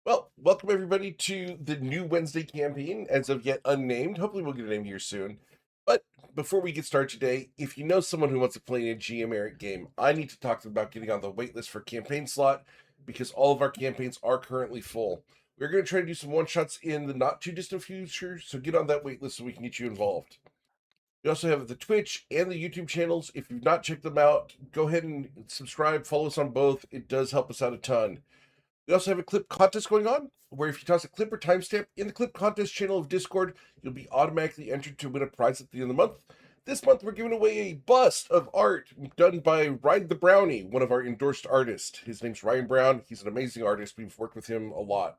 Well, welcome everybody to the new Wednesday campaign, as of yet unnamed. Hopefully, we'll get a name here soon. But before we get started today, if you know someone who wants to play a GM Eric game, I need to talk to them about getting on the waitlist for campaign slot because all of our campaigns are currently full. We're going to try to do some one shots in the not too distant future, so get on that waitlist so we can get you involved. We also have the Twitch and the YouTube channels. If you've not checked them out, go ahead and subscribe, follow us on both. It does help us out a ton. We also have a clip contest going on, where if you toss a clip or timestamp in the clip contest channel of Discord, you'll be automatically entered to win a prize at the end of the month. This month, we're giving away a bust of art done by Ride the Brownie, one of our endorsed artists. His name's Ryan Brown. He's an amazing artist. We've worked with him a lot.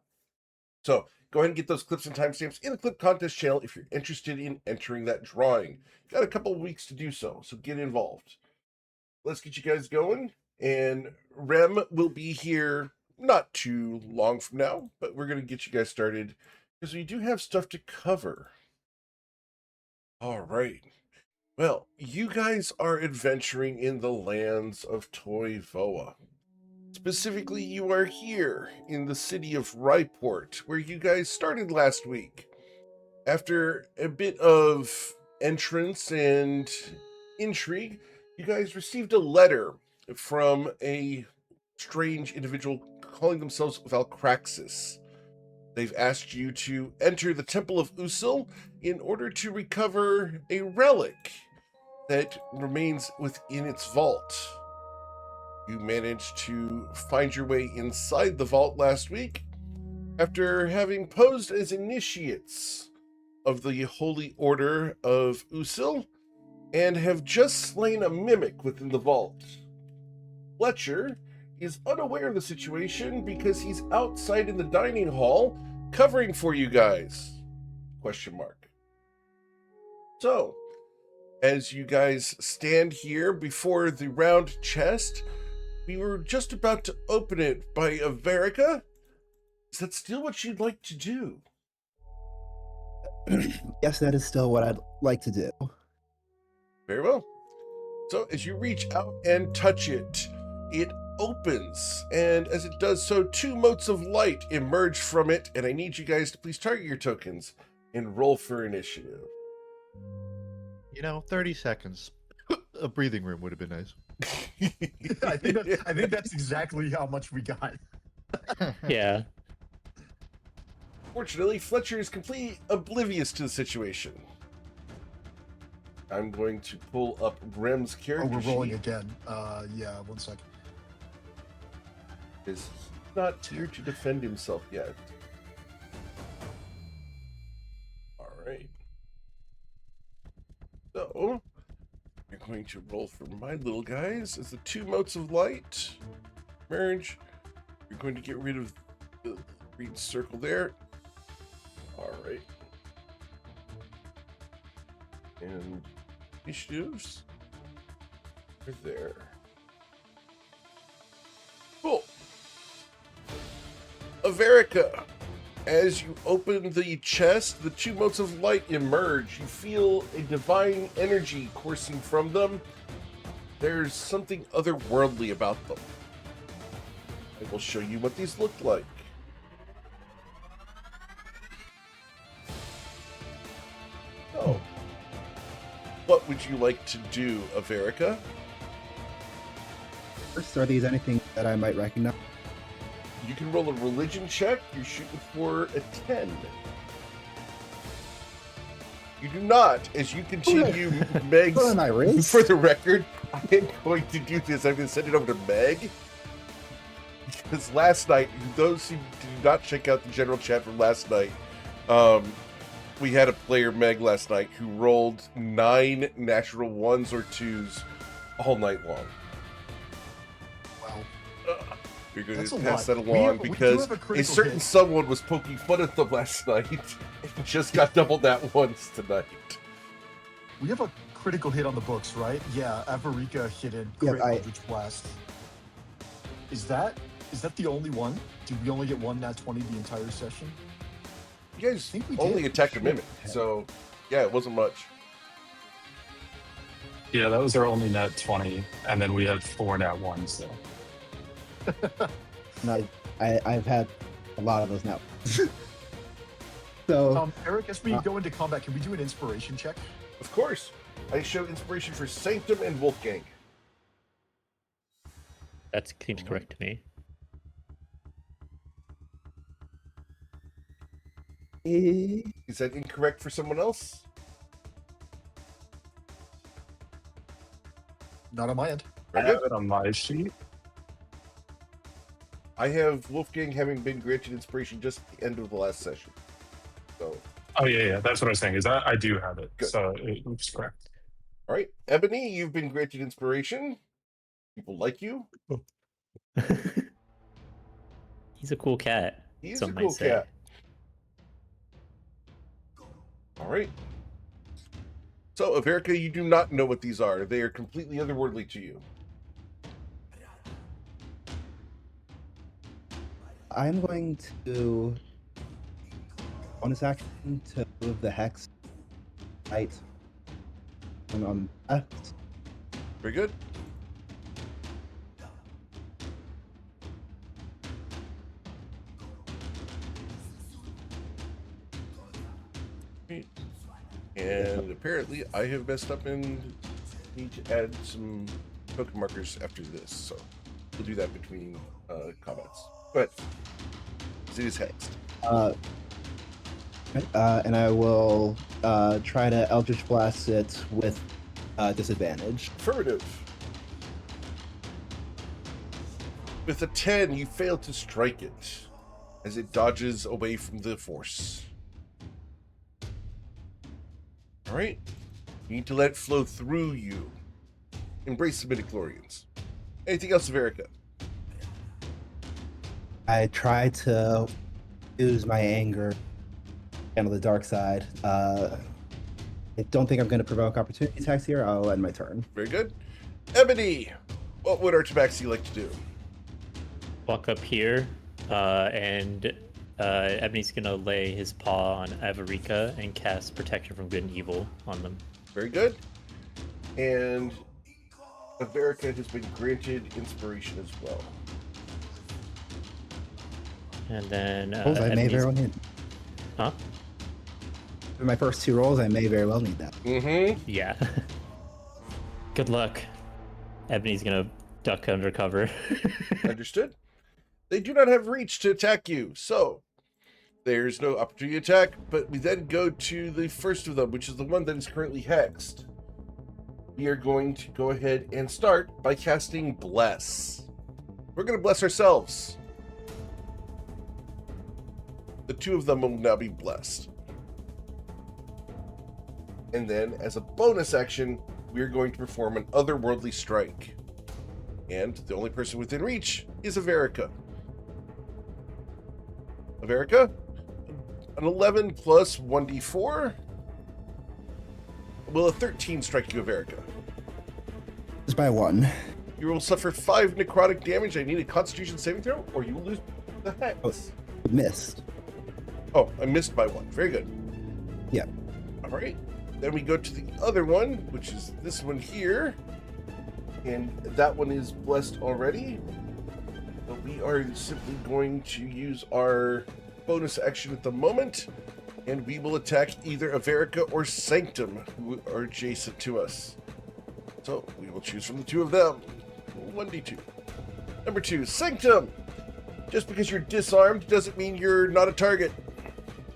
So go ahead and get those clips and timestamps in the clip contest channel if you're interested in entering that drawing. You've got a couple of weeks to do so get involved. Let's get you guys going. And Rem will be here not too long from now, but we're going to get you guys started because we do have stuff to cover. All right. Well, you guys are adventuring in the lands of Toivoa. Specifically, you are here in the city of Ryport, where you guys started last week. After a bit of entrance and intrigue, you guys received a letter from a strange individual calling themselves Valcraxis. They've asked you to enter the Temple of Usul in order to recover a relic that remains within its vault. You managed to find your way inside the vault last week after having posed as initiates of the Holy Order of Usul and have just slain a mimic within the vault. Fletcher is unaware of the situation because he's outside in the dining hall covering for you guys. Question mark. So, as you guys stand here before the round chest, we were just about to open it by Averica. Is that still what you'd like to do? Yes, that is still what I'd like to do. Very well. So as you reach out and touch it, it opens, and as it does so, two motes of light emerge from it, and I need you guys to please target your tokens and roll for initiative. 30 seconds. A breathing room would have been nice. I think that's exactly how much we got. Yeah. Fortunately, Fletcher is completely oblivious to the situation. I'm going to pull up Rem's character we're rolling sheet. again. Yeah, 1 second. He's not here to defend himself yet. All right. So, you're going to roll for my little guys as the two motes of light merge. You're going to get rid of the green circle there. All right. And initiatives are there. Cool. Averica, as you open the chest, the two motes of light emerge. You feel a divine energy coursing from them. There's something otherworldly about them. I will show you what these look like. So, what would you like to do, Averica? First, are these anything that I might recognize? You can roll a religion check. You're shooting for a 10. You do not, as you continue Meg's. Put on my wrist? For the record, I am going to do this. I'm going to send it over to Meg. Because last night, those who did not check out the general chat from last night, we had a player, Meg, last night who rolled 9 natural 1s or 2s all night long. Wow. You're going That's to a pass lot. that along We do because have a a critical certain hit. someone was poking fun at them last night and just got double that once tonight. We have a critical hit on the books, right? Yeah, Averica hit in crit Eldritch Blast. Is that the only one? Did we only get one nat 20 the entire session? You guys think we only did. attacked a mimic, so yeah, it wasn't much. Yeah, that was our only nat 20, and then we had 4 nat 1s, so. And I've had a lot of those now. So, Eric, as we go into combat, can we do an inspiration check? Of course. I show inspiration for Sanctum and Wolfgang. That seems correct to me. Is that incorrect for someone else? Not on my end. I Very have good. it on my sheet. I have Wolfgang having been granted inspiration just at the end of the last session. So, Oh yeah, that's what I was saying. Is that I do have it, Good. so it looks correct. all right, Ebony, you've been granted inspiration. People like you. He's a cool cat. He is some a might cool say. cat. All right. So, Averica, you do not know what these are. They are completely otherworldly to you. I'm going to bonus action to move the hex right on left. Very good. And apparently I have messed up and need to add some token markers after this, so we'll do that between comments. But it is hexed. And I will try to Eldritch Blast it with disadvantage. Affirmative. With a 10, you fail to strike it as it dodges away from the force. All right. You need to let it flow through you. Embrace the midichlorians. Anything else, Averica? I try to use my anger on the dark side. I don't think I'm going to provoke opportunity attacks here. I'll end my turn. Very good. Ebony, what would our tabaxi like to do? Walk up here, and Ebony's gonna lay his paw on Averica and cast Protection from Good and Evil on them. Very good. And Averica has been granted inspiration as well. And then I may Ebony's... very well need. Huh? For my first 2 rolls, I may very well need that. Mm-hmm. Yeah. Good luck. Ebony's gonna duck under cover. Understood. They do not have reach to attack you, so there's no opportunity attack, but we then go to the first of them, which is the one that is currently hexed. We are going to go ahead and start by casting Bless. We're going to bless ourselves. The 2 of them will now be blessed. And then, as a bonus action, we are going to perform an otherworldly strike. And the only person within reach is Averica. Averica, an 11 plus 1d4. Will a 13 strike you, Averica? Just by 1. You will suffer 5 necrotic damage. I need a Constitution saving throw, or you will lose the hex. Oh. Missed. Oh, I missed by 1. Very good. Yeah. All right. Then we go to the other one, which is this one here. And that one is blessed already. But we are simply going to use our bonus action at the moment. And we will attack either Averica or Sanctum, who are adjacent to us. So we will choose from the 2 of them. 1d2. Number 2, Sanctum. Just because you're disarmed doesn't mean you're not a target.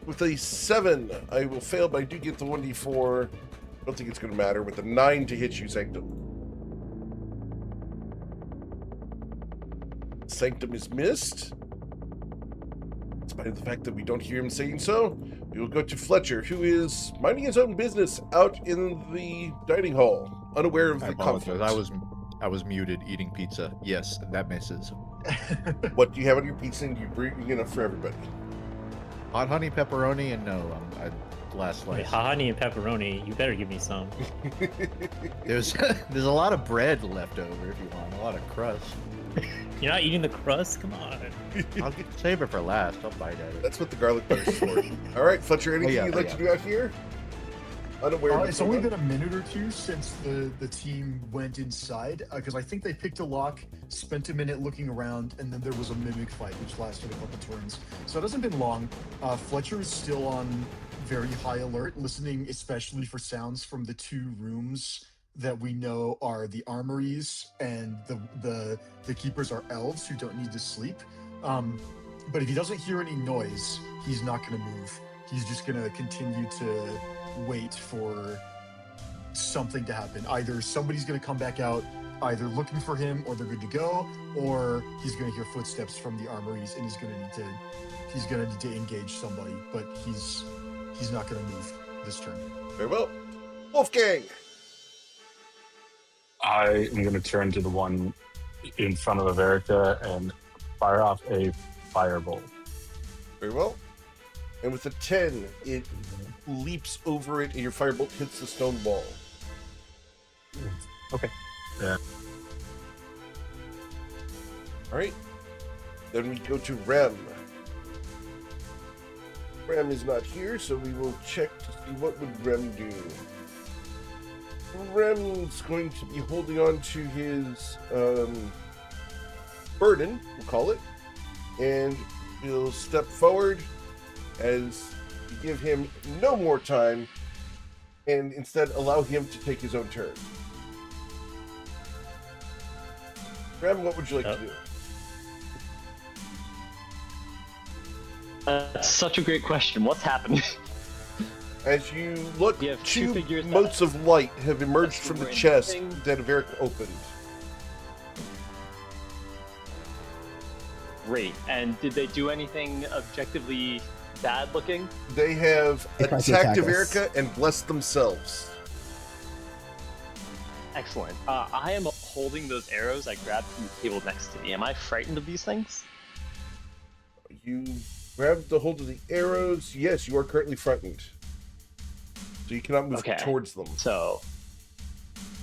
With a 7, I will fail, but I do get the 1d4. I don't think it's going to matter. With a 9 to hit you, Sanctum. Sanctum is missed. In spite of the fact that we don't hear him saying so, we will go to Fletcher, who is minding his own business out in the dining hall, unaware of I the apologize. conflict. I was muted eating pizza. Yes, that misses. What do you have on your pizza, and you bring enough for everybody? Hot honey pepperoni and no, last Wait, slice. honey and pepperoni, you better give me some. There's a lot of bread left over if you want, a lot of crust. You're not eating the crust? Come on. I'll save it for last. I'll bite at it. That's what the garlic butter is for. All right, Fletcher, anything yeah, you'd like yeah. to do out here? unaware. of It's what's only going been a minute or two since the team went inside, because I think they picked a lock, spent a minute looking around, and then there was a mimic fight, which lasted a couple turns. So it hasn't been long. Fletcher is still on very high alert, listening especially for sounds from the two rooms that we know are the armories, and the keepers are elves who don't need to sleep. But if he doesn't hear any noise, he's not going to move. He's just going to continue to wait for something to happen. Either somebody's going to come back out, either looking for him, or they're good to go, or he's going to hear footsteps from the armories, and he's going to need to engage somebody. But he's not going to move this turn. Very well. Wolfgang. I am going to turn to the one in front of Averica and fire off a firebolt. Very well. And with a 10, it leaps over it, and your firebolt hits the stone wall. Okay. Yeah. All right. Then we go to Rem. Rem is not here, so we will check to see what would Rem do. Rem's going to be holding on to his burden, we'll call it, and he'll step forward as you give him no more time and instead allow him to take his own turn. Rem, what would you like to do? That's such a great question. What's happening? As you look, You have two two figures motes of light have emerged That's from the super chest interesting. that Averica opened. Great. And did they do anything objectively bad looking? They have They tried to attacked attack us. Averica and blessed themselves. Excellent. I am holding those arrows I grabbed from the table next to me. Am I frightened of these things? You grab the hold of the arrows. Yes, you are currently frightened. So you cannot move Okay. towards them. So,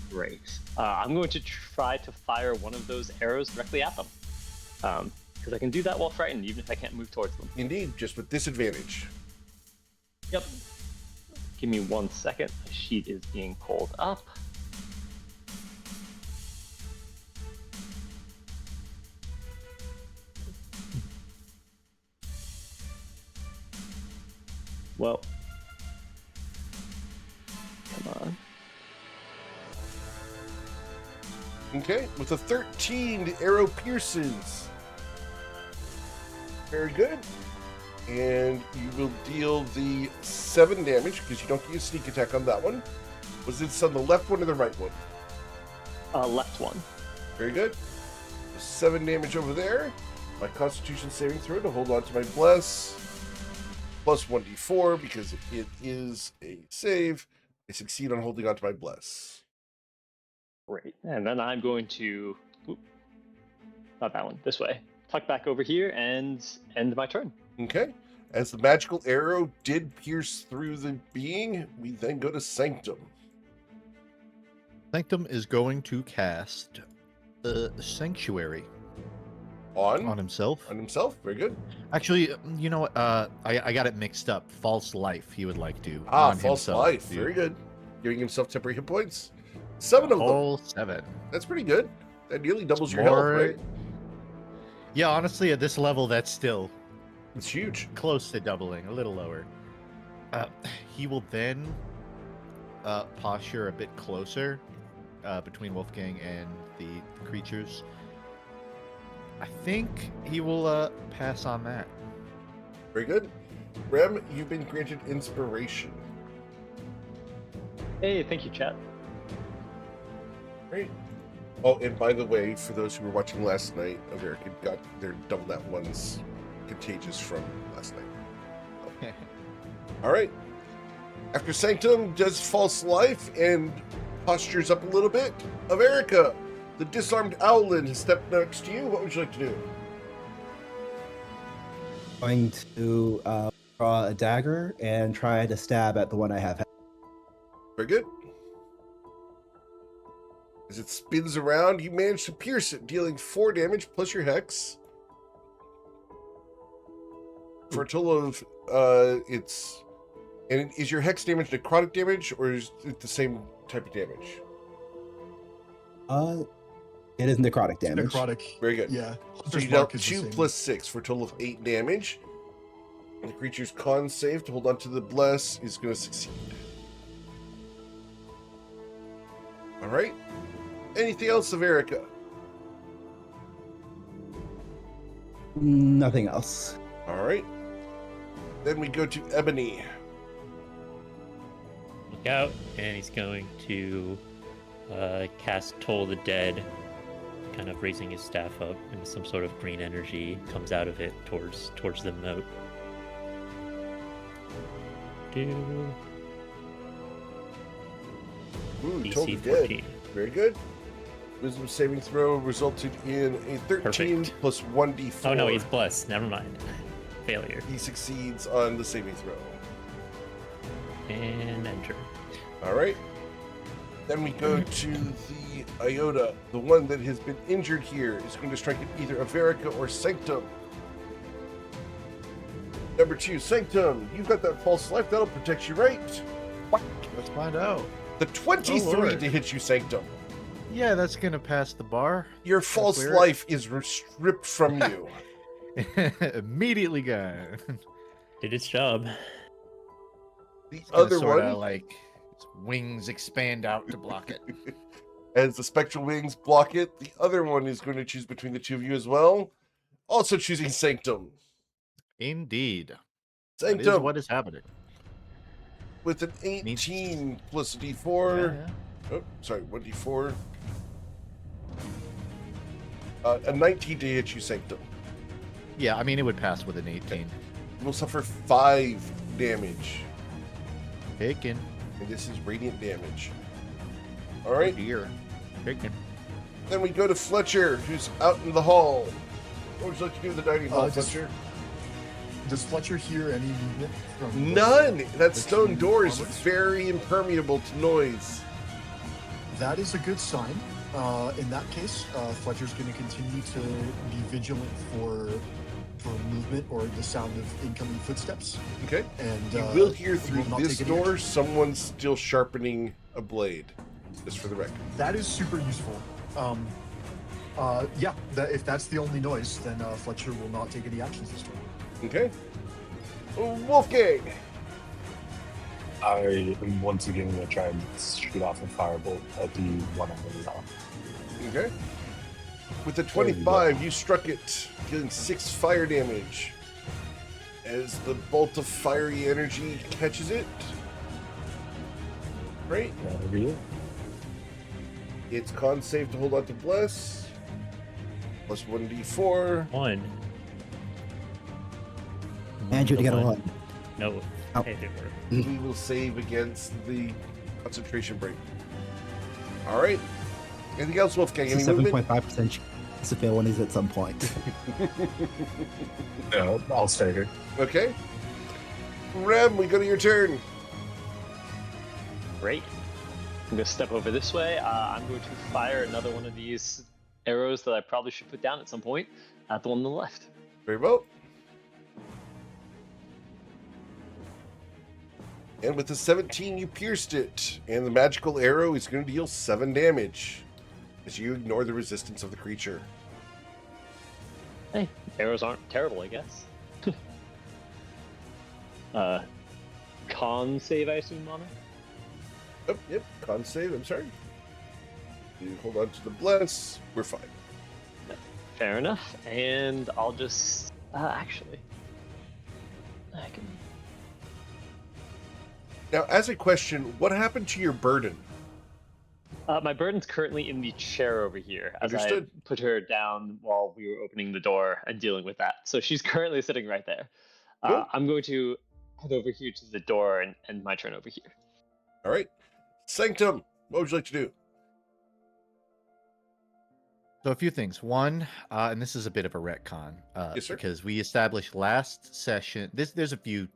great. I'm going to try to fire one of those arrows directly at them. Because I can do that while frightened, even if I can't move towards them. Indeed, just with disadvantage. Yep. Give me 1 second. My sheet is being pulled up. Well. Come on. Okay, with a 13, the arrow pierces. Very good. And you will deal the 7 damage, because you don't get a sneak attack on that one. Was this on the left one or the right one? Left one. Very good. 7 damage over there. My Constitution saving throw to hold on to my bless. Plus 1d4, because it is a save. I succeed on holding on to my bless. Great. And then I'm going to, not that one, this way. Tuck back over here and end my turn. Okay. As the magical arrow did pierce through the being, we then go to Sanctum. Sanctum is going to cast Sanctuary On himself. himself. Very good. Actually, you know what? I got it mixed up. False Life, he would like to. False himself. life. Very good. Giving himself temporary hit points. 7 of them. All 7. That's pretty good. That nearly doubles your More- health, right? Yeah, honestly, at this level, that's still It's huge. close to doubling, a little lower. He will then posture a bit closer between Wolfgang and the creatures. I think he will pass on that. Very good. Rem, you've been granted inspiration. Hey, thank you, chat. Great. Oh, and by the way, for those who were watching last night, Averica got their double that one's contagious from last night. All right. After Sanctum does false life and postures up a little bit, Averica, the disarmed owlin, has stepped next to you. What would you like to do? Going to draw a dagger and try to stab at the one I have. Very good. As it spins around, you manage to pierce it, dealing 4 damage plus your hex. For a total of, it's And is your hex damage necrotic damage, or is it the same type of damage? It is necrotic damage. Necrotic. Very good. Yeah. So Hunter's you Mark dealt is the 2 same. plus 6 for a total of 8 damage. The creature's con save to hold on to the bless is going to succeed. All right. Anything else, Severica? Nothing else. All right. Then we go to Ebony. Look out, and he's going to cast Toll the Dead, kind of raising his staff up, and some sort of green energy comes out of it towards the moat. Ooh, DC totally 14. dead. Very good. Wisdom saving throw resulted in a 13 Perfect. plus 1d4. Oh no, he's blessed. Never mind. Failure. He succeeds on the saving throw. And enter. All right. Then we go to the Iota. The one that has been injured here is going to strike at either Averica or Sanctum. Number 2, Sanctum. You've got that false life. That'll protect you, right? Let's find out. The 23 Lord. to hit you, Sanctum. Yeah, that's gonna pass the bar. Your false weird. life is stripped from you. Immediately gone. Did its job. The Gonna other sorta, one, like its wings expand out to block it. as the spectral wings block it, the other one is going to choose between the two of you as well. Also choosing Sanctum. Indeed. That is Sanctum what is happening. with an 18 plus a d4. Yeah. Oh, sorry, 1d4. A 19 to hit you, Sanctum. Yeah, I mean, it would pass with an 18. You will suffer 5 damage. Taken. And this is radiant damage. All Oh right. dear. Taken. Then we go to Fletcher, who's out in the hall. What would you like to do with the dining hall, Does- Fletcher? Does Fletcher hear any movement from None. That the stone two door is armors? very impermeable to noise. That is a good sign. In that case, Fletcher's going to continue to be vigilant for movement or the sound of incoming footsteps. Okay. And You will hear through will not this take any door action. someone still sharpening a blade. Just for the record. That is super useful. Yeah, if that's the only noise, then Fletcher will not take any actions this turn. Okay. Wolfgang. I am once again going to try and shoot off a firebolt at the one I'm going to off. Okay. With the There you go. 25, you struck it, dealing 6 fire damage. As the bolt of fiery energy catches it. Right. There you go. It's con save to hold on to bless. Plus 1d4. 1. Andrew to get a One. 1. No. Oh. Hey, they were. He will save against the concentration break. All right. Anything else, Wolfgang? It's Any a movement? 7.5% chance to fail one of these at some point. No, I'll stay here. Okay. Rem, we go to your turn. Great. I'm going to step over this way. I'm going to fire another one of these arrows that I probably should put down at some point at the one on the left. Very well. And with the 17, you pierced it. And the magical arrow is going to deal 7 damage as you ignore the resistance of the creature. Hey, arrows aren't terrible, I guess. Con save, I assume, on it? Oh, yep. Con save, I'm sorry. You hold on to the bless. We're fine. Fair enough. And I'll just actually, I can. Now, as a question, what happened to your burden? My burden's currently in the chair over here, as Understood. I put her down while we were opening the door and dealing with that. So she's currently sitting right there. Cool. I'm going to head over here to the door and end my turn over here. All right. Sanctum, what would you like to do? So a few things. One, and this is a bit of a retcon, Yes, sir. because we established last session. There's a few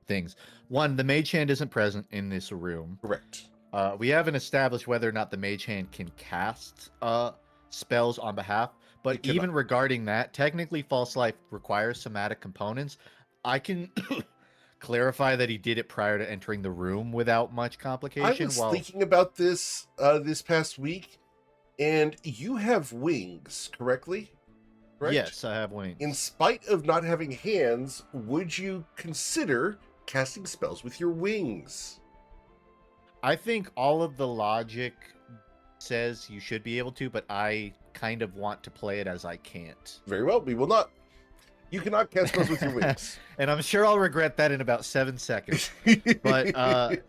things. One, the mage hand isn't present in this room. Correct. We haven't established whether or not the mage hand can cast spells on behalf. But It cannot. even regarding that, technically, false life requires somatic components. I can clarify that he did it prior to entering the room without much complication. I was thinking about this this past week, and you have wings, correctly? Correct? Yes, I have wings. In spite of not having hands, would you consider casting spells with your wings? I think all of the logic says you should be able to, but I kind of want to play it as I can't. Very well, we will not. You cannot cast spells with your wings. And I'm sure I'll regret that in about 7 seconds. But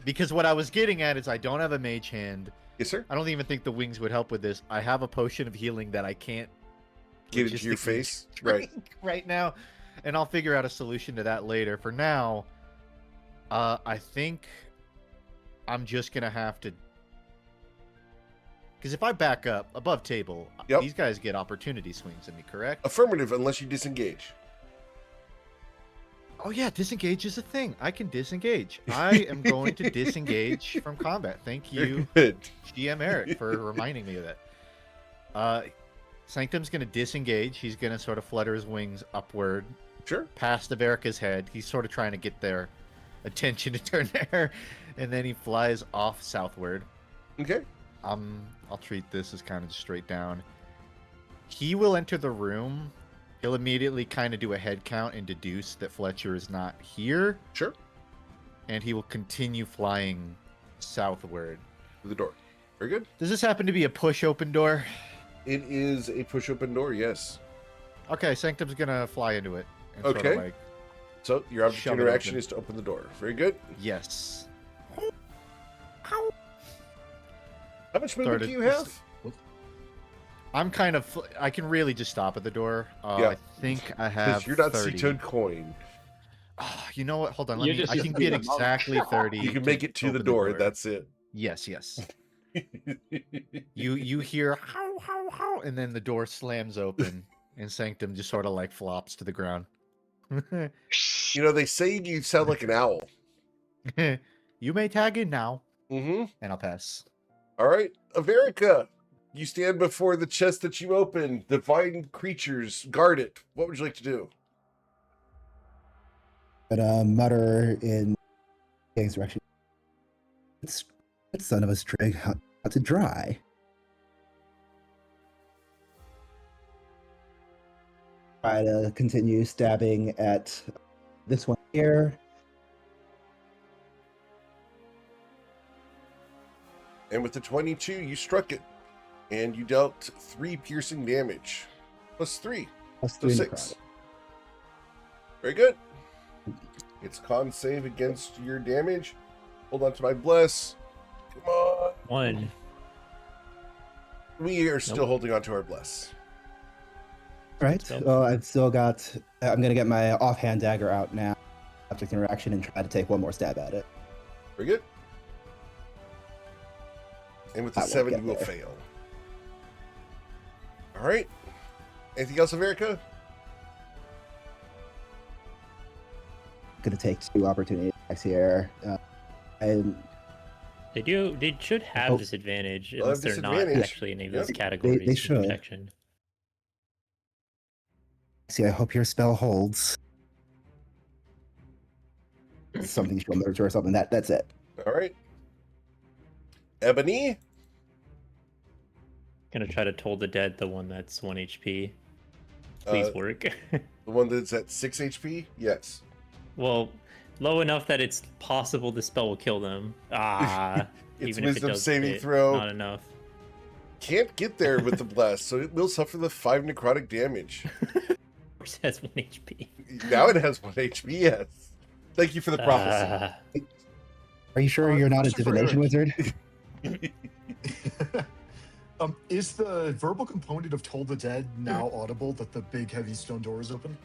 because what I was getting at is I don't have a mage hand. Yes, sir. I don't even think the wings would help with this. I have a potion of healing that I can't Get into your face, drink right now, and I'll figure out a solution to that later. For now, I think I'm just gonna have to, because if I back up above table, Yep. these guys get opportunity swings at me, correct? Affirmative, unless you disengage. Oh yeah, disengage is a thing. I can disengage. I am going to disengage from combat. Thank you, Good. GM Eric, for reminding me of that. Sanctum's going to disengage. He's going to sort of flutter his wings upward, Sure. past Averica's head. He's sort of trying to get their attention to turn there, and then he flies off southward. Okay. I'll treat this as kind of straight down. He will enter the room. He'll immediately kind of do a head count and deduce that Fletcher is not here, Sure. and he will continue flying southward. To the door. Very good. Does this happen to be a push open door? It is a push open door, yes. Okay, Sanctum's gonna fly into it. And Okay. Sort of like, So your Shove opportunity it action open. is to open the door. Very good. yes. How much movement Started- do you have? I'm kind of. I can really just stop at the door. Yeah. I think I have. Because you're not 30. C-Toad coin. You know what? Hold on. You're Let me. just- I can get exactly 30. You can make it to the open door. That's it. Yes. Yes. You hear how how, and then the door slams open, and Sanctum just sort of like flops to the ground. You know, they say you sound like an owl. You may tag in now, Mm-hmm. and I'll pass. All right. Averica, you stand before the chest that you opened. Divine creatures guard it. What would you like to do? But mutter in Gang's direction. It's that son of a string out to dry. Try to continue stabbing at this one here. And with the 22, you struck it. And you dealt 3 piercing damage. Plus 3. Plus So 3 6. necrotic. Very good. It's con save against your damage. Hold on to my bless. Come on. 1. We are still holding on to our bless. Right. So- Well, I've still got. I'm gonna get my offhand dagger out now. Object interaction and try to take one more stab at it. Very good. And with the I won't 7, you get will there. fail. All right. Anything else, Averica? Gonna take 2 opportunity attacks here. And They should have Oh. disadvantage They'll have unless they're not disadvantage. actually in any of Yep. those categories they of should. protection. see, I hope your spell holds. Something she'll nurture or something. That's it. All right. Ebony? Gonna try to toll the dead, the one that's 1 HP. Please work. The one that's at 6 HP? Yes. Well, low enough that it's possible the spell will kill them. Ah, It's even if it wisdom does saving hit, throw. Not enough. Can't get there with the blast, so it will suffer the 5 necrotic damage. Of course, it has 1 HP. Now it has 1 HP, yes. Thank you for the prophecy. Are you sure you're not a Question for divination Eric. wizard? Is the verbal component of Toll the Dead now audible that the big heavy stone door is open?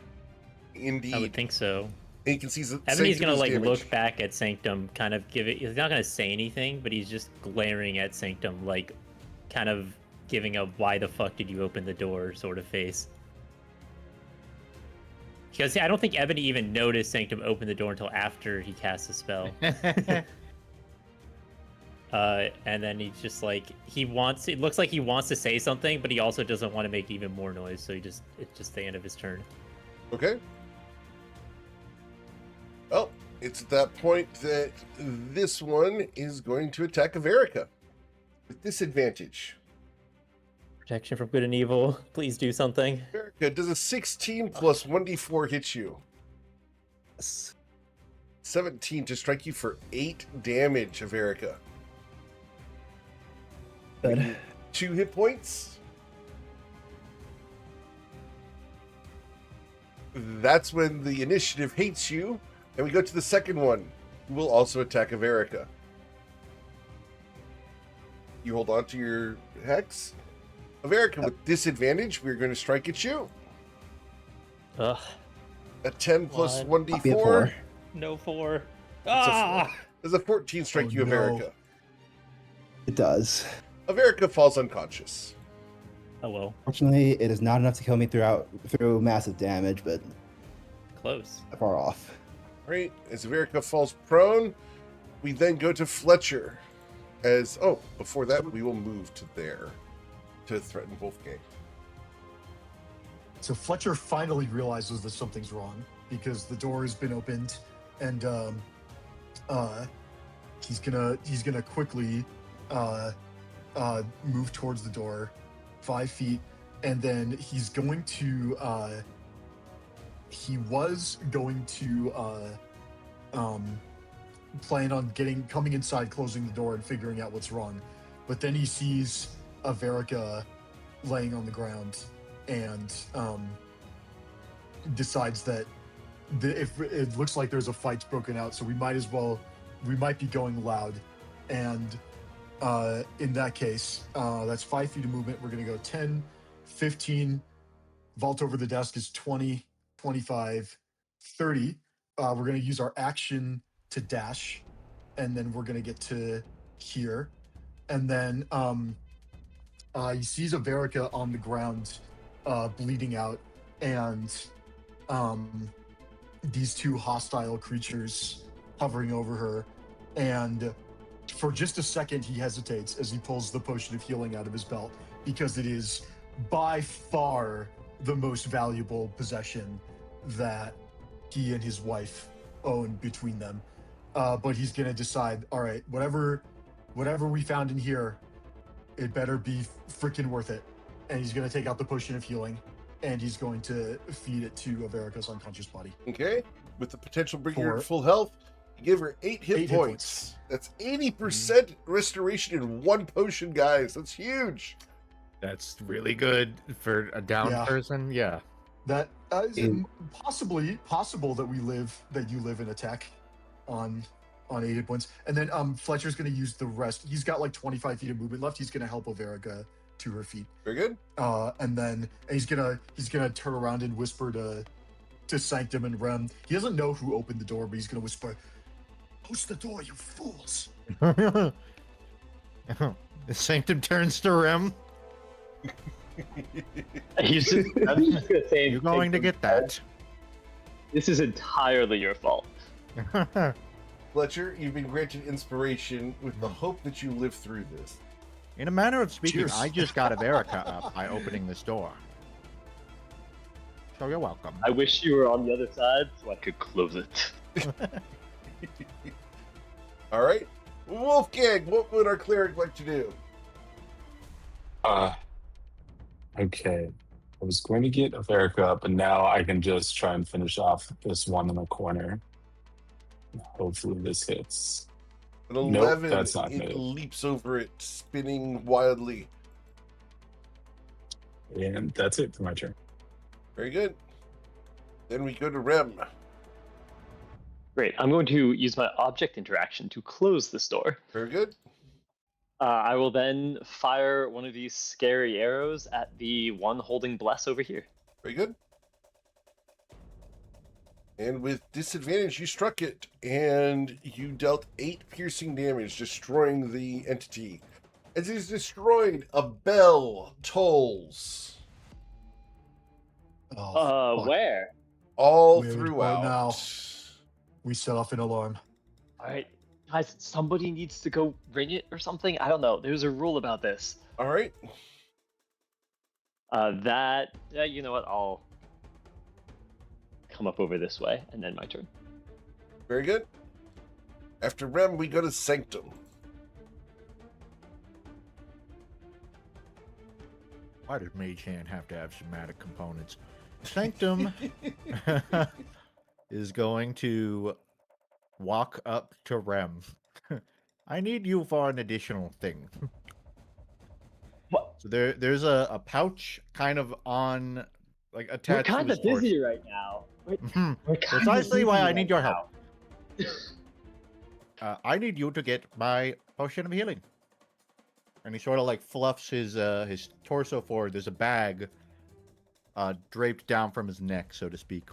Indeed. I would think so. And you can see Ebony's gonna Sanctum's like damage. look back at Sanctum, kind of give it. He's not gonna say anything, but he's just glaring at Sanctum, like kind of giving a "Why the fuck did you open the door?" sort of face. Because I don't think Ebony even noticed Sanctum open the door until after he cast the spell. And then he's just like it looks like he wants to say something, but he also doesn't want to make even more noise, so it's just the end of his turn. Okay. Well, it's at that point that this one is going to attack Averica with disadvantage. Protection from good and evil. Please do something. Averica, does a 16 plus 1d4 hit you? Yes. 17 to strike you for 8 damage, Averica. Good. 2 hit points. That's when the initiative hates you, and we go to the second one, who will also attack Averica. You hold on to your hex. Averica, with disadvantage, we're going to strike at you. Ugh. A 10 plus One. 1d4. Be a 4. No 4. Ah! Does a 14 strike Oh, you, no. Averica? It does. Averica falls unconscious. Oh well. Fortunately, it is not enough to kill me through massive damage, but Close. far off. All right, as Averica falls prone, we then go to Fletcher. Before that, we will move to there to threaten Wolfgang. So Fletcher finally realizes that something's wrong because the door has been opened, and he's gonna quickly move towards the door, 5 feet, and then he's going to he was going to plan on coming inside, closing the door, and figuring out what's wrong, but then he sees Averica laying on the ground and decides that if it looks like there's a fight's broken out, so we might be going loud, and in that case, that's 5 feet of movement. We're going to go 10, 15, vault over the desk is 20, 25, 30. We're going to use our action to dash, and then we're going to get to here. And then he sees Averica on the ground, bleeding out, and these 2 hostile creatures hovering over her. And for just a second, he hesitates as he pulls the potion of healing out of his belt, because it is by far the most valuable possession that he and his wife own between them. But he's going to decide, all right, whatever we found in here, it better be freaking worth it. And he's going to take out the potion of healing, and he's going to feed it to Averica's unconscious body. Okay, with the potential bringing her to 4. full health, you give her 8 hit 8 hit points. That's 80% restoration in 1 potion, guys. That's huge. That's really good for a down Yeah. person. Yeah. That is possible that you live in a tech on 8 hit points. And then Fletcher's going to use the rest. He's got like 25 feet of movement left. He's going to help Averica to her feet. Very good. And he's gonna turn around and whisper to Sanctum and Rem. He doesn't know who opened the door, but he's gonna whisper, "Close the door, you fools!" Sanctum turns to Rem. I'm just gonna say, You're going to get that. This is entirely your fault. Fletcher, you've been granted inspiration with the hope that you live through this. In a manner of speaking, Cheers. I just got Averica up by opening this door. So you're welcome. I wish you were on the other side so I could close it. All right, Wolfgang, what would our cleric like to do? Okay. I was going to get Averica up, but now I can just try and finish off this one in the corner. Hopefully this hits. An Nope, 11, that's not it good. leaps over it, spinning wildly. And that's it for my turn. Very good. Then we go to Rem. Great. I'm going to use my object interaction to close this door. Very good. I will then fire one of these scary arrows at the one holding Bless over here. Very good. And with disadvantage, you struck it, and you dealt 8 piercing damage, destroying the entity. As it is destroyed, a bell tolls Oh, fuck. Where? all Weird. throughout. Right now. We set off an alarm. All right, guys, somebody needs to go ring it or something. I don't know. There's a rule about this. All right. You know what? I'll come up over this way, and then my turn. Very good. After Rem, we go to Sanctum. Why does Mage Hand have to have somatic components? Sanctum is going to walk up to Rem. I need you for an additional thing. What? So there's a pouch kind of on, like, We're attached to kind his of busy torso. right now. Mhm. We're kinda Precisely why busy I need right your now. help. I need you to get my potion of healing. And he sort of like fluffs his torso forward. There's a bag draped down from his neck, so to speak.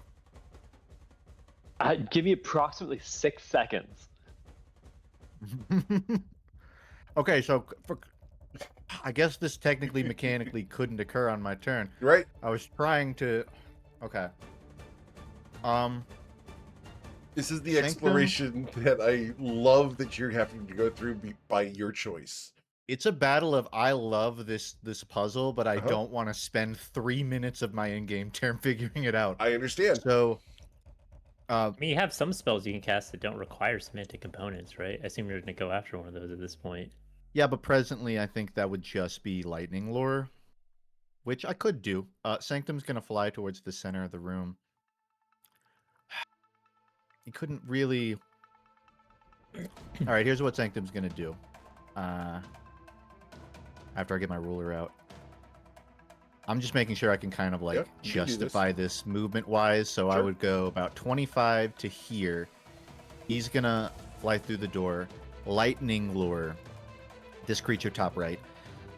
Give me approximately 6 seconds. Okay, so I guess this technically mechanically couldn't occur on my turn. Right? I was trying to. Okay. This is the Sanctum? exploration that I love that you're having to go through by your choice. It's a battle of I love this puzzle, but I Uh-huh. don't want to spend 3 minutes of my in-game turn figuring it out. I understand. So, I mean, you have some spells you can cast that don't require semantic components, right? I assume you're going to go after one of those at this point. yeah, but presently I think that would just be lightning lore, which I could do. Sanctum's gonna fly towards the center of the room. He couldn't really. All right, here's what Sanctum's gonna do. After I get my ruler out, I'm just making sure I can kind of like Yep, you can do this. justify this movement-wise. So I Sure. would go about 25 to here. He's gonna fly through the door. Lightning lure. This creature top right.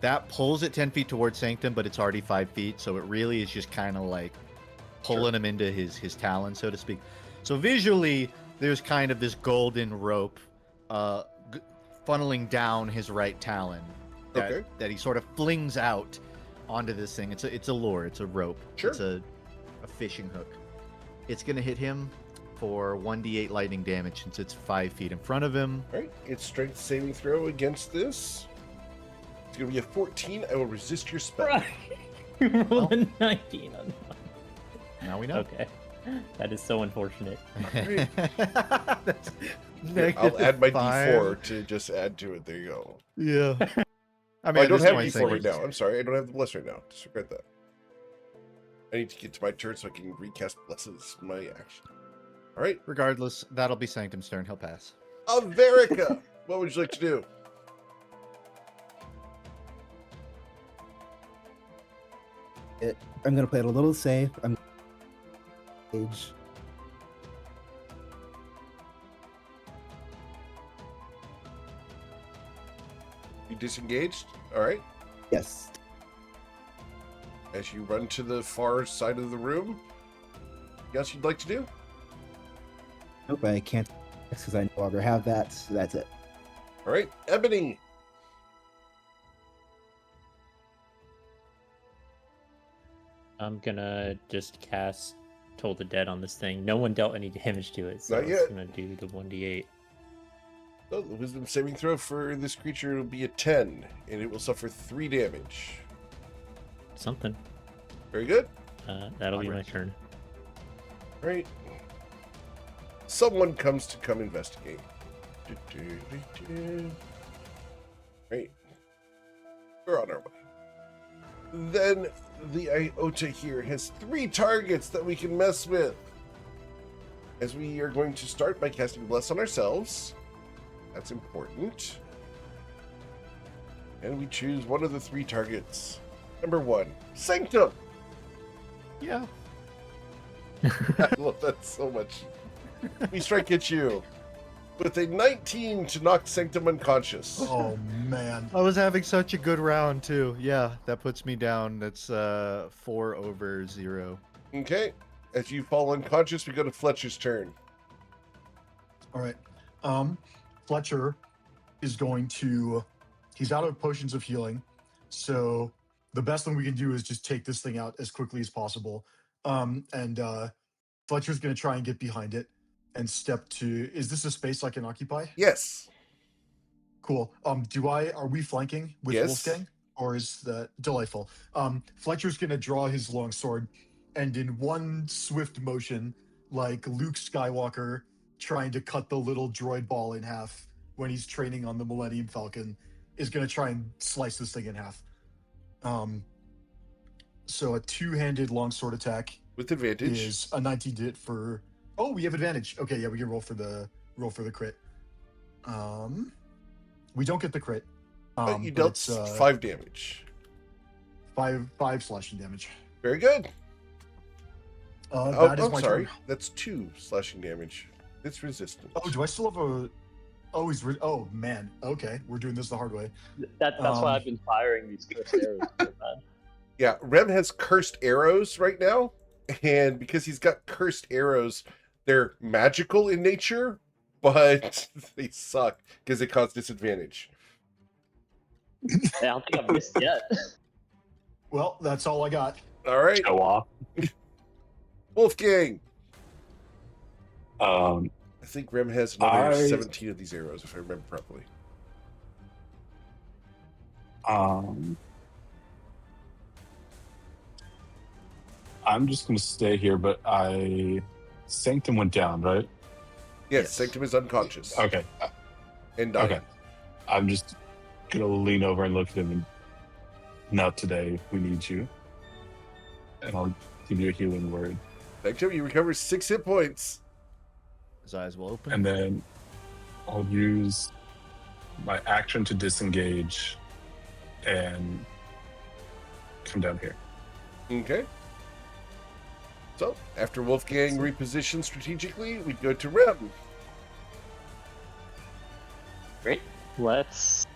That pulls it 10 feet towards Sanctum, but it's already 5 feet, so it really is just kind of like pulling him into his talon, so to speak. So visually, there's kind of this golden rope funneling down his right talon that he sort of flings out onto this thing. It's a lure, it's a rope, Sure. it's a fishing hook. It's gonna hit him for 1d8 lightning damage since it's 5 feet in front of him. All right, it's strength saving throw against this. It's going to be a 14. I will resist your spell. Right. You rolled a 19 on that. Now we know. Okay. That is so unfortunate. That's Here, I'll add my -5. D4 to just add to it. There you go. Yeah. I I mean, don't at this have point, D4 right now. I'm sorry. I don't have the bless right now. Disregard that. I need to get to my turn so I can recast blesses my action. All right. Regardless, that'll be Sanctum's turn. He'll pass. Averica, what would you like to do? I'm gonna play it a little safe. I'm age. You disengaged? All right. Yes. As you run to the far side of the room, anything else you'd like to do? Nope, I can't because I no longer have that. So that's it. All right. Ebony. I'm gonna just cast Toll the Dead on this thing. No one dealt any damage to it, so Not I'm yet. just gonna do the 1d8. Oh, the wisdom saving throw for this creature will be a 10, and it will suffer 3 damage. Something. Very good. That'll be my turn. All right. Someone comes to come investigate. Right. We're on our way. Then the Iota here has 3 targets that we can mess with. As we are going to start by casting Bless on ourselves. That's important. And we choose one of the 3 targets. Number 1, Sanctum. Yeah. I love that so much. We strike at you with a 19 to knock Sanctum unconscious. Oh man. I was having such a good round too. Yeah, that puts me down. That's 4 over 0. Okay. As you fall unconscious, we go to Fletcher's turn. All right. Fletcher is going to. He's out of potions of healing, so the best thing we can do is just take this thing out as quickly as possible. Fletcher's going to try and get behind it and step to. Is this a space I can occupy? Yes. Cool. Are we flanking with Yes. Wolfgang? Or is that delightful? Fletcher's gonna draw his longsword and in one swift motion, like Luke Skywalker, trying to cut the little droid ball in half when he's training on the Millennium Falcon, is going to try and slice this thing in half. So a two-handed longsword attack With advantage. is a 19 to hit for. Oh, we have advantage. Okay, yeah, we can roll for the crit. We don't get the crit. But you but dealt it's, 5 damage. five slashing damage. Very good. That is I'm my sorry. turn. That's 2 slashing damage. It's resistant. Oh, do I still have a? Oh, oh man. Okay, we're doing this the hard way. That's why I've been firing these cursed arrows so bad. Yeah, Rem has cursed arrows right now, and because he's got cursed arrows, they're magical in nature, but they suck because they cause disadvantage. I don't think I've missed yet. Well, that's all I got. All right, Show off. Wolfgang. Um, I think Rem has another I- 17 of these arrows, if I remember properly. I'm just gonna stay here, but Sanctum went down, right? Yes, Yes. Sanctum is unconscious Okay. and dying. Okay. I'm just gonna lean over and look at him and not today, we need you. And I'll give you a healing word. Sanctum, you recover 6 hit points. His eyes will open. And then I'll use my action to disengage and come down here. Okay. So, after Wolfgang repositions strategically, we go to Rem. Great. Let's.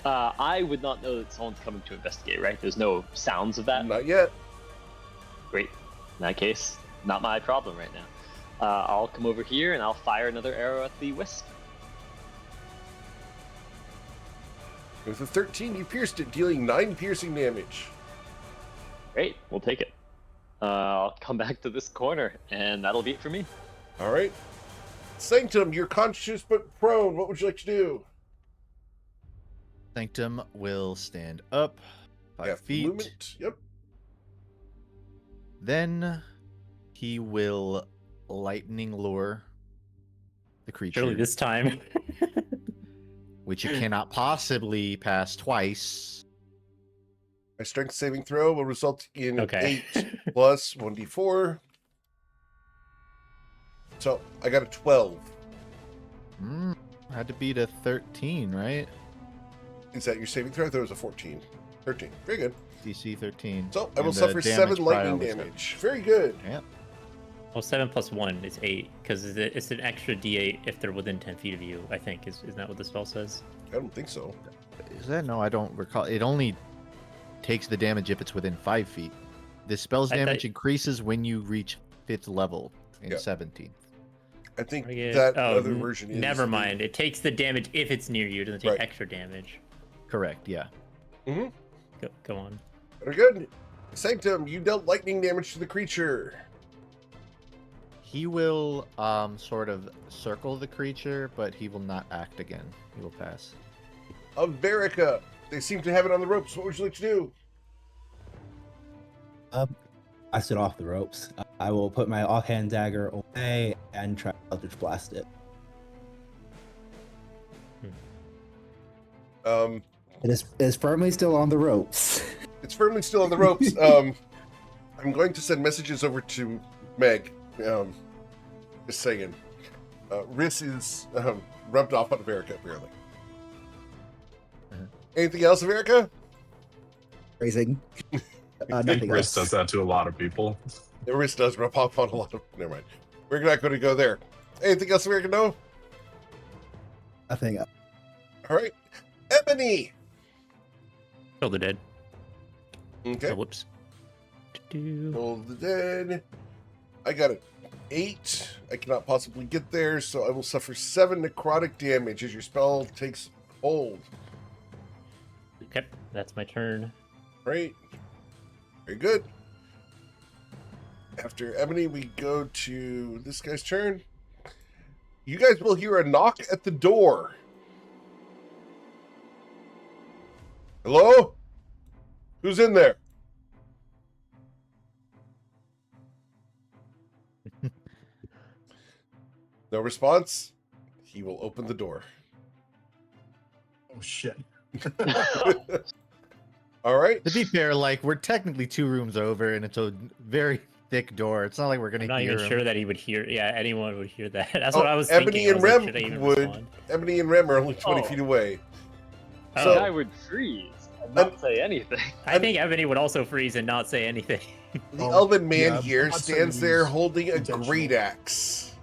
I would not know that someone's coming to investigate, right? There's no sounds of that. Not yet. Great. In that case, not my problem right now. I'll come over here and I'll fire another arrow at the wisp. With a 13, you pierced it, dealing 9 piercing damage. Great, we'll take it. I'll come back to this corner, and that'll be it for me. All right. Sanctum, you're conscious but prone. What would you like to do? Sanctum will stand up 5 Yeah, feet. movement. Yep. Then he will lightning lure the creature, Surely this time. which you cannot possibly pass twice. My strength saving throw will result in Okay. 8 plus 1d4. So I got a 12. Had to beat a 13, right? Is that your saving throw? I thought it was a 14. 13. Very good. DC 13. So I will And the suffer 7 damage lightning pile is damage. Very good. Yep. Well, 7 plus 1 is 8, because it's an extra d8 if they're within 10 feet of you, I think. Isn't that what the spell says? I don't think so. Is that? No, I don't recall. It only takes the damage if it's within 5 feet. The spell's I thought- damage increases when you reach 5th level in Yeah. 17th. I think Forget- that oh, other version is. Never mind. It takes the damage if it's near you. It doesn't take Right. extra damage. Correct, yeah. Mm-hmm. Go on. Very good. Sanctum, you dealt lightning damage to the creature. He will sort of circle the creature, but he will not act again. He will pass. Averica, they seem to have it on the ropes. What would you like to do? I stood off the ropes. I will put my offhand dagger away and try to Eldritch Blast it. It is firmly still on the ropes. It's firmly still on the ropes. I'm going to send messages over to Meg. Just saying. Riss is rubbed off on Averica, apparently. Anything else, Averica? Raising. I Nothing think Riss else. does that to a lot of people. The Riss does rub off on a lot of... Never mind. We're not going to go there. Anything else, Averica? No? Nothing else. All right. Ebony! Kill the dead. Okay. Oh, whoops. Roll the dead. I got an 8. I cannot possibly get there, so I will suffer 7 necrotic damage as your spell takes hold. Okay, that's my turn. Right. Very good. After Ebony, we go to this guy's turn. You guys will hear a knock at the door. Hello? Who's in there? No response. He will open the door. Oh shit. All right. To be fair, like we're technically 2 rooms over, and it's a very thick door. It's not like we're gonna I'm not hear even him. sure that he would hear. Yeah, anyone would hear that. That's Oh, what I was Ebony thinking. and I was like, Rem should I even would. respond? Ebony and Rem are only 20 Oh. feet away. Oh. So- I would freeze and not say anything. I think Ebony would also freeze and not say anything. The Oh, elven man yeah, here I'm not stands saying there he's holding a intentional. great axe.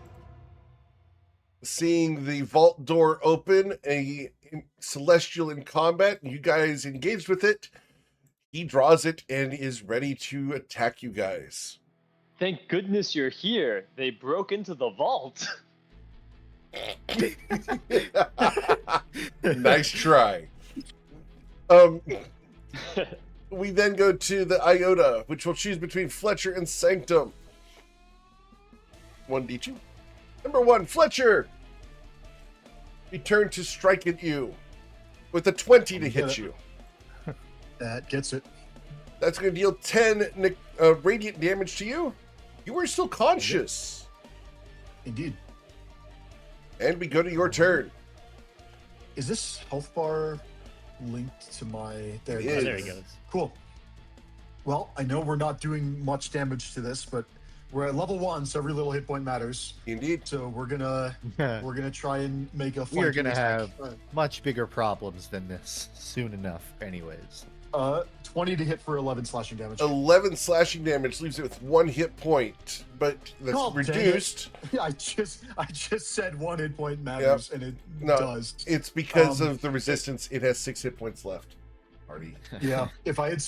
Seeing the vault door open, a celestial in combat, you guys engaged with it. He draws it and is ready to attack you guys. Thank goodness you're here. They broke into the vault. Nice try. We then go to the Iota, which will choose between Fletcher and Sanctum. 1d2. Number 1, Fletcher. Return to strike at you with a 20 to hit you. That gets it. That's going to deal 10 radiant damage to you. You are still conscious. Indeed. And we go to your turn. Is this health bar linked to my... There, It it Oh, is. there he goes. Cool. Well, I know we're not doing much damage to this, but we're at level 1, so every little hit point matters. Indeed. So we're gonna try and make a. We are flanking gonna attack. have much bigger problems than this soon enough, anyways. 20 to hit for 11 slashing damage. 11 slashing damage leaves it with 1 hit point, but that's God dang it. reduced. I just said 1 hit point matters, and it No. does. It's because Um, of the resistance. It has 6 hit points left. Party. Yeah. If I had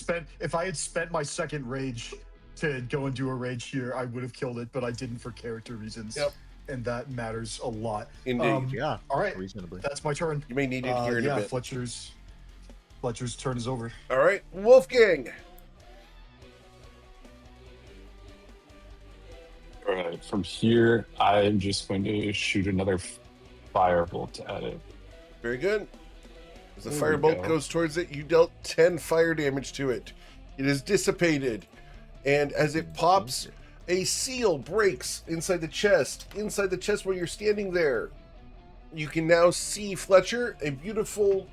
spent my second rage to go and do a rage here, I would have killed it, but I didn't for character reasons. Yep. And that matters a lot. Indeed. Yeah, All right. reasonably. That's my turn. You may need it here in yeah, a bit. Fletcher's turn is over. All right, Wolfgang. All right, from here, I'm just going to shoot another firebolt at it. Very good. As the There we firebolt go. goes towards it, you dealt 10 fire damage to it. It is dissipated, and as it pops, a seal breaks inside the chest. Inside the chest where you're standing there, you can now see, Fletcher, a beautiful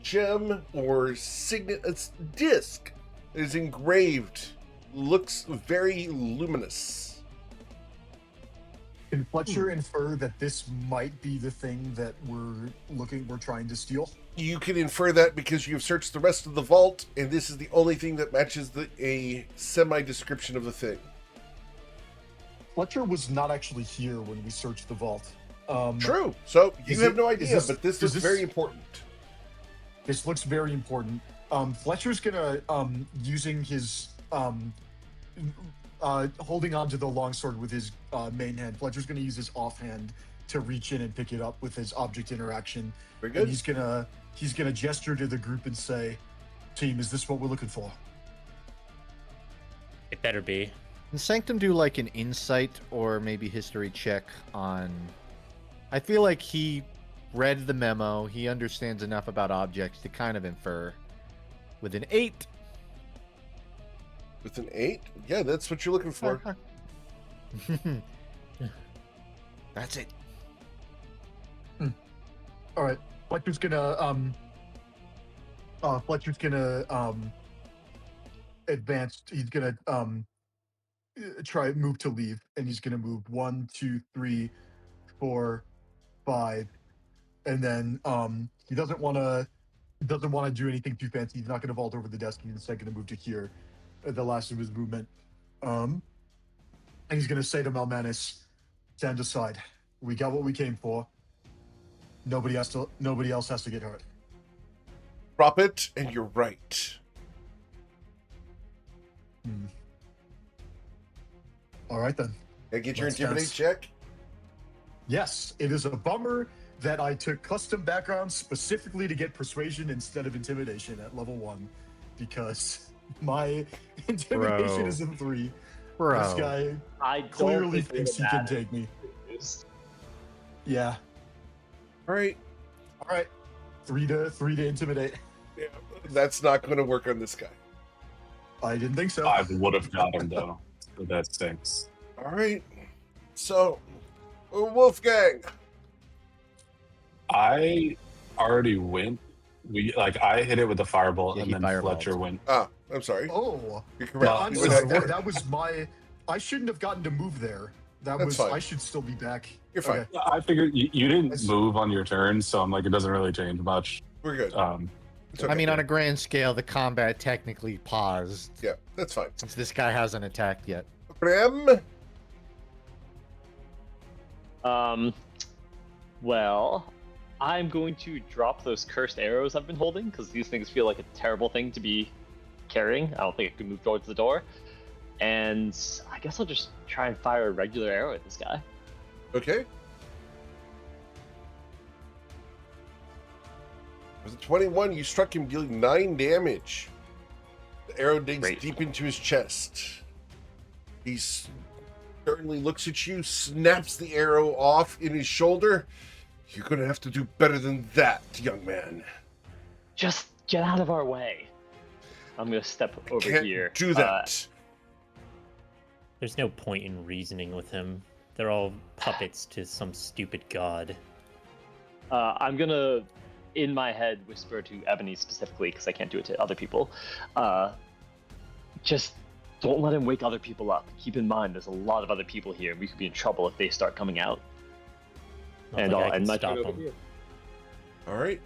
gem or signet, it's disc that is engraved. Looks very luminous. Can Fletcher infer that this might be the thing that we're trying to steal? You can infer that because you've searched the rest of the vault, and this is the only thing that matches a semi-description of the thing. Fletcher was not actually here when we searched the vault. True. So you Is have it- no is idea, this- but this is is this- very important. This looks very important. Fletcher's gonna using his holding onto the longsword with his main hand. Fletcher's gonna use his offhand to reach in and pick it up with his object interaction. Very And good. he's gonna gesture to the group and say, "Team, is this what we're looking for?" It better be. Can Sanctum do like an insight or maybe history check on... I feel like he read the memo, he understands enough about objects to kind of infer. With an 8. With an 8? Yeah, that's what you're looking for. That's it. All right, Fletcher's gonna advance. He's gonna try move to leave, and he's gonna move 1, 2, 3, 4, 5, and then he doesn't want to do anything too fancy. He's not gonna vault over the desk. He's instead gonna move to here at the last of his movement. And he's gonna say to Melmanis, "Stand aside. We got what we came for. Nobody else has to get hurt." Drop it, and you're right. All right then. And get your Let's intimidate dance. check. Yes, it is a bummer that I took custom backgrounds specifically to get persuasion instead of intimidation at level 1, because my intimidation Bro. is in 3. Bro. This guy I don't clearly think thinks he that can matters. take me. Yeah. All right. All right. 3 to intimidate. Yeah, that's not going to work on this guy. I didn't think so. 5 would have got him, though. So that stinks. All right. So Wolfgang. I already went. I hit it with the firebolt, Yeah, and he then fireballed. Fletcher went. Ah, I'm sorry. Oh, You're No, correct. I'm You went sorry. ahead. That was my. I shouldn't have gotten to move there. That's Was. fine. I should still be back. You're fine. Okay. I figured you didn't It's- move on your turn, so I'm like, it doesn't really change much. We're good. It's okay. I mean, on a grand scale, the combat technically paused Yeah, that's fine. since this guy hasn't attacked yet. Bram. Well, I'm going to drop those cursed arrows I've been holding because these things feel like a terrible thing to be carrying. I don't think I can move towards the door. And I guess I'll just try and fire a regular arrow at this guy. Okay. With a 21, you struck him, dealing 9 damage. The arrow digs Great. deep into his chest. He sternly looks at you, snaps the arrow off in his shoulder. You're going to have to do better than that, young man. Just get out of our way. I'm going to step over Can't here. do that. There's no point in reasoning with him. They're all puppets to some stupid god. I'm going to, in my head, whisper to Ebony specifically because I can't do it to other people. Just don't let him wake other people up. Keep in mind, there's a lot of other people here, and we could be in trouble if they start coming out. I don't And think I I'll can end my stop turn over him. here. All right.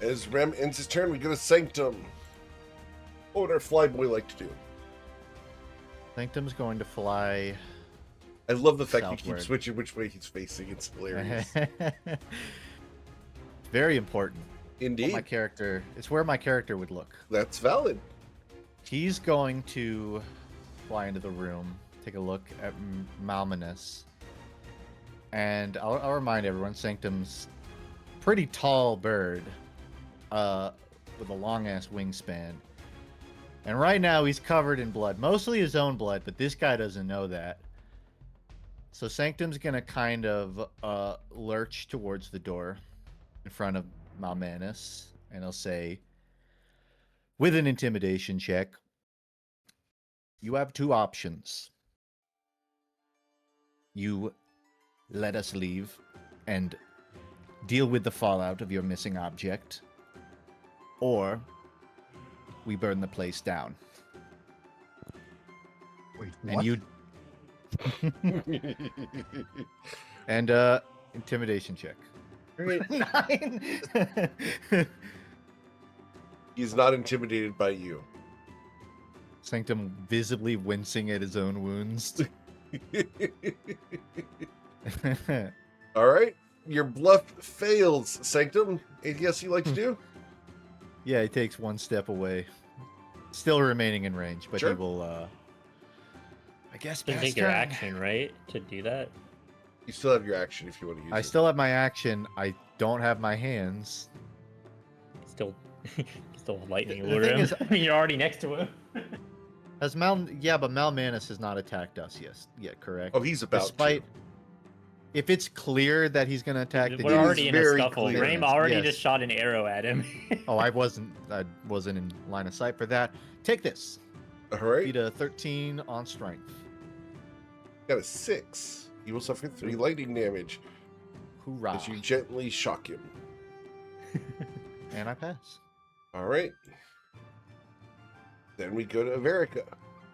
As Rem ends his turn, we go to Sanctum. What would our flyboy like to do? Sanctum's going to fly. I love the fact you keep Southward. switching which way he's facing. It's hilarious. Very important. Indeed. My character. It's where my character would look. That's valid. He's going to fly into the room, take a look at Malminus, and I'll remind everyone, Sanctum's pretty tall bird, with a long ass wingspan, and right now he's covered in blood, mostly his own blood, but this guy doesn't know that. So Sanctum's gonna kind of lurch towards the door in front of Malminus, and he'll say, with an intimidation check, you have 2 options. You let us leave and deal with the fallout of your missing object, or we burn the place down. Wait, And what? you and intimidation check. 9. He's not intimidated by you. Sanctum visibly wincing at his own wounds. All right. Your bluff fails, Sanctum. Anything else you'd like to do? Yeah, he takes 1 step away. Still remaining in range, but Sure. he will I guess You pass take your turn. action, right, to do that? You still have your action if you want to use I it. still have my action. I don't have my hands. Still, still lightning The lure thing him. is- You're already next to him. But Malmanus has not attacked us yet, correct? Oh, he's about Despite, if it's clear that he's going to attack the We're is already in a very scuffle. clear. Rame already Yes. just shot an arrow at him. Oh, I wasn't in line of sight for that. Take this. to. All right. Beat a 13 on strength. Got a 6. You will suffer 3 lightning damage Hoorah! as you gently shock him. And I pass. All right. Then we go to Averica.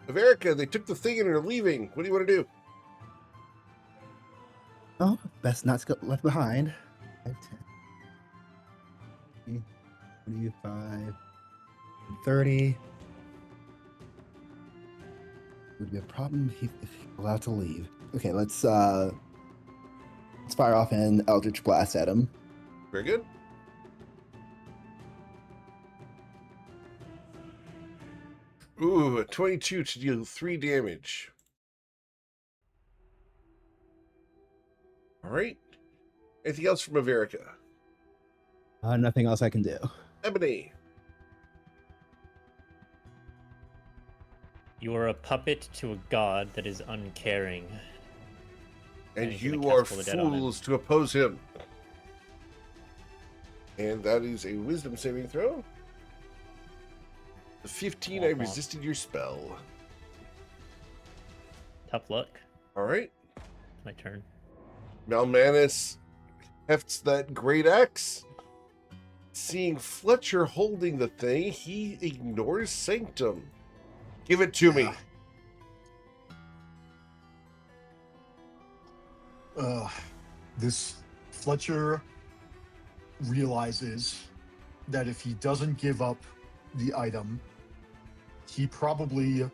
Averica, they took the thing and are leaving. What do you want to do? Oh, best not to get left behind. 5, 10, 25, 30. Would be a problem if he's allowed to leave. Okay, let's fire off an Eldritch Blast at him. Very good. Ooh, a 22 to deal 3 damage. All right. Anything else from Averica? Nothing else I can do. Ebony. You are a puppet to a god that is uncaring. And he's gonna you cast are Pull the Dead on him. fools to oppose him. And that is a wisdom saving throw. The 15, I Womp womp. resisted your spell. Tough luck. All right. my turn. Malmanis hefts that great axe. Seeing Fletcher holding the thing, he ignores Sanctum. Give it to me. This Fletcher realizes that if he doesn't give up the item, he probably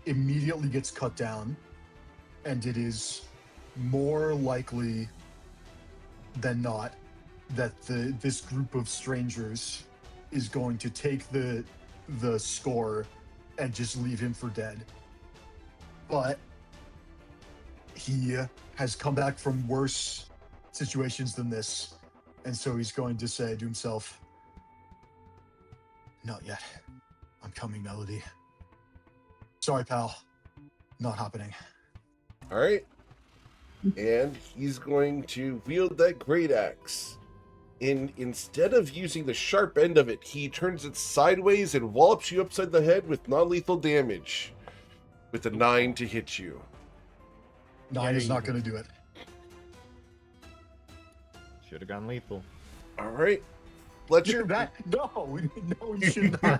immediately gets cut down, and it is more likely than not that this group of strangers is going to take the score and just leave him for dead. But he has come back from worse situations than this, and so he's going to say to himself, "Not yet. I'm coming, Melody. Sorry, pal. Not happening." All right. And he's going to wield that great axe. And instead of using the sharp end of it, he turns it sideways and wallops you upside the head with non-lethal damage. With a 9 to hit you. 9 is not going to do it. Should have gone lethal. All right. Fletcher. No, you should not.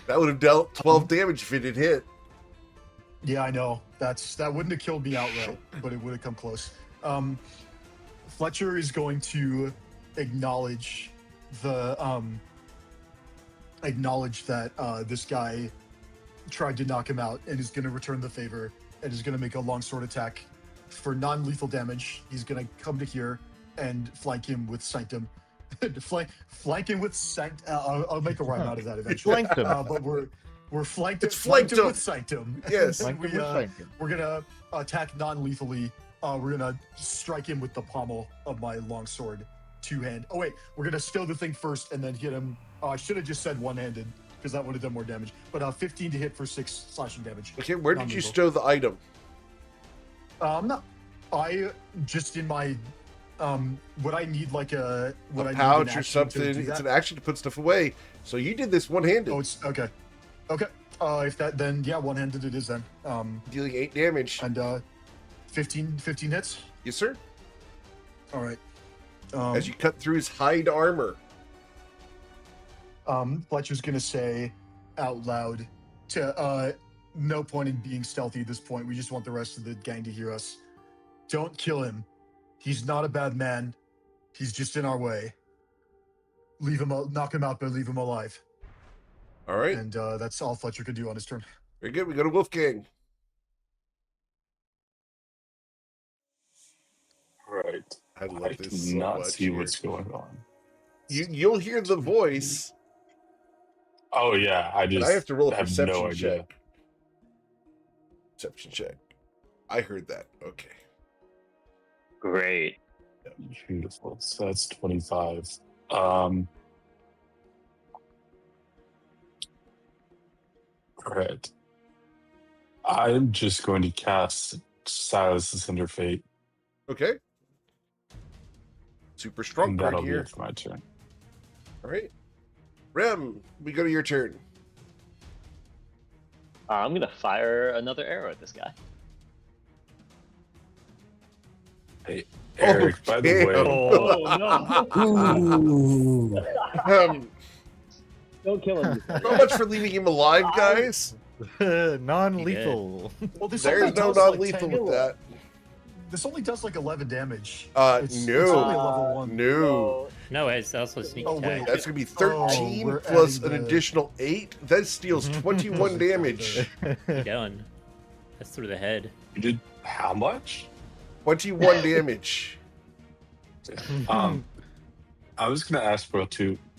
That would have dealt 12 damage if it had hit. Yeah, I know. That wouldn't have killed me outright, but it would have come close. Fletcher is going to acknowledge that this guy tried to knock him out and is going to return the favor and is going to make a longsword attack for non-lethal damage. He's going to come to here and flank him with Sanctum. flank him with Sanctum. I'll make a rhyme out of that eventually. Flanked him. But we're flanked. It's flanked him flanked with Sanctum. Yes. We're gonna attack non-lethally. We're gonna strike him with the pommel of my longsword, two-hand. Oh wait, we're gonna stow the thing first and then hit him. I should have just said one-handed because that would have done more damage. But 15 to hit for 6 slashing damage. Okay, where did you Non-lethal. stow the item? No, I just in my would I need like a A pouch or something. It's an action to put stuff away. So you did this one-handed. Oh, it's okay. Okay. If that, then yeah, one-handed it is then. Dealing 8 damage. And 15 hits. Yes, sir. All right. As you cut through his hide armor. Fletcher's gonna say out loud to no point in being stealthy at this point. We just want the rest of the gang to hear us. Don't kill him. He's not a bad man. He's just in our way. Leave him, knock him out, but leave him alive. All right. And that's all Fletcher could do on his turn. Very good. We go to Wolfgang. Right. I love this so cannot much see here. what's going on. You'll hear the voice. Oh yeah, I But just I have to roll a have perception no idea. check. Perception check. I heard that. Okay. Great. Beautiful. So that's 25. Right. I'm just going to cast Silas' Cinder Fate, Okay. Super strong and card that'll be here. it for my turn. All right. Rem, we go to your turn. I'm gonna fire another arrow at this guy. Hey, Eric, by the damn. way, Oh no! Ooh. Don't kill him. So much for leaving him alive, guys. Non-lethal. Well, this There's only no does, like, non-lethal 10 with that. This only does like 11 damage. It's No. only a level 1. No. No, it's also a sneak Oh, attack. wait. That's going to be 13 we're plus adding an the- additional 8. That steals 21 damage. Done. That's through the head. you did how much? 21 damage. I was going to ask real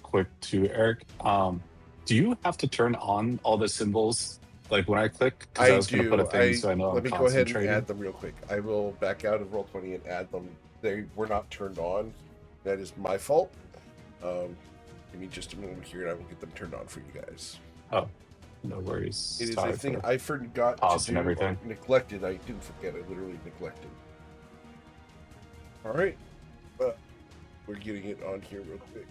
quick to Eric. Do you have to turn on all the symbols like when I click? Because I I was going to do. put a thing so I know Let I'm me go ahead and concentrating. add them real quick. I will back out of Roll20 and add them. They were not turned on. That is my fault. Give me just a moment here and I will get them turned on for you guys. Oh, no worries. It is Sorry a thing for- I forgot pause to and do. everything. Neglected. I didn't forget. I literally neglected. All right. But we're getting it on here real quick.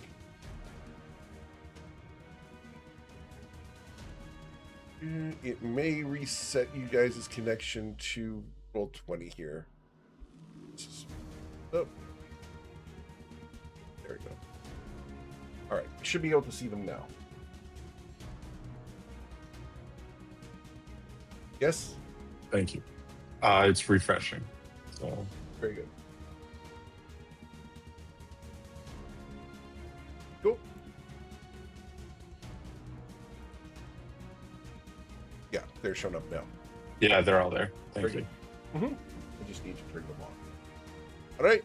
It may reset you guys' connection to roll 20 here. Oh. There we go. All right, should be able to see them now. Yes? Thank you. It's refreshing. So Very good. Cool. Yeah, they're showing up now. yeah, they're all there. Thank Very you. good. I just need to turn them on. All right.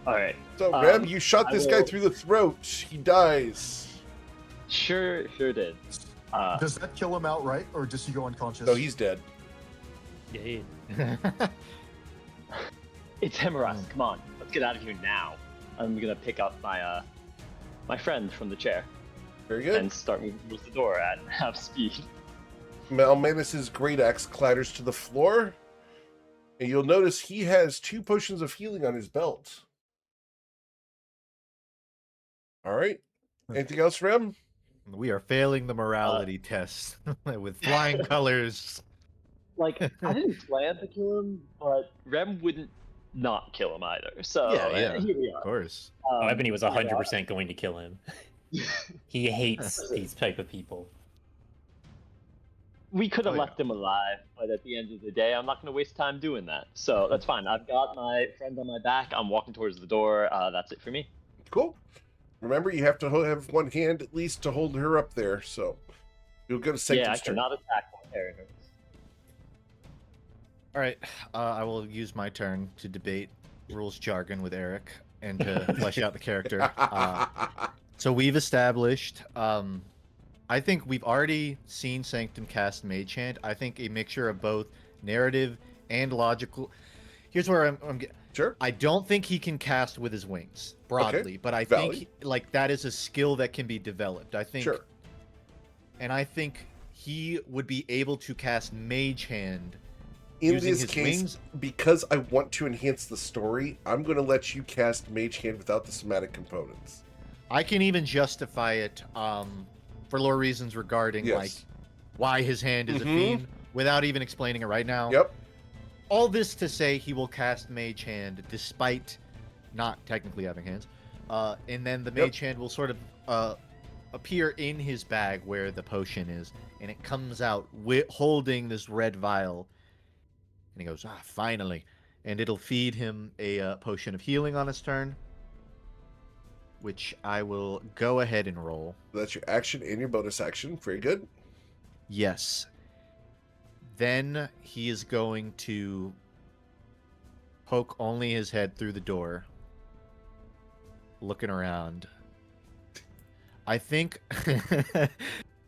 All right. So, Rem, you shot I this guy will- through the throat. He dies. Sure did. Does that kill him outright, or does he go unconscious? No, he's dead. Yay. It's Hemaras. Come on, let's get out of here now. I'm gonna pick up my my friend from the chair Very good. and start moving towards the door at half speed. Malmanis's great axe clatters to the floor, and you'll notice he has 2 potions of healing on his belt. All right. Anything else, Rem? We are failing the morality test with flying colors. Like, I didn't plan to kill him, but Rem wouldn't not kill him either. So Yeah, here we of are. course. Ebony was yeah. 100% going to kill him. He hates these type of people. We could have Oh, yeah. left him alive, but at the end of the day, I'm not going to waste time doing that. So that's fine. I've got my friend on my back. I'm walking towards the door. That's it for me. Cool. Remember, you have to have one hand at least to hold her up there, so you'll go to Yeah, I Sanctum's turn. cannot attack while carrying her. All right, I will use my turn to debate rules jargon with Eric and to flesh out the character. So we've established, I think we've already seen Sanctum cast Mage Hand. I think a mixture of both narrative and logical. Here's where I'm getting. Sure. I don't think he can cast with his wings broadly, but I valid. think like that is a skill that can be developed. I think, Sure. and I think he would be able to cast Mage Hand. In using this his case, wings? because I want to enhance the story, I'm going to let you cast Mage Hand without the somatic components. I can even justify it for lore reasons regarding Yes. like why his hand is a fiend without even explaining it right now. Yep. All this to say he will cast Mage Hand despite not technically having hands. And then the Yep. Mage Hand will sort of appear in his bag where the potion is, and it comes out holding this red vial. And he goes, finally. And it'll feed him a potion of healing on his turn, which I will go ahead and roll. That's your action and your bonus action. Very good. Yes. Then he is going to poke only his head through the door, looking around. I think Love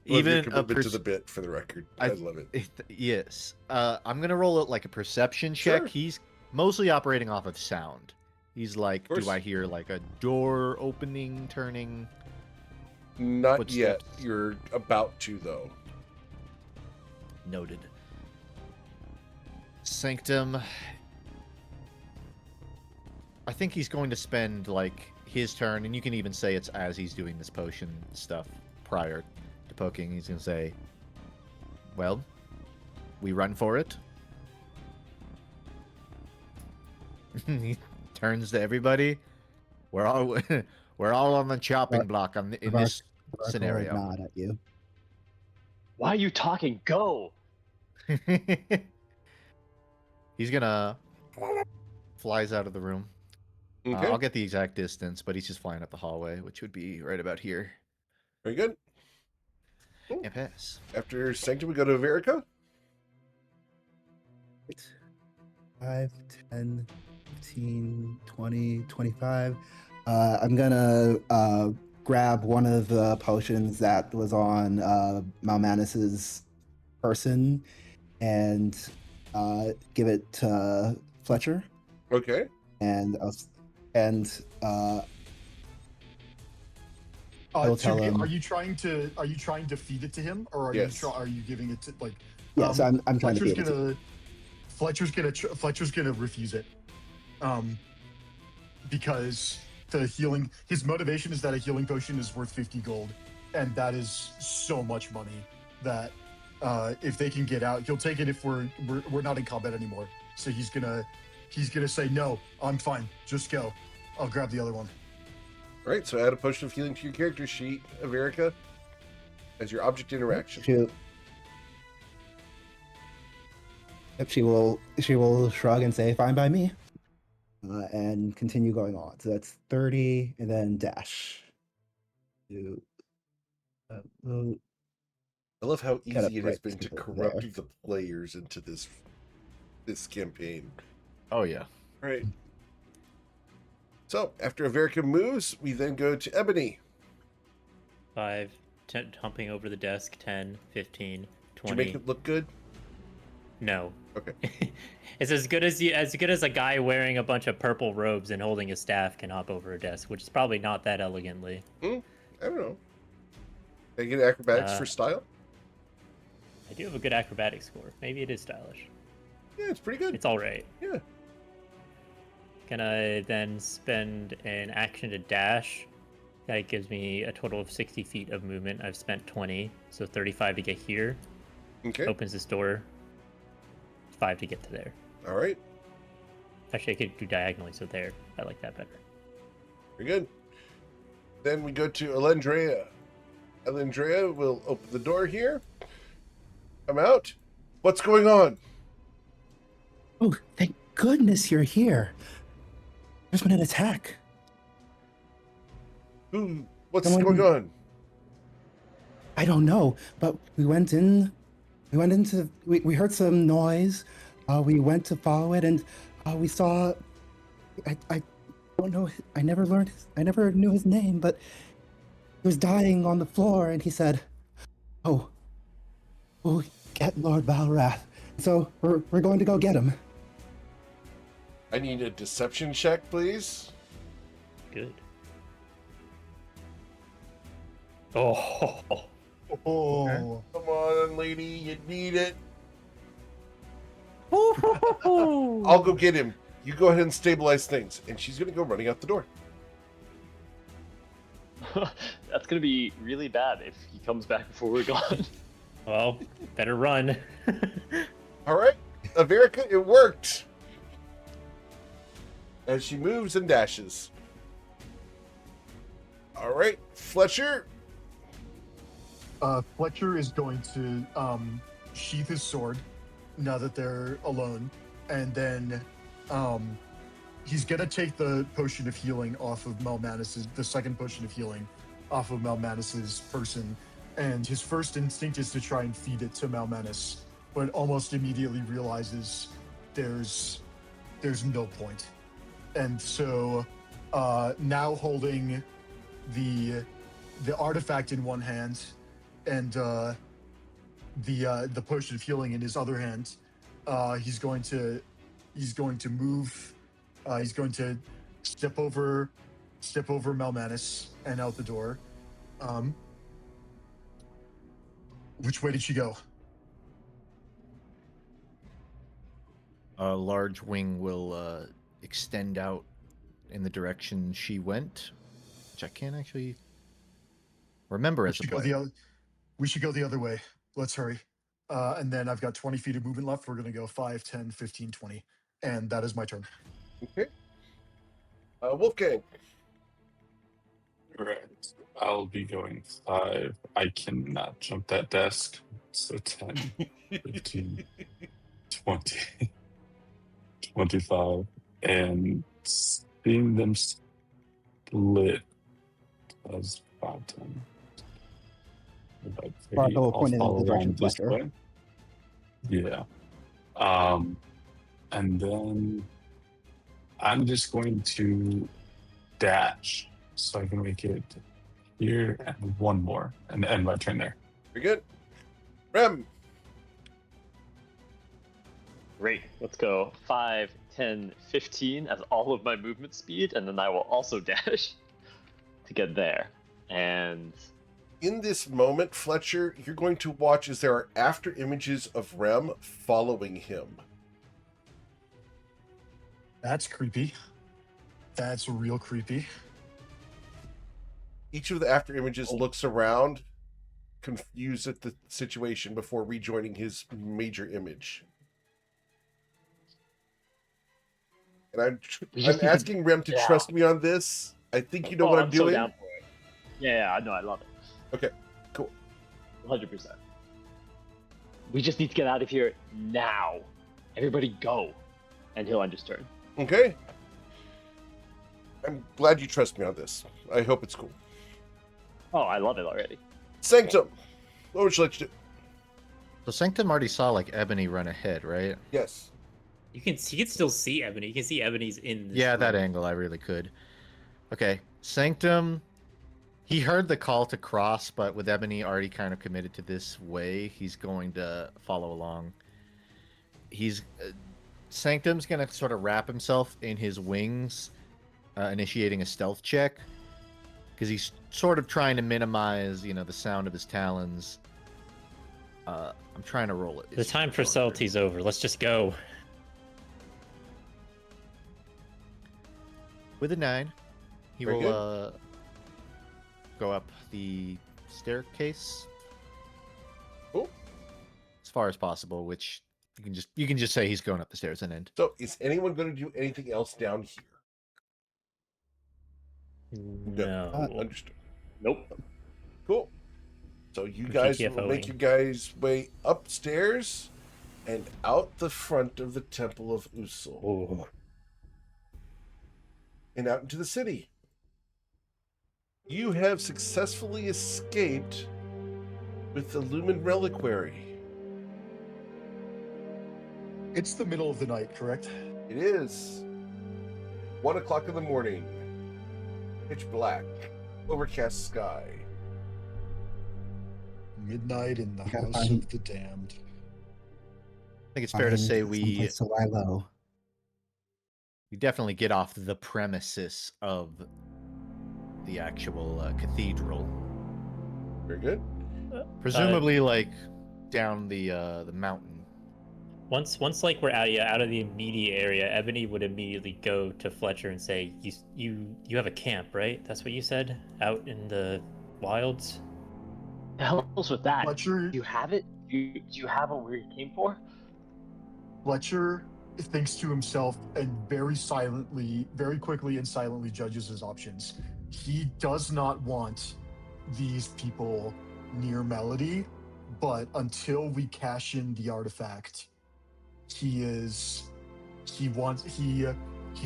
your even a commitment to the bit, for the record. I love it. yes. I'm gonna roll it like a perception check. Sure. He's mostly operating off of sound. He's like, course. do I hear like a door opening, turning? Not yet. Footsteps. You're about to, though. Noted. Sanctum. I think he's going to spend like his turn, and you can even say it's as he's doing this potion stuff prior to poking. He's going to say, well, we run for it. He turns to everybody. We're all we're all on the chopping block in this Bark will scenario. nod at you. Why are you talking? Go! He's gonna flies out of the room. Okay. I'll get the exact distance, but he's just flying up the hallway, which would be right about here. Very good. And pass. After Sanctum, we go to Verica. 5, 10, 15, 20, 25. I'm gonna grab one of the potions that was on Malmanis's person and give it to Fletcher. Okay. And I will tell him. Are you trying to feed it to him, or are Yes. are you giving it to like? Yes, I'm trying to Fletcher's feed it to gonna. Fletcher's gonna refuse it, because the healing. His motivation is that a healing potion is worth 50 gold, and that is so much money that if they can get out. He'll take it if we're not in combat anymore. So he's gonna say, no, I'm fine. Just go. I'll grab the other one. All right, so add a potion of healing to your character sheet, Averica, as your object interaction. She will shrug and say, "Fine by me," and continue going on. So that's 30, and then dash. I love how Kinda easy it has right been to people corrupt there. the players into this campaign. Oh yeah. All right. So after Averica moves, we then go to Ebony. 5, 10, humping over the desk. 10, 15, Did 20. you make it look good? No. Okay. It's as good as a guy wearing a bunch of purple robes and holding a staff can hop over a desk, which is probably not that elegantly. I don't know. Can I get acrobatics for style? I do have a good acrobatic score. Maybe it is stylish. Yeah, it's pretty good. It's all right. Yeah. Can I then spend an action to dash? That gives me a total of 60 feet of movement. I've spent 20, so 35 to get here. Okay. Opens this door. 5 to get to there. All right. Actually, I could do diagonally, so there. I like that better. Very good. Then we go to Elendrea. Elendrea will open the door here. Come out. What's going on? Oh, thank goodness you're here. There's been an attack. What's Someone- going on? I don't know, but we went into. We heard some noise. We went to follow it, and we saw. I don't know. I never knew his name, but he was dying on the floor, and he said, "Oh, we'll get Lord Valrath." So we're going to go get him. I need a deception check, please. Good. Oh. Oh, Come on, lady. You need it. Oh, I'll go get him. You go ahead and stabilize things. And she's going to go running out the door. That's gonna be really bad if he comes back before we're gone. Well, better run. All right. Averica, it worked. As she moves and dashes. All right. Fletcher. Fletcher is going to sheath his sword now that they're alone, and then he's gonna take the potion of healing off of the second potion of healing off of Malmanis's person, and his first instinct is to try and feed it to Malmanis, but almost immediately realizes there's no point, and so now holding the artifact in one hand and the potion of healing in his other hand, he's going to move. He's going to step over Malmanis and out the door. Which way did she go? A large wing will extend out in the direction she went, which I can't actually remember as a player. We should go the other way. Let's hurry. And then I've got 20 feet of movement left. We're going to go 5, 10, 15, 20. And that is my turn. Okay. Wolfgang. Right. I'll be going 5. I cannot jump that desk. So 10, 15, 20, 25. And seeing them split as 5, 10. Sparkle pointed in the direction of this Fletcher. way. Yeah. And then I'm just going to dash so I can make it here and one more and end my turn there. Very good. Rem. Great. Let's go 5, 10, 15 as all of my movement speed, and then I will also dash to get there. And In this moment, Fletcher, you're going to watch as there are after images of Rem following him. That's creepy. That's real creepy. Each of the after images looks around, confused at the situation before rejoining his major image. And I'm asking Rem to trust me on this. I think you know what I'm doing. So down for it. Yeah, no, I love it. Okay, cool. 100%. We just need to get out of here now. Everybody go. And he'll end his turn. Okay. I'm glad you trust me on this. I hope it's cool. Oh, I love it already. Sanctum, what would you like to do? So Sanctum already saw like Ebony run ahead, right? Yes. You can still see Ebony. You can see Ebony's in this Yeah, that room. angle I really could. Okay, Sanctum. He heard the call to cross, but with Ebony already kind of committed to this way, he's going to follow along. He's Sanctum's gonna sort of wrap himself in his wings, initiating a stealth check, because he's sort of trying to minimize, the sound of his talons. I'm trying to roll it. The time for subtlety's over. Let's just go. With a 9, he Very will go up the staircase. Cool. As far as possible, which you can just say he's going up the stairs and end. So, is anyone going to do anything else down here? No. Understood. Nope. Cool. So you We're guys will GTFOing. make your guys' way upstairs and out the front of the Temple of Usul Oh. and out into the city. You have successfully escaped with the Lumen Reliquary. It's the middle of the night, correct? It is 1 o'clock in the morning. Pitch black. Overcast sky. Midnight in the gotta House find- of the Damned. I think it's fair to say we someplace to lie low. definitely get off the premises of the actual cathedral. Very good. Presumably, like down the mountain. Once like we're out of the immediate area, Ebony would immediately go to Fletcher and say, "You have a camp, right? That's what you said out in the wilds." The hell's with that? Fletcher, Do you have it? Do you have what we came for? Fletcher thinks to himself and very quickly and silently judges his options. He does not want these people near Melody, but until we cash in the artifact, he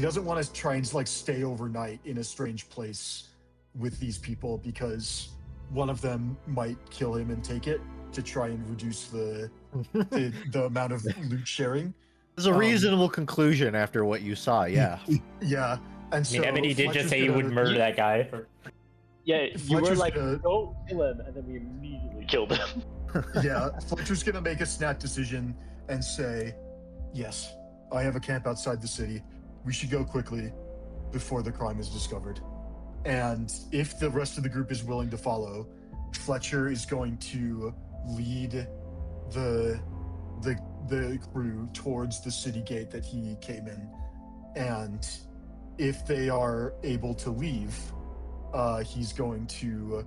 doesn't want to try and like stay overnight in a strange place with these people because one of them might kill him and take it to try and reduce the amount of loot sharing. There's a reasonable conclusion after what you saw, yeah. Yeah, and I mean, Ebony did just say he would murder that guy. Yeah, you were Fletcher's like, gonna- don't kill him, and then we immediately killed him. Yeah, Fletcher's gonna make a snap decision and say, yes, I have a camp outside the city. We should go quickly before the crime is discovered. And if the rest of the group is willing to follow, Fletcher is going to lead the crew towards the city gate that he came in. And if they are able to leave, he's going to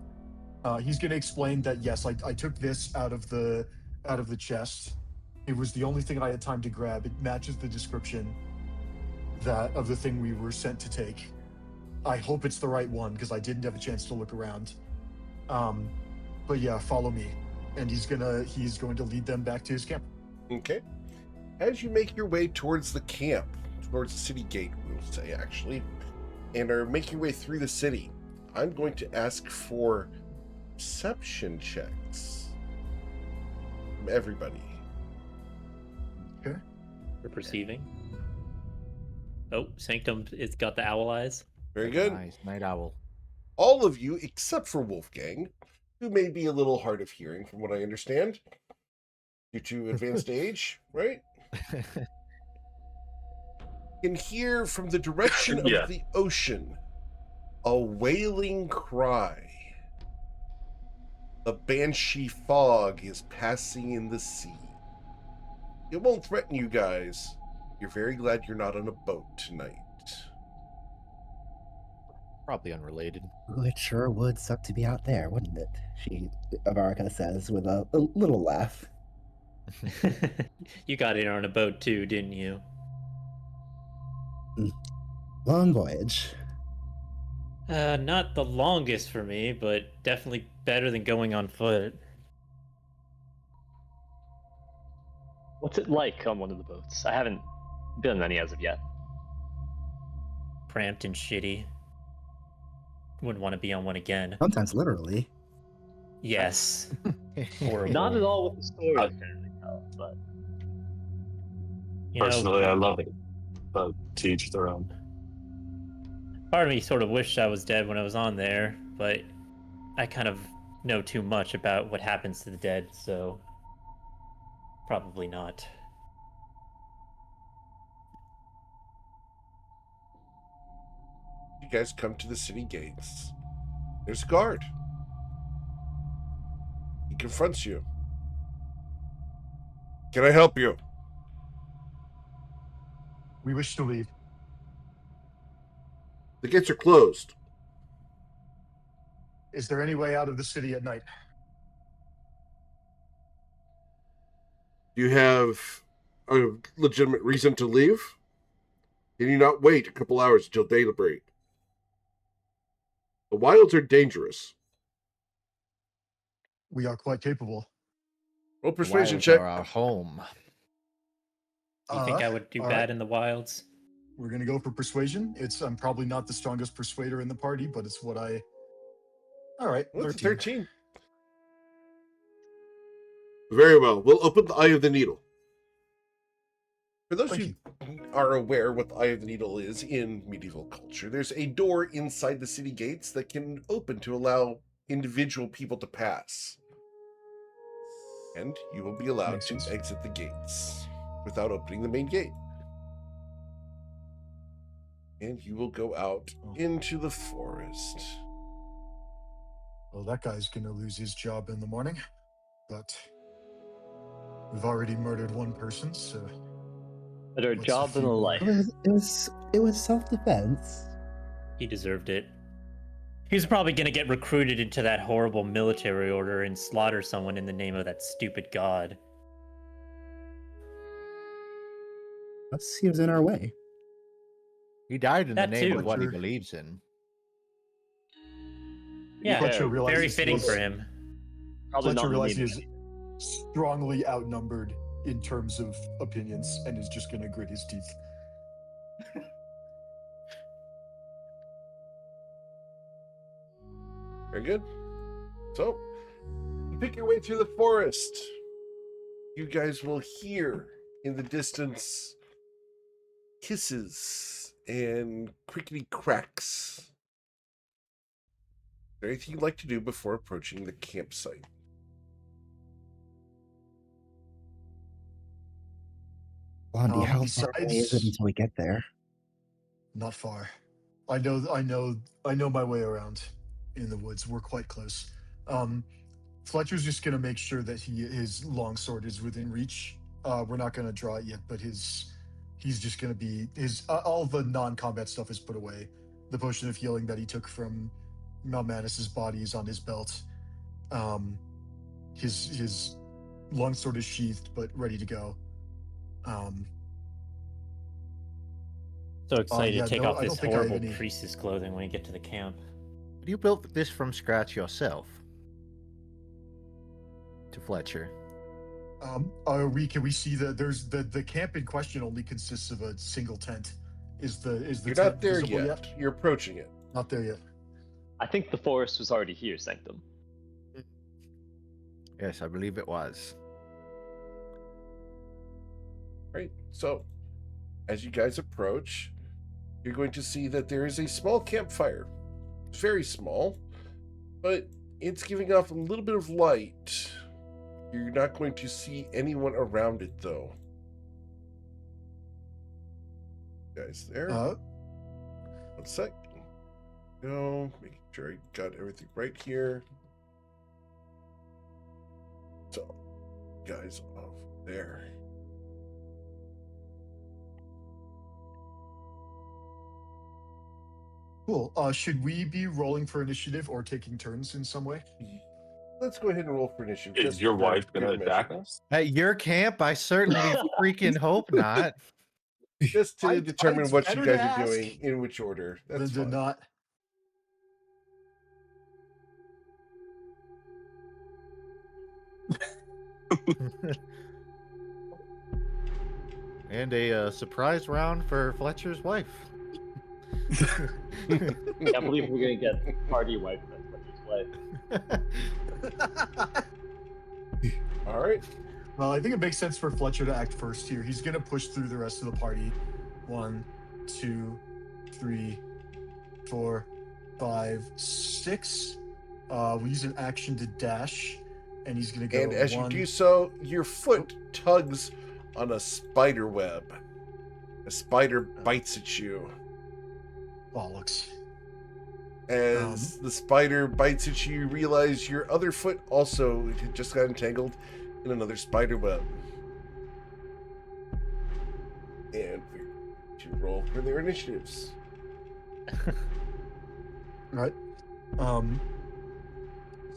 explain that yes, I took this out of the chest. It was the only thing I had time to grab. It matches the description of the thing we were sent to take. I hope it's the right one because I didn't have a chance to look around. But yeah, follow me, and he's going to lead them back to his camp. Okay. As you make your way towards the camp, towards the city gate, we'll say actually, and are making your way through the city, I'm going to ask for perception checks from everybody. Okay. For perceiving. Oh, Sanctum, it's got the owl eyes. Very good. Nice, night owl. All of you, except for Wolfgang, who may be a little hard of hearing from what I understand, due to advanced age, right? Can hear from the direction Yeah. of the ocean a wailing cry. The banshee fog is passing in the sea. It won't threaten you guys. You're very glad you're not on a boat tonight. Probably unrelated. Ooh, it sure would suck to be out there, wouldn't it? Avarika says with a little laugh. You got in on a boat too, didn't you? Long voyage. Not the longest for me, but definitely better than going on foot. What's it like on one of the boats? I haven't been on any as of yet. Cramped and shitty. Wouldn't want to be on one again. Sometimes literally. Yes. Horrible. Not at all with the story I apparently tell, but You know, Personally, I love it, but to each their own. part of me sort of wished I was dead when I was on there, but I kind of know too much about what happens to the dead, so probably not. You guys come to the city gates. There's a guard. He confronts you. Can I help you? We wish to leave. The gates are closed. Is there any way out of the city at night? Do you have a legitimate reason to leave? Can you not wait a couple hours until daybreak? The wilds are dangerous. We are quite capable. Roll The persuasion wilds check. are our home. You think I would do all bad right. in the wilds? We're gonna go for persuasion. I'm probably not the strongest persuader in the party, but it's what I. All right, What's 13. 13? Very well. We'll open the Eye of the Needle. For those Thank who are aware what the Eye of the Needle is in medieval culture, there's a door inside the city gates that can open to allow individual people to pass. And you will be allowed Makes to sense. exit the gates without opening the main gate. And you will go out into the forest. Well, that guy's gonna lose his job in the morning, but we've already murdered one person, so. better What's job a than a few more? life. It was self-defense. He deserved it. He was probably going to get recruited into that horrible military order and slaughter someone in the name of that stupid god. Plus, he was in our way. He died in the That name too. of what he Fletcher. believes in. Yeah, Fletcher realizes very fitting he's- for him. Probably Fletcher not realizes in he is strongly outnumbered in terms of opinions and is just gonna grit his teeth. Very good. So, you pick your way through the forest. You guys will hear in the distance hisses and crickety cracks. Is there anything you'd like to do before approaching the campsite? Blondie, how far away is it besides- until we get there? Not far. I know my way around in the woods. We're quite close. Fletcher's just gonna make sure that his longsword is within reach. We're not gonna draw it yet, but he's just gonna be all the non-combat stuff is put away. The potion of healing that he took from Malmanis's body is on his belt. His longsword is sheathed but ready to go. So excited yeah, to take no, off I don't this think I have horrible any- priestess clothing when you get to the camp. You built this from scratch yourself. To Fletcher. Can we see the camp in question only consists of a single tent? Is the You're tent not there visible yet. You're approaching it. Not there yet. I think the forest was already here, Sanctum. Yes, I believe it was. Right. So, as you guys approach, you're going to see that there is a small campfire. It's very small, but it's giving off a little bit of light. You're not going to see anyone around it, though. Guys, there. One sec. Go. Making sure I got everything right here. So, guys, off there. Cool. Should we be rolling for initiative or taking turns in some way? Let's go ahead and roll for initiative. Is your for wife gonna good attack measure. us? At your camp, I certainly freaking hope not. Just to determine it's what you better guys to are ask doing, in which order. That's than to fine. not. And a surprise round for Fletcher's wife. Can't believe we're gonna get party wife that's Fletcher's wife. All right. Well, I think it makes sense for Fletcher to act first here. He's going to push through the rest of the party. 1, 2, 3, 4, 5, 6. We use an action to dash, and he's going to go. And as 1, you do so, your foot tugs on a spider web. A spider bites at you. bollocks. As the spider bites at you, you realize your other foot also had just got entangled in another spider web. And to roll for their initiatives. Right.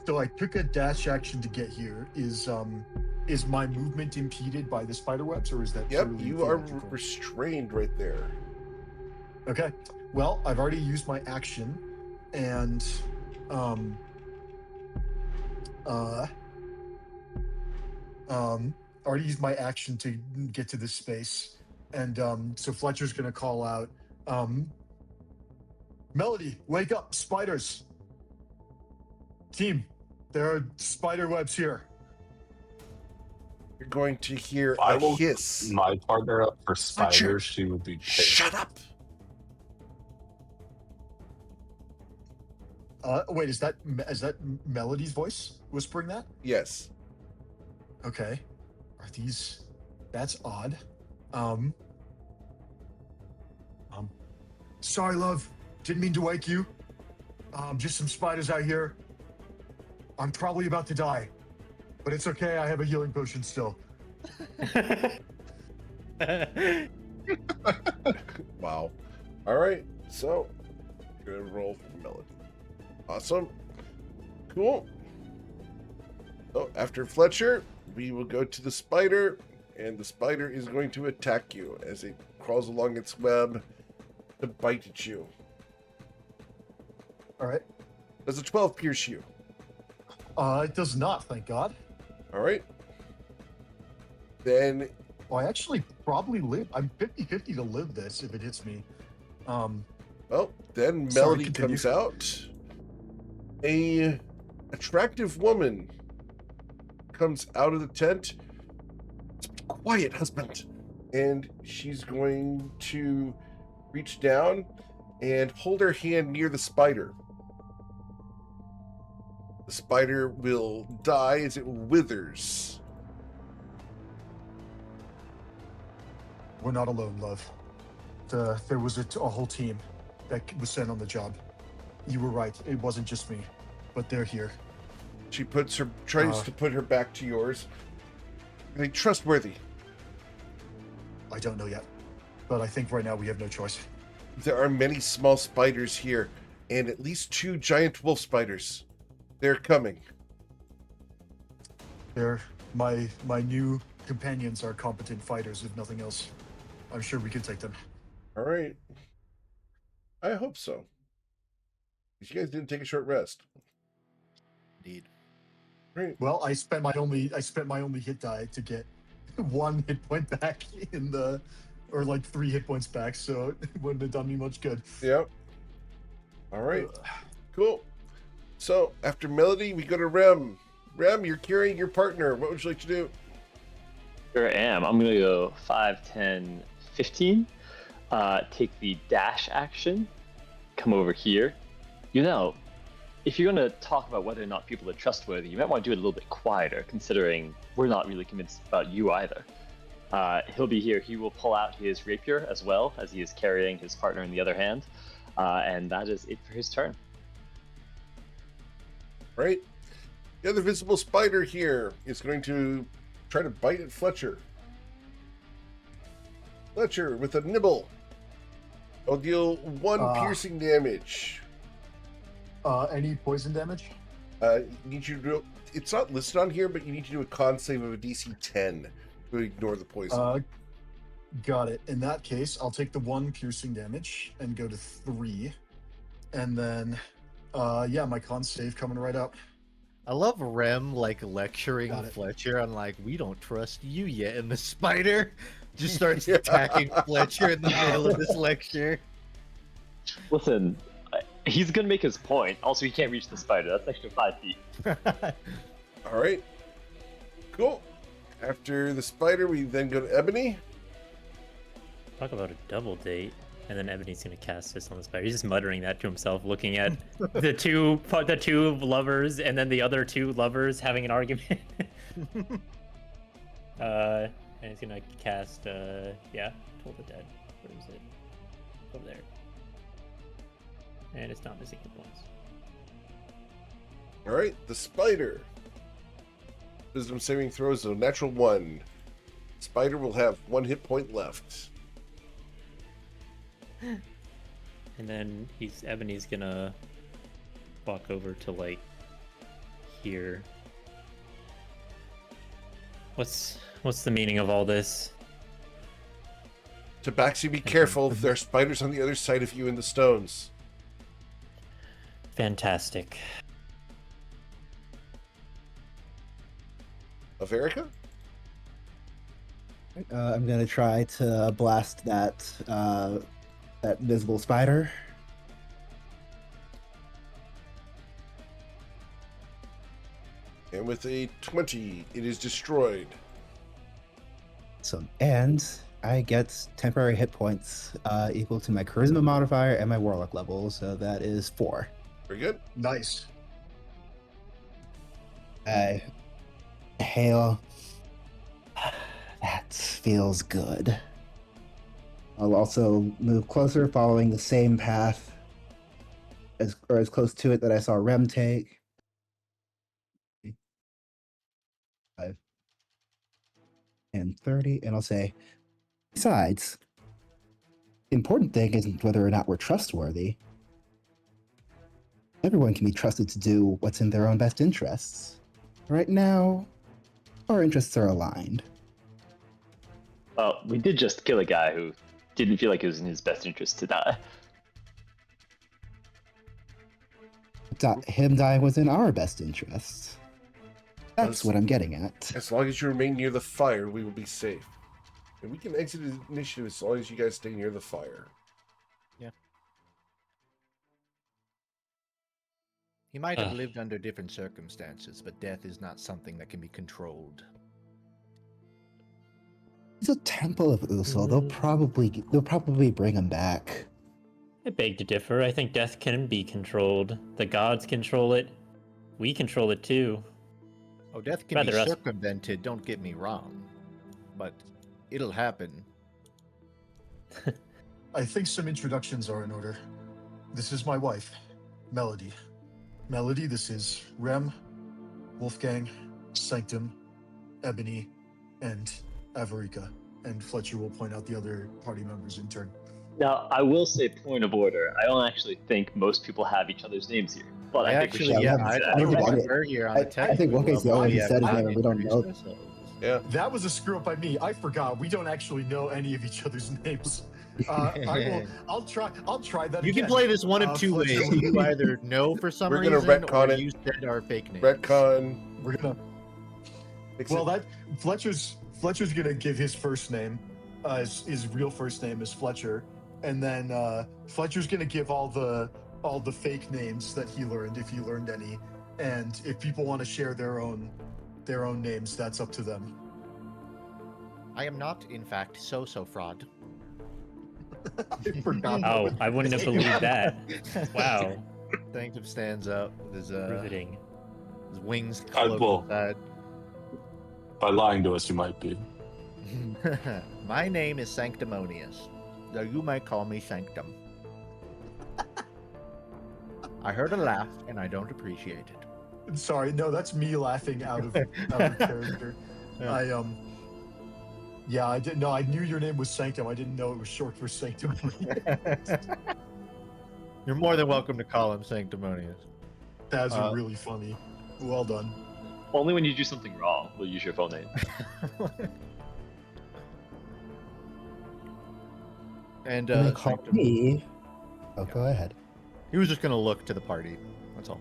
So I took a dash action to get here. Is my movement impeded by the spider webs, or is that Yep, purely you are theatrical? restrained right there. Okay. Well, I've already used my action, and already used my action to get to this space, and so Fletcher's gonna call out, Melody, wake up, spiders. Team, there are spider webs here. You're going to hear I a will hiss. my partner up for Fletcher, spiders. She would be pissed. Shut up! Wait, is that Melody's voice whispering that? Yes. Okay. Are these? That's odd. Sorry, love. Didn't mean to wake you. Just some spiders out here. I'm probably about to die, but it's okay. I have a healing potion still. Wow. All right. So, good roll for Melody. Awesome. Cool. So, after Fletcher, we will go to the spider, and the spider is going to attack you as it crawls along its web to bite at you. All right. Does a 12 pierce you? It does not, thank God. All right. Then, Well, I actually probably live. I'm 50-50 to live this if it hits me. well, then Sorry, Melody continue. comes out. A attractive woman comes out of the tent. Quiet, husband. And she's going to reach down and hold her hand near the spider. The spider will die as it withers. We're not alone, love. There was a whole team that was sent on the job. You were right. It wasn't just me, but they're here. She tries to put her back to yours. Are they trustworthy? I don't know yet, but I think right now we have no choice. There are many small spiders here, and at least 2 giant wolf spiders. They're coming. They're my new companions are competent fighters, if nothing else. I'm sure we can take them. All right. I hope so. You guys didn't take a short rest. Indeed. Right. Well, I spent my only hit die to get 1 hit point back or like 3 hit points back, so it wouldn't have done me much good. Yep. All right. Cool. So after Melody, we go to Rem. Rem, you're carrying your partner. What would you like to do? Sure am. I'm gonna go 5, 10, 15. Take the dash action. Come over here. You know, if you're gonna talk about whether or not people are trustworthy, you might want to do it a little bit quieter, considering we're not really convinced about you either. He'll be here. He will pull out his rapier as well, as he is carrying his partner in the other hand. And that is it for his turn. Right. The other visible spider here is going to try to bite at Fletcher. Fletcher with a nibble. I'll deal 1 piercing damage. Any poison damage? You need you to do, it's not listed on here, but you need to do a con save of a DC 10 to ignore the poison. Got it. In that case, I'll take the 1 piercing damage and go to 3. And then, yeah, my con save coming right up. I love Rem like lecturing Got it. Fletcher on like, we don't trust you yet, and the spider just starts attacking Fletcher in the middle of this lecture. Listen, he's gonna make his point. Also, he can't reach the spider. That's extra 5 feet. All right. Cool. After the spider, we then go to Ebony. Talk about a double date. And then Ebony's gonna cast this on the spider. He's just muttering that to himself, looking at the two lovers and then the other 2 lovers having an argument. And he's gonna cast Toll the Dead. Where is it? Over there. And it's not missing hit points. All right, the spider. Wisdom saving throws a natural 1. Spider will have 1 hit point left. And then Ebony's gonna walk over to like here. What's the meaning of all this? Tabaxi, be careful. There are spiders on the other side of you in the stones. Fantastic. Averica? I'm gonna try to blast that visible spider. And with a 20, it is destroyed. So, and I get temporary hit points equal to my charisma modifier and my warlock level, so that is 4. Very good. Nice. I hail. That feels good. I'll also move closer, following the same path as close to it that I saw Rem take. 5 and 30, and I'll say, besides, the important thing isn't whether or not we're trustworthy. Everyone can be trusted to do what's in their own best interests. Right now, our interests are aligned. Well, we did just kill a guy who didn't feel like it was in his best interest to die. Him dying was in our best interests. That's Yes. what I'm getting at. As long as you remain near the fire, we will be safe. And we can exit the initiative as long as you guys stay near the fire. He might have lived under different circumstances, but death is not something that can be controlled. It's a temple of Usul. They'll probably bring him back. I beg to differ. I think death can be controlled. The gods control it. We control it too. Oh, death can Rather be us- circumvented, don't get me wrong. But it'll happen. I think some introductions are in order. This is my wife, Melody. Melody, this is Rem, Wolfgang, Sanctum, Ebony, and Averica. And Fletcher will point out the other party members in turn. Now, I will say, point of order, I don't actually think most people have each other's names here. But I think we Actually, should yeah, have I I don't think think I- we're here on the I text. think Wolfgang's the only one who said his name, and we don't know. introduced ourselves. Yeah. That was a screw up by me. I forgot. We don't actually know any of each other's names. I'll try that You again. can play this one of 2 Fletcher, ways. You either know for some We're gonna reason, retcon or it. you said our fake names. Retcon. We're gonna. Fix Well, it. that Fletcher's gonna give his first name. His real first name is Fletcher, and then Fletcher's gonna give all the fake names that he learned, if he learned any. And if people want to share their own names, that's up to them. I am not, in fact, so fraud. I forgot. Oh, I wouldn't have believed that. Wow. Sanctum stands up with his Riveting. wings I cloaked will. aside. By lying to us, you might be. My name is Sanctimonious, though you might call me Sanctum. I heard a laugh, and I don't appreciate it. Sorry, no, that's me laughing out of character. Yeah. Yeah, I didn't know. I knew your name was Sanctum. I didn't know it was short for Sanctimonious. You're more than welcome to call him Sanctimonious. That's really funny. Well done. Only when you do something wrong will you use your full name. And You may call Sanctum, me. Oh, go ahead. he was just gonna look to the party. That's all.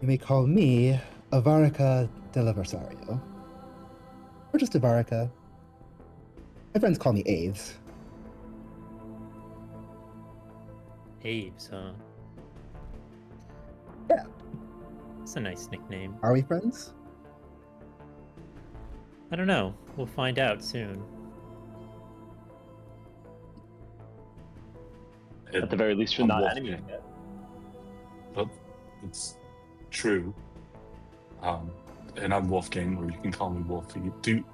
You may call me Avarica della Versario. Or just Avarica. My friends call me Aves. Aves, huh? Yeah. It's a nice nickname. Are we friends? I don't know. We'll find out soon. At the very least, we're I'm not Wolfgang. enemies yet. But it's true. And I'm Wolfgang, or you can call me Wolfie.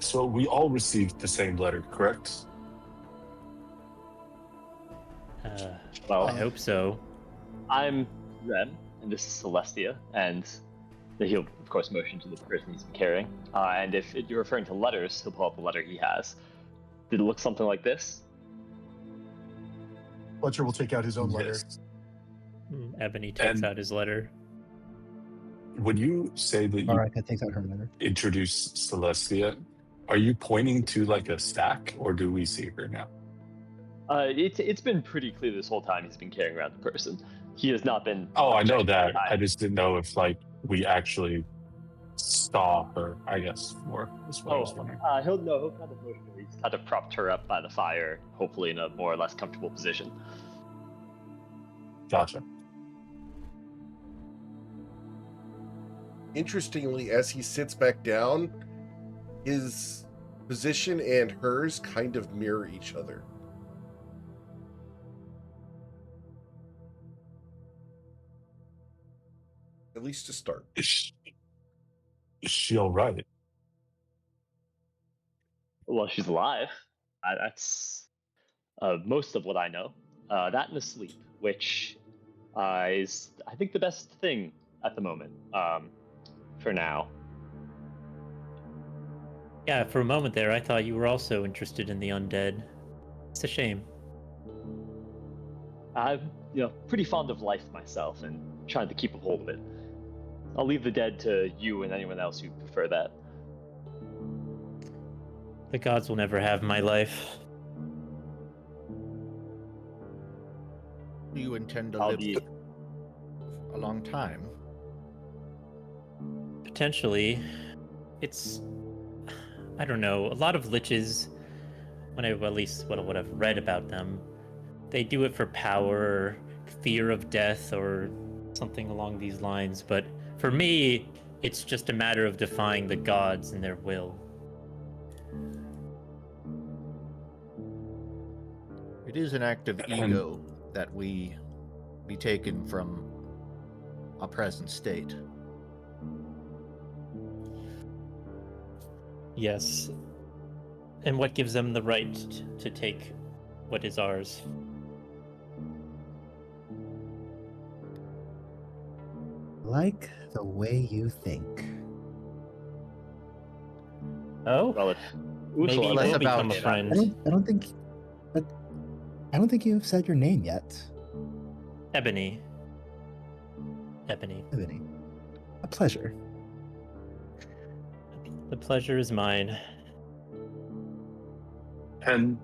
So we all received the same letter, correct? Well, I hope so. I'm Rem, and this is Celestia, and he'll, of course, motion to the person he's been carrying. And if you're referring to letters, he'll pull up the letter he has. Did it look something like this? Fletcher will take out his own letter. Yes. Ebony takes And- out his letter. When you say that you Avarica takes out her letter. introduce Celestia, are you pointing to like a stack, or do we see her now? It's been pretty clear this whole time he's been carrying around the person. He has not been. Oh, I know that. hiding. I just didn't know if like we actually saw her. I guess more is what I was wondering. He'll kind of motion. He's kind of propped her up by the fire, hopefully in a more or less comfortable position. Gotcha. Interestingly, as he sits back down, his position and hers kind of mirror each other. At least to start. Is she all right? Well, she's alive. That's most of what I know. That and asleep, which is, I think, the best thing at the moment. For now. Yeah, for a moment there, I thought you were also interested in the undead. It's a shame. I'm, pretty fond of life myself and trying to keep a hold of it. I'll leave the dead to you and anyone else who prefer that. The gods will never have my life. Do you intend to I'll live be. a long time? Potentially. It's... I don't know. A lot of liches, when at least what I've read about them, they do it for power or fear of death or something along these lines. But for me, it's just a matter of defying the gods and their will. It is an act of ego that we be taken from our present state. Yes. And what gives them the right to take what is ours? Like the way you think. Oh? Well, if Maybe Ursula less we'll about become a it. friend. I don't think you've said your name yet. Ebony. Ebony. Ebony. A pleasure. The pleasure is mine. And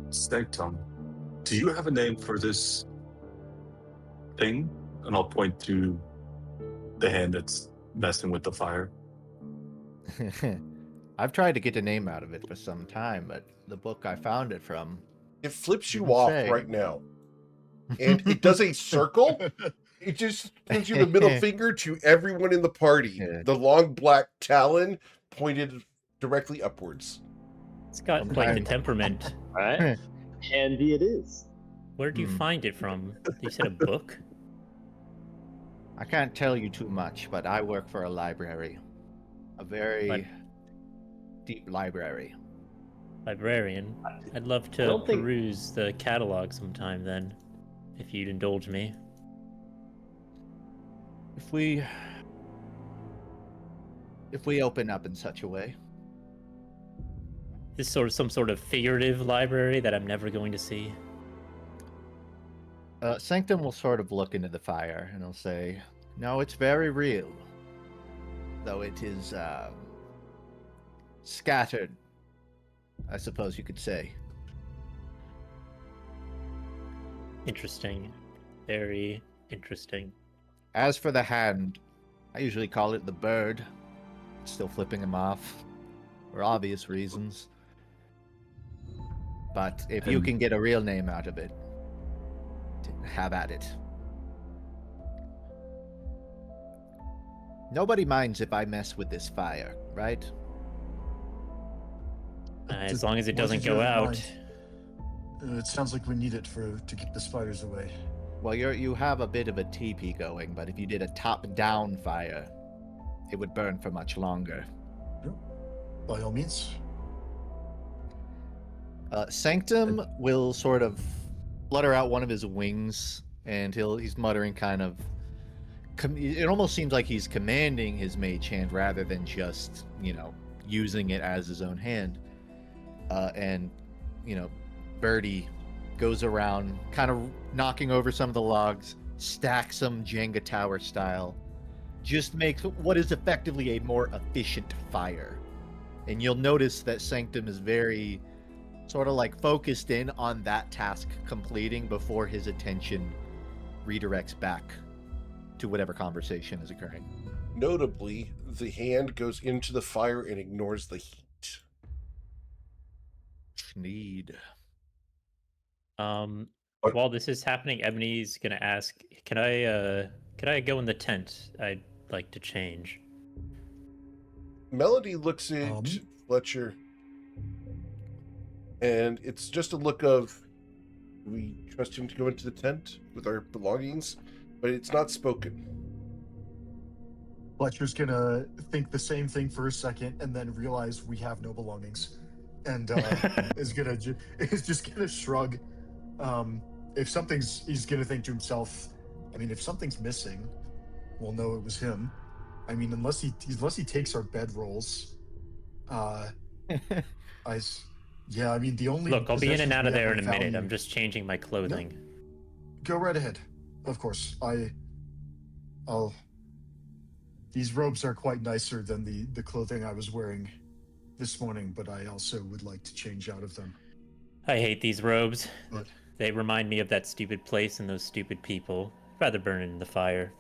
Sanctum, do you have a name for this thing? And I'll point to the hand that's messing with the fire. I've tried to get a name out of it for some time, but the book I found it from. It flips you Didn't off say. right now. And it does a circle. It just gives you the middle finger to everyone in the party. Yeah. The long black talon pointed directly upwards. It's got quite the Sometimes- temperament. Alright? Handy it is. Where did you Hmm. find it from? You said a book? I can't tell you too much, but I work for a library. A very Like- deep library. Librarian. I'd love I to don't think- peruse the catalog sometime then, if you'd indulge me. If we if we open up in such a way. This sort of some sort of figurative library that I'm never going to see. Sanctum will sort of look into the fire and he'll say, "No, it's very real, though it is scattered, I suppose you could say." Interesting. Very interesting. As for the hand, I usually call it the bird. Still flipping him off for obvious reasons. But if you can get a real name out of it, have at it. Nobody minds if I mess with this fire, right? As long as it What doesn't did you go have in out. mind? It sounds like we need it to keep the spiders away. Well, you have a bit of a teepee going, but if you did a top-down fire, it would burn for much longer. By all means. Sanctum will sort of flutter out one of his wings, and he's muttering kind of. It almost seems like he's commanding his mage hand rather than just, using it as his own hand. And, Birdie goes around, kind of knocking over some of the logs, stacks them Jenga tower style, just makes what is effectively a more efficient fire. And you'll notice that Sanctum is very sort of like focused in on that task completing before his attention redirects back to whatever conversation is occurring. Notably, the hand goes into the fire and ignores the heat. Need. While this is happening, Ebony's gonna ask, can I go in the tent? I'd like to change. Melody looks at Fletcher, and it's just a look of, do we trust him to go into the tent with our belongings? But it's not spoken. Fletcher's gonna think the same thing for a second and then realize we have no belongings, and is just gonna shrug. He's gonna think to himself, I mean, if something's missing, we'll know it was him. I mean, unless he takes our bedrolls. I mean, the only Look, I'll be in and possessions out of we there have in a of minute. value- I'm just changing my clothing. Go right ahead. Of course. These robes are quite nicer than the clothing I was wearing this morning, but I also would like to change out of them. I hate these robes. But They remind me of that stupid place and those stupid people. I'd rather burn it in the fire.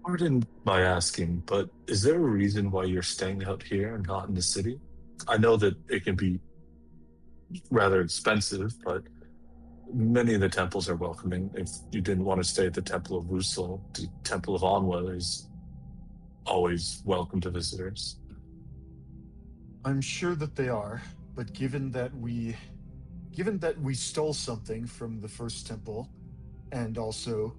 Pardon my asking, but is there a reason why you're staying out here and not in the city? I know that it can be rather expensive, but many of the temples are welcoming. If you didn't want to stay at the Temple of Russell, the Temple of Onwa is always welcome to visitors. I'm sure that they are, but given that we stole something from the first temple, and also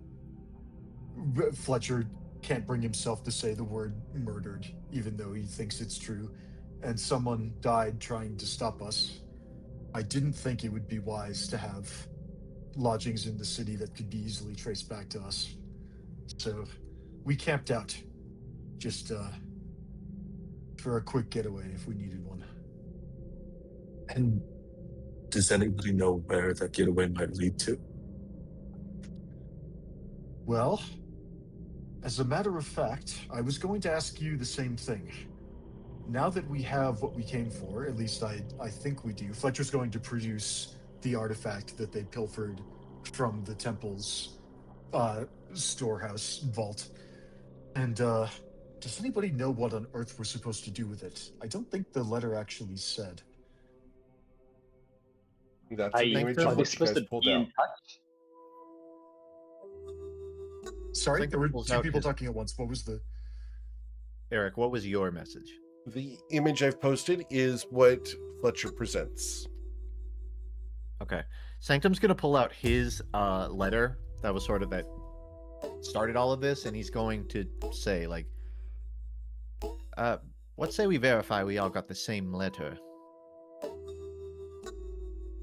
Fletcher can't bring himself to say the word murdered, even though he thinks it's true, and someone died trying to stop us, I didn't think it would be wise to have lodgings in the city that could be easily traced back to us. So we camped out, just for a quick getaway if we needed one. And does anybody know where that getaway might lead to? Well, as a matter of fact, I was going to ask you the same thing. Now that we have what we came for, at least I think we do, Fletcher's going to produce the artifact that they pilfered from the temple's storehouse vault. And does anybody know what on earth we're supposed to do with it? I don't think the letter actually said. That's the image Are of they what you supposed guys to pulled be in out. touch? Sorry, there were pulls two out people his- talking at once. What was the... Eric, what was your message? The image I've posted is what Fletcher presents. Okay. Sanctum's going to pull out his letter that was sort of that started all of this, and he's going to say, like, what say we verify we all got the same letter?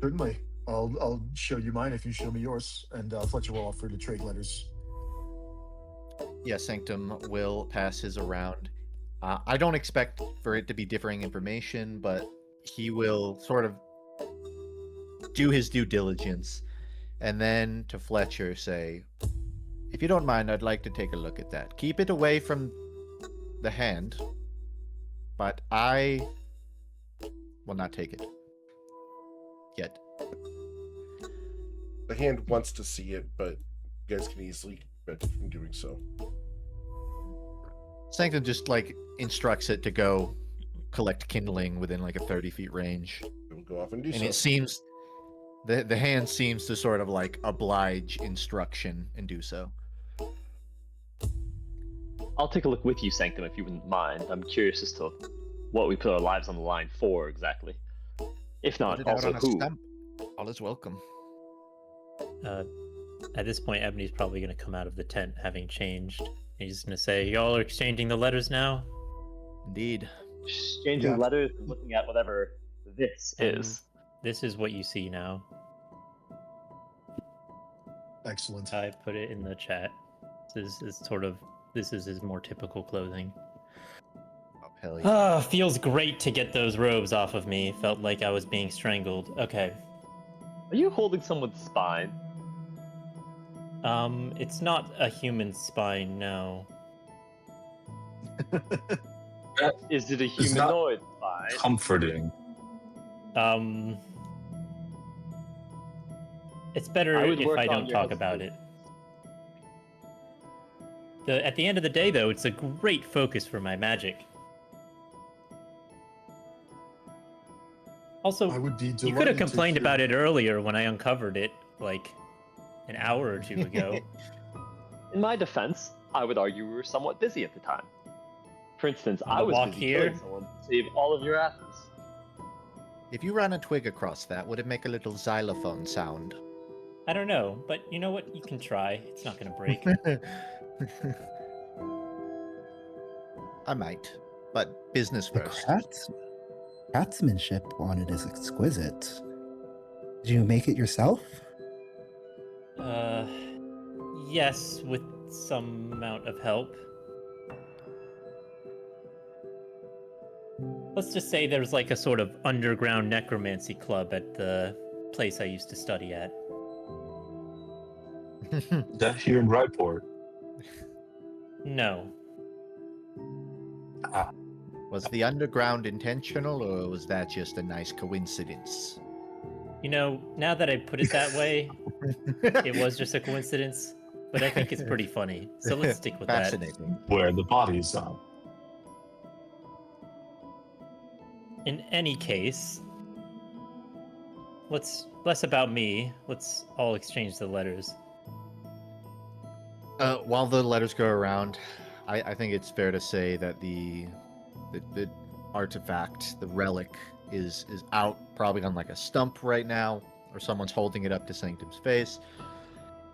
Certainly. I'll show you mine if you show me yours, and Fletcher will offer to trade letters. Yeah, Sanctum will pass his around. I don't expect for it to be differing information, but he will sort of do his due diligence, and then to Fletcher say, "If you don't mind, I'd like to take a look at that. Keep it away from the hand, but I will not take it yet." The hand wants to see it, but you guys can easily prevent it from doing so. Sanctum just like instructs it to go collect kindling within like a 30 feet range, It will go off and do and so. it seems the hand seems to sort of like oblige instruction and do so. I'll take a look with you, Sanctum, if you wouldn't mind. I'm curious as to what we put our lives on the line for exactly. If Put not, it out also on a who. stump. All is welcome. At this point, Ebony's probably going to come out of the tent having changed. He's going to say, "Y'all are exchanging the letters now?" Indeed. Exchanging Yeah. letters and looking at whatever this is. This is what you see now. Excellent. I put it in the chat. This is his more typical clothing. Oh, hell yeah. Feels great to get those robes off of me. Felt like I was being strangled. Okay. Are you holding someone's spine? It's not a human spine, no. Is it a It's not- humanoid spine? Comforting. It's better I would if work I on don't your talk about it. At the end of the day, though, it's a great focus for my magic. Also, I would be you could have delighted to complained hear- about it earlier when I uncovered it, like an hour or two ago. In my defense, I would argue we were somewhat busy at the time. For instance, On I the was walk busy here? killing someone to save all of your asses. If you ran a twig across that, would it make a little xylophone sound? I don't know, but you know what? You can try. It's not going to break. I might, but business The first. craftsmanship on it is exquisite. Did you make it yourself? Yes, with some amount of help. Let's just say there's like a sort of underground necromancy club at the place I used to study at. That here in Ryport. No. Was the underground intentional, or was that just a nice coincidence? You know, now that I put it that way, it was just a coincidence, but I think it's pretty funny. So let's stick with that. Fascinating. Where the bodies are. In any case, less about me. Let's all exchange the letters. While the letters go around, I think it's fair to say that the artifact, the relic, is out probably on like a stump right now, or someone's holding it up to Sanctum's face.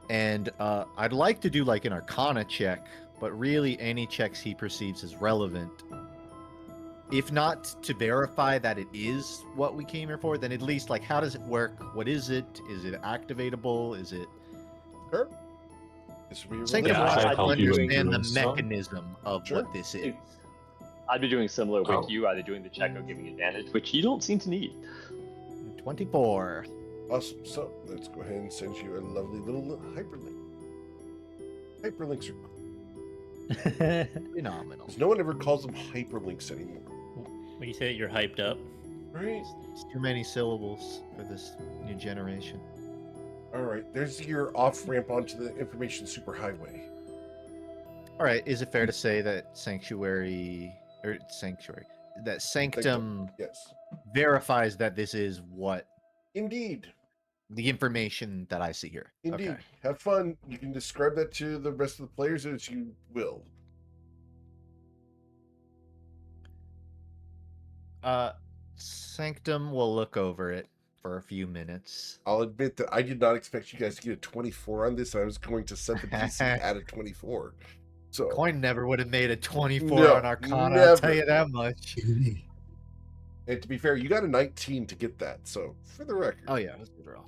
And I'd like to do like an Arcana check, but really any checks he perceives as relevant. If not to verify that it is what we came here for, then at least like how does it work? What is it? Is it activatable? Is it? Sure. This will be a Sanctum Yeah, wants I to help you in understand the doing so. mechanism of Sure. what this is. I'd be doing similar with Oh. you, either doing the check or giving advantage, which you don't seem to need. 24. Awesome. So let's go ahead and send you a lovely little hyperlink. Hyperlinks are cool. Phenomenal. 'Cause no one ever calls them hyperlinks anymore. When you say that you're hyped up, Right? It's too many syllables for this new generation. All right. There's your off ramp onto the information superhighway. All right, is it fair to say that that Sanctum Yes. verifies that this is what Indeed. the information that I see here? Indeed. Okay. Have fun. You can describe that to the rest of the players as you will. Sanctum will look over it for a few minutes. I'll admit that I did not expect you guys to get a 24 on this. I was going to set the DC at a 24. So Coin never would have made a 24 No, on Arcana, I'll tell never. you that much. and to be fair, you got a 19 to get that. So for the record. Oh yeah, that's a good roll.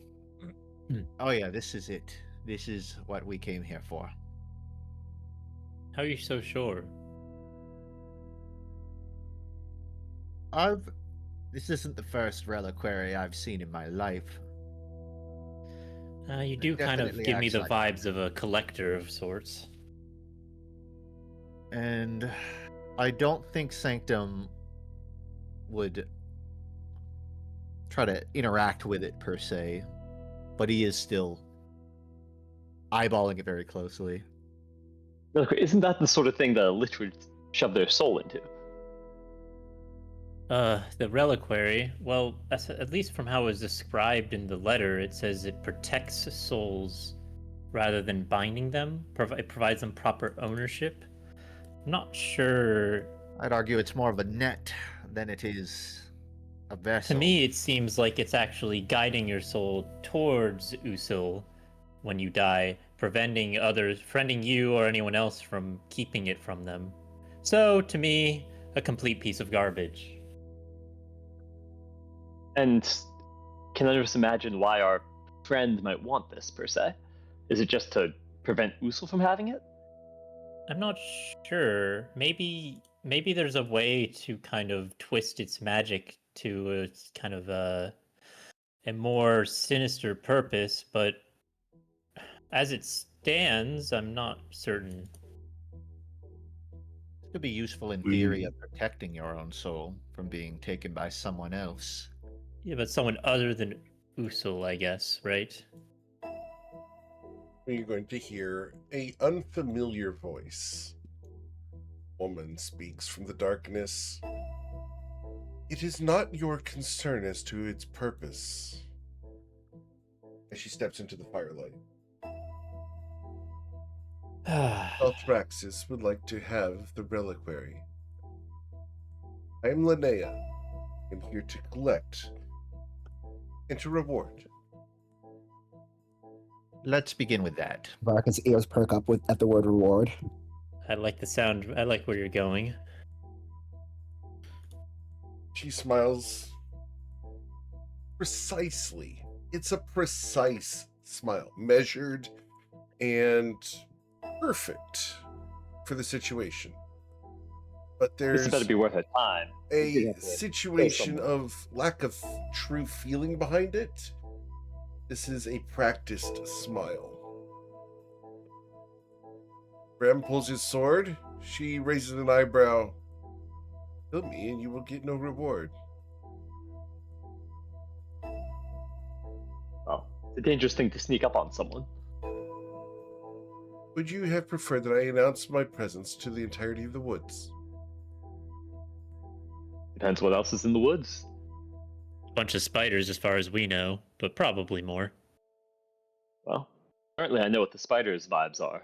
Oh yeah, this is it. This is what we came here for. How are you so sure? This isn't the first reliquary I've seen in my life. You It do kind of definitely give me acts the like vibes of a collector of sorts. And I don't think Sanctum would try to interact with it per se, but he is still eyeballing it very closely. Really quick, isn't that the sort of thing that a lich would shove their soul into? The reliquary, well, at least from how it was described in the letter, it says it protects souls rather than binding them. It provides them proper ownership. I'm not sure. I'd argue it's more of a net than it is a vessel. To me, it seems like it's actually guiding your soul towards Usul when you die, preventing you or anyone else from keeping it from them. So, to me, a complete piece of garbage. And can I just imagine why our friend might want this, per se? Is it just to prevent Usul from having it? I'm not sure. Maybe there's a way to kind of twist its magic to a kind of a more sinister purpose, but as it stands, I'm not certain. It could be useful in theory of protecting your own soul from being taken by someone else. Yeah, but someone other than Usul, I guess, right? You're going to hear a unfamiliar voice. Woman speaks from the darkness. It is not your concern as to its purpose. As she steps into the firelight. Althraxis would like to have the reliquary. I am Linnea. I'm here to collect and to reward. Let's begin with that. Varka's ears perk up at the word reward. I like the sound. I like where you're going. She smiles precisely. It's a precise smile, measured and perfect for the situation. But there's This better be worth her time. a situation of lack of true feeling behind it. This is a practiced smile. Bram pulls his sword. She raises an eyebrow. Kill me and you will get no reward. Oh, it's a dangerous thing to sneak up on someone. Would you have preferred that I announce my presence to the entirety of the woods? Depends what else is in the woods. Bunch of spiders, as far as we know, but probably more. Well, apparently I know what the spiders' vibes are.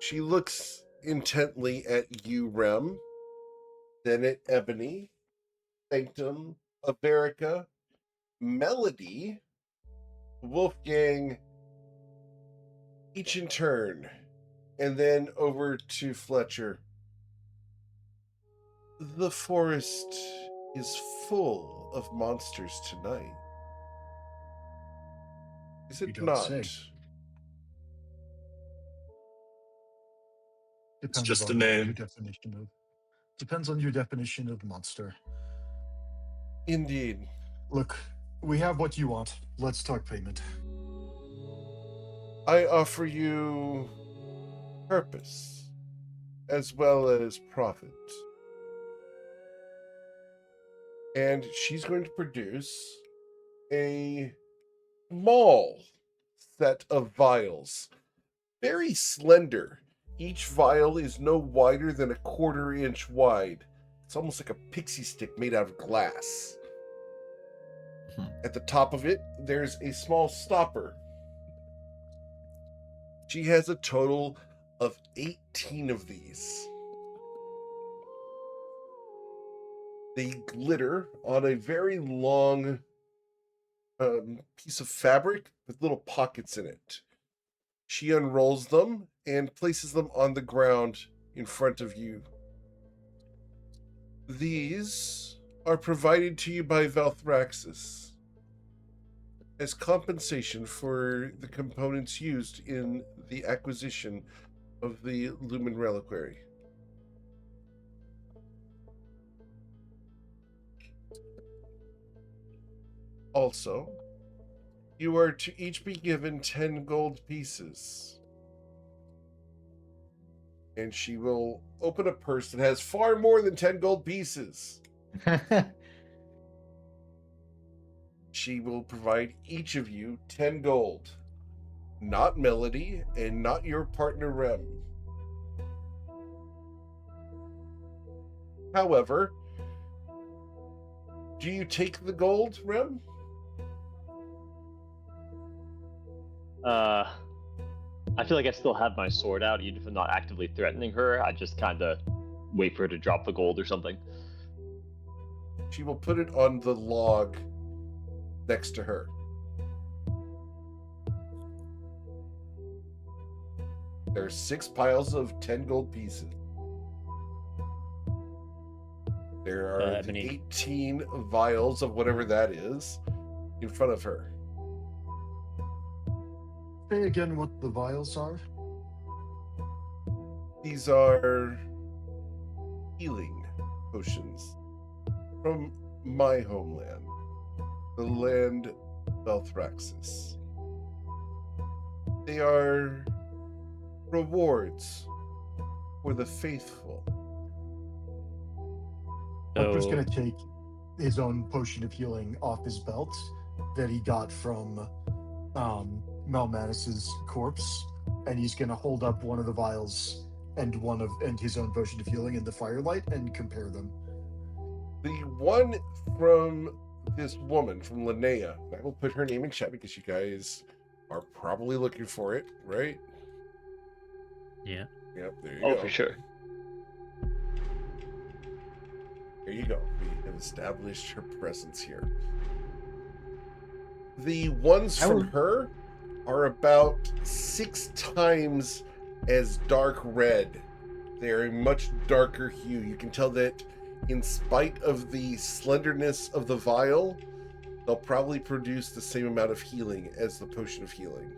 She looks intently at you, Rem, then at Ebony, Sanctum, Averica, Melody, Wolfgang, each in turn, and then over to Fletcher. The forest is full of monsters tonight. Is You it don't not? say. Depends just on a your name. definition of. Depends on your definition of monster. Indeed. Look, we have what you want. Let's talk payment. I offer you purpose as well as profit. And she's going to produce a small set of vials. Very slender. Each vial is no wider than a 1/4 inch wide. It's almost like a pixie stick made out of glass. At the top of it, there's a small stopper. She has a total of 18 of these. They glitter on a very long piece of fabric with little pockets in it. She unrolls them and places them on the ground in front of you. These are provided to you by Valthraxis as compensation for the components used in the acquisition of the Lumen Reliquary. Also, you are to each be given 10 gold pieces. And she will open a purse that has far more than 10 gold pieces. She will provide each of you 10 gold. Not Melody and not your partner Rem. However, do you take the gold, Rem? I feel like I still have my sword out, even if I'm not actively threatening her. I just kind of wait for her to drop the gold or something. She will put it on the log next to her. There are 6 piles of 10 gold pieces. There are Ebony. 18 vials of whatever that is in front of her. Say again what the vials are. These are healing potions from my homeland, the land of Belthraxis. They are rewards for the faithful. Harper's gonna take his own potion of healing off his belt that he got from Melmanis's corpse, and he's gonna hold up one of the vials and his own potion of healing in the firelight and compare them. The one from this woman, from Linnea, I will put her name in chat because you guys are probably looking for it, right? Yeah. Yep, there you Oh, go. for sure. There you go. We have established her presence here. The ones from her are about 6 times as dark red. They're a much darker hue. You can tell that in spite of the slenderness of the vial, they'll probably produce the same amount of healing as the potion of healing.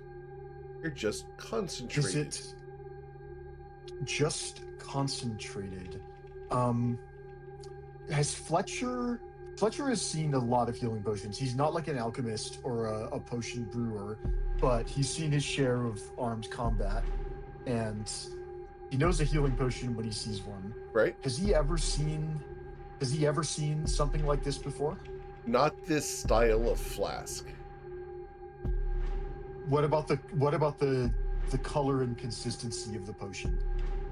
They're just concentrated. Is it just concentrated? Has Fletcher has seen a lot of healing potions. He's not like an alchemist or a potion brewer, but he's seen his share of armed combat, and he knows a healing potion when he sees one. Right? Has he ever seen something like this before? Not this style of flask. What about the color and consistency of the potion?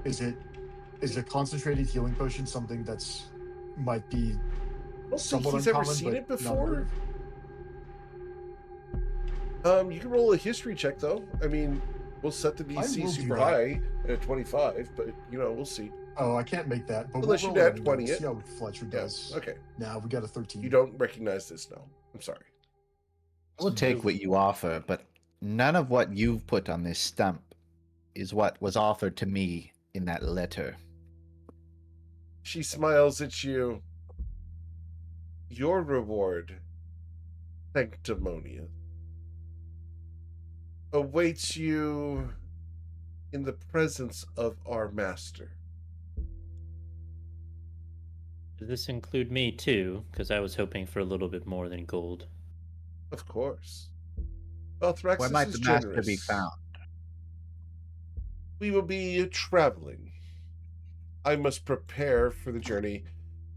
Is a concentrated healing potion something that's might be I don't think somewhat he's uncommon, ever seen but it not before. heard You can roll a history check though. I mean, we'll set the I DC will do super that. high at 25, but we'll see. Oh, I can't make that. But Unless you we'll roll nat it 20 anyway. it. See how Fletcher Yeah. does. Okay. Now we got a 13. You don't recognize this now. I'm sorry. I will take what you offer, but none of what you've put on this stamp is what was offered to me in that letter. She smiles at you. Your reward, Sanctimonious, awaits you in the presence of our master. Does this include me too? Because I was hoping for a little bit more than gold. Of course. Belthraxis Where might is the master generous. be found? We will be traveling. I must prepare for the journey,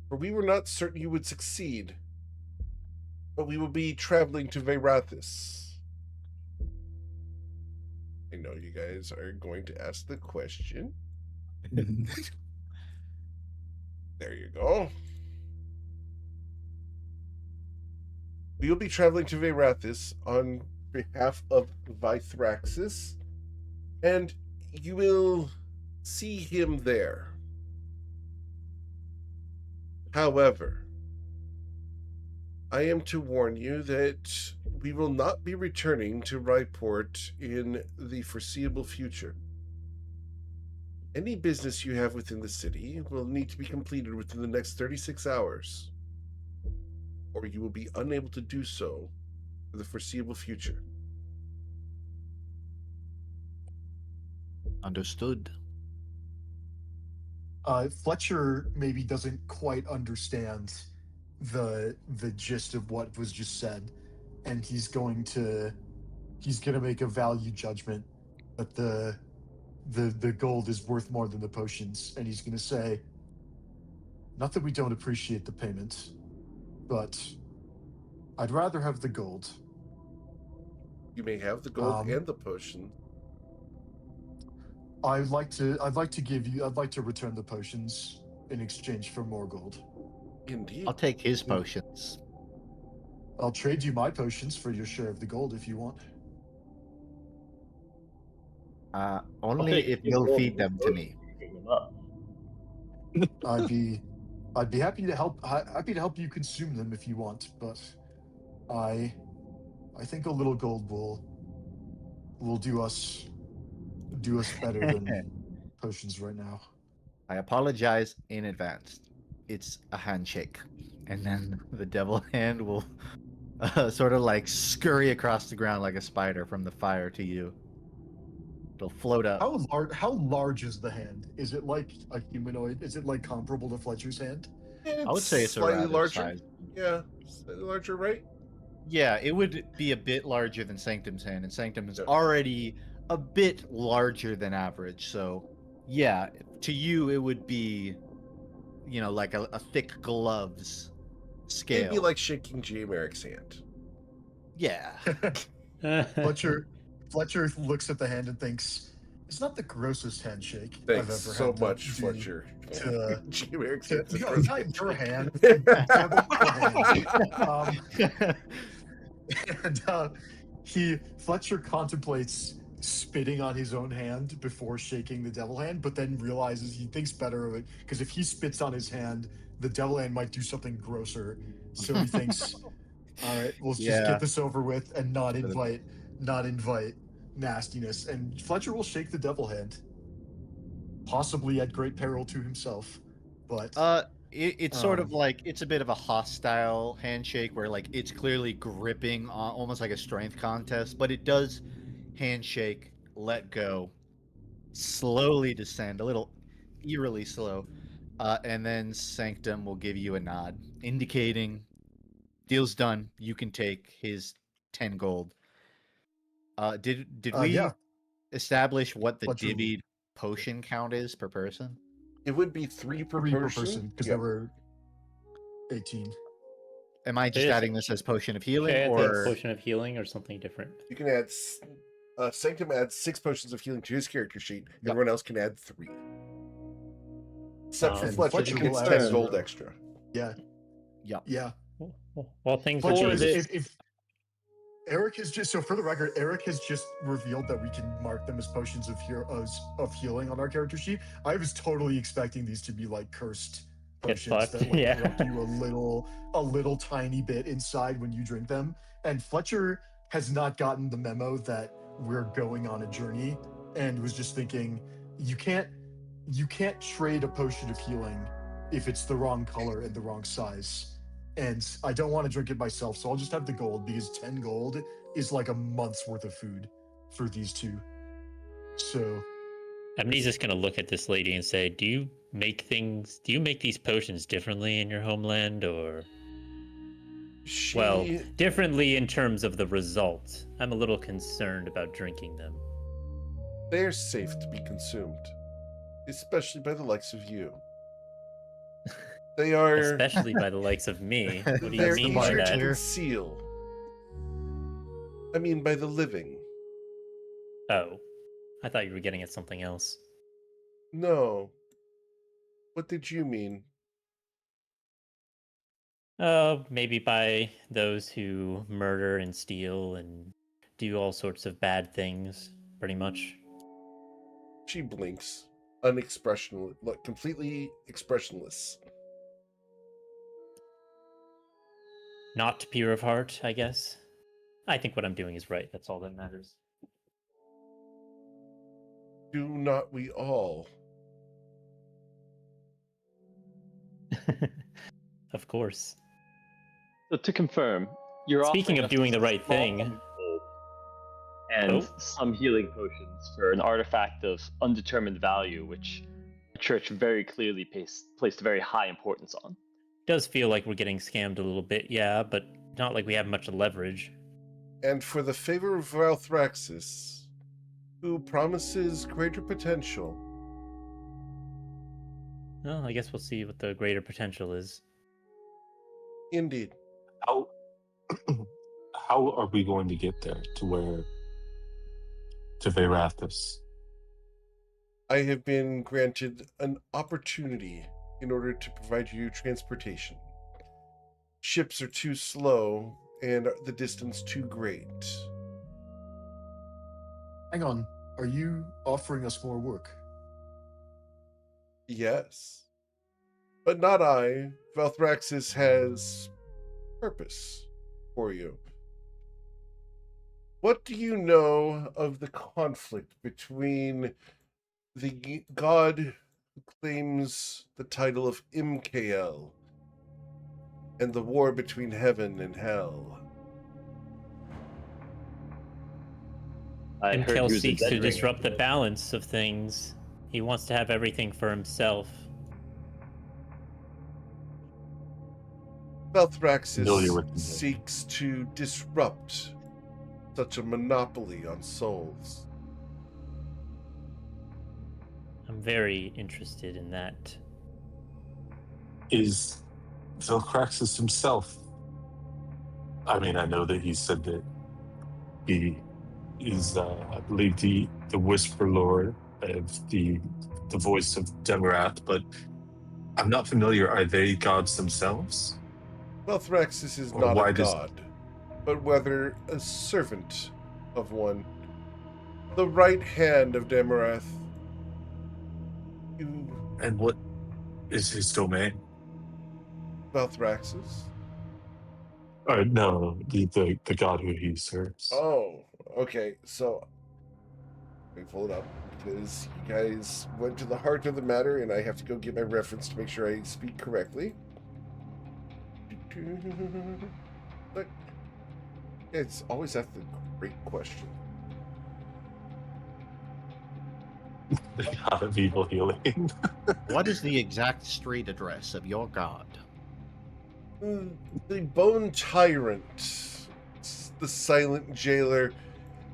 for we were not certain you would succeed. But we will be traveling to Verathis. I know you guys are going to ask the question. There you go. We will be traveling to Verathis on behalf of Vithraxis, and you will see him there. However, I am to warn you that we will not be returning to Ryport in the foreseeable future. Any business you have within the city will need to be completed within the next 36 hours, or you will be unable to do so for for the foreseeable future. Understood. Fletcher maybe doesn't quite understand the gist of what was just said, and he's gonna make a value judgment that the gold is worth more than the potions, and he's gonna say, not that we don't appreciate the payment, but I'd rather have the gold. You may have the gold and the potion. I'd like to return the potions in exchange for more gold. Indeed. I'll take his potions. I'll trade you my potions for your share of the gold if you want. Only if you'll feed them to me. I'd be happy to help you consume them if you want, but I think a little gold will do us better than potions right now. I apologize in advance. It's a handshake. And then the devil hand will sort of like scurry across the ground like a spider from the fire to you. It'll float up. How large is the hand? Is it like a humanoid? Is it like comparable to Fletcher's hand? I would say it's slightly around larger. size. Yeah, slightly larger, right? Yeah, it would be a bit larger than Sanctum's hand, and Sanctum is already a bit larger than average. So, yeah, to you it would be, like a thick gloves scale. It'd be like shaking G-Merrick's hand. Yeah. Fletcher looks at the hand and thinks, it's not the grossest handshake Thanks I've ever so had much, to Fletcher. G-Merrick's hand. No, it's not your hand. Fletcher contemplates spitting on his own hand before shaking the devil hand, but then realizes he thinks better of it, because if he spits on his hand, the devil hand might do something grosser. So he thinks, all right, let's just get this over with and not invite nastiness. And Fletcher will shake the devil hand, possibly at great peril to himself. But it's sort of like, it's a bit of a hostile handshake where like it's clearly gripping on almost like a strength contest, but it does handshake, let go, slowly descend, a little eerily slow, and then Sanctum will give you a nod, indicating deal's done. You can take his 10 gold. Did we establish what the divvied potion count is per person? It would be 3 per person because there were 18. Am I just adding this as potion of healing, or potion of healing, or something different? You can add. Sanctum adds 6 potions of healing to his character sheet. Everyone else can add 3. Except for Fletcher, who gets 10 gold extra. Yeah. Yeah. Well, things Fletcher, are if Eric has just, so for the record, Eric has just revealed that we can mark them as potions of healing on our character sheet. I was totally expecting these to be like cursed potions that interrupt you a little tiny bit inside when you drink them. And Fletcher has not gotten the memo that we're going on a journey, and was just thinking, you can't trade a potion of healing if it's the wrong color and the wrong size. And I don't want to drink it myself, so I'll just have the gold, because 10 gold is like a month's worth of food for these two. So Ebony's just gonna look at this lady and say, do you make these potions differently in your homeland, or well, differently in terms of the result? I'm a little concerned about drinking them. They're safe to be consumed, especially by the likes of you. They are, especially by the likes of me. What do you mean by easier that? to conceal. I mean by the living. Oh, I thought you were getting at something else. No. What did you mean? Maybe by those who murder and steal and do all sorts of bad things, pretty much. She blinks, completely expressionless. Not pure of heart, I guess. I think what I'm doing is right. That's all that matters. Do not we all? Of course. So to confirm, You're Speaking offering of us doing the a right small thing, sum of gold and Oh. some healing potions for an artifact of undetermined value, which the church very clearly placed a very high importance on. does feel like we're getting scammed a little bit, yeah, but not like we have much leverage. And for the favor of Valthraxis, who promises greater potential. Well, I guess we'll see what the greater potential is. Indeed. How how are we going to get there to Verathis? I have been granted an opportunity in order to provide you transportation. Ships are too slow and the distance too great. Hang on. Are you offering us more work? Yes. But not I. Valthraxis has purpose for you. What do you know of the conflict between the god who claims the title of Imkael and the war between heaven and hell? I heard Imkel he was a seeks dead to ringer. disrupt the balance of things. He wants to have everything for himself. Familiar Valthraxis with him. seeks to disrupt such a monopoly on souls. I'm very interested in that. Is Velcraxis himself? I mean, I know that he said that he is, I believe, the Whisper Lord of the voice of Demarath, but I'm not familiar. Are they gods themselves? Valthraxis is Or not why a does- god, but rather a servant of one. The right hand of Demarath. And what is his domain? Valthraxis? No, the god who he serves. Oh, okay. So, let me pull it up because you guys went to the heart of the matter, and I have to go get my reference to make sure I speak correctly. Look, it's always asked the great question. The god of evil healing. What is the exact street address of your god? The Bone Tyrant, the silent jailer,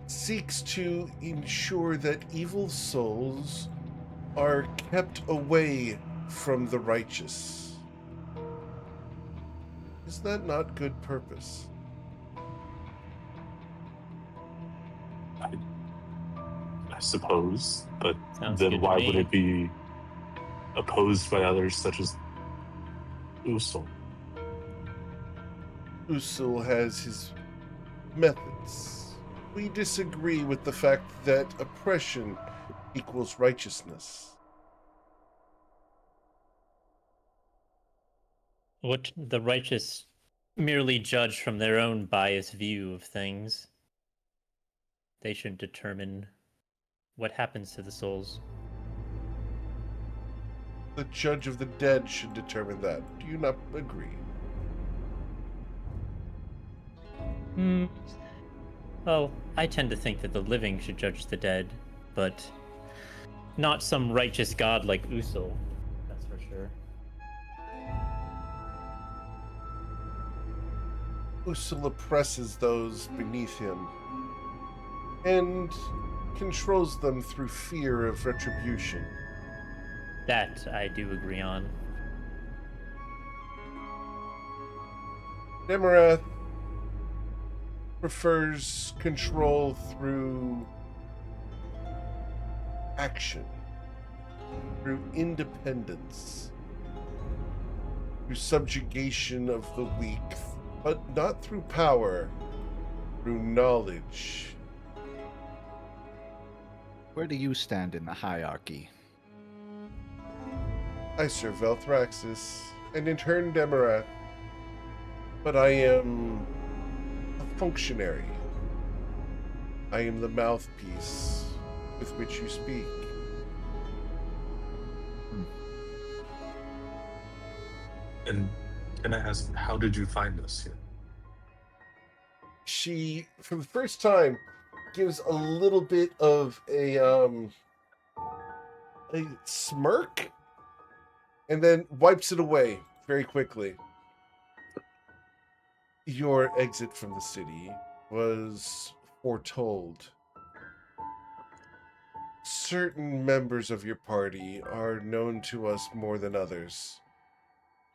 seeks to ensure that evil souls are kept away from the righteous. Is that not good purpose? I suppose, but Sounds then good to why me. would it be opposed by others such as Usul? Usul has his methods. We disagree with the fact that oppression equals righteousness. What the righteous merely judge from their own biased view of things. They should determine what happens to the souls. The judge of the dead should determine that. Do you not agree? Well, I tend to think that the living should judge the dead, but not some righteous god like Usul. That's for sure. Usul oppresses those beneath him and controls them through fear of retribution. That I do agree on. Demarath prefers control through action, through independence, through subjugation of the weak, but not through power, through knowledge. Where do you stand in the hierarchy? I serve Valthraxis, and in turn Demarath, but I am a functionary. I am the mouthpiece with which you speak. And can I ask, how did you find us here? she, for the first time, gives a little bit of a smirk, and then wipes it away very quickly. Your exit from the city was foretold. Certain members of your party are known to us more than others,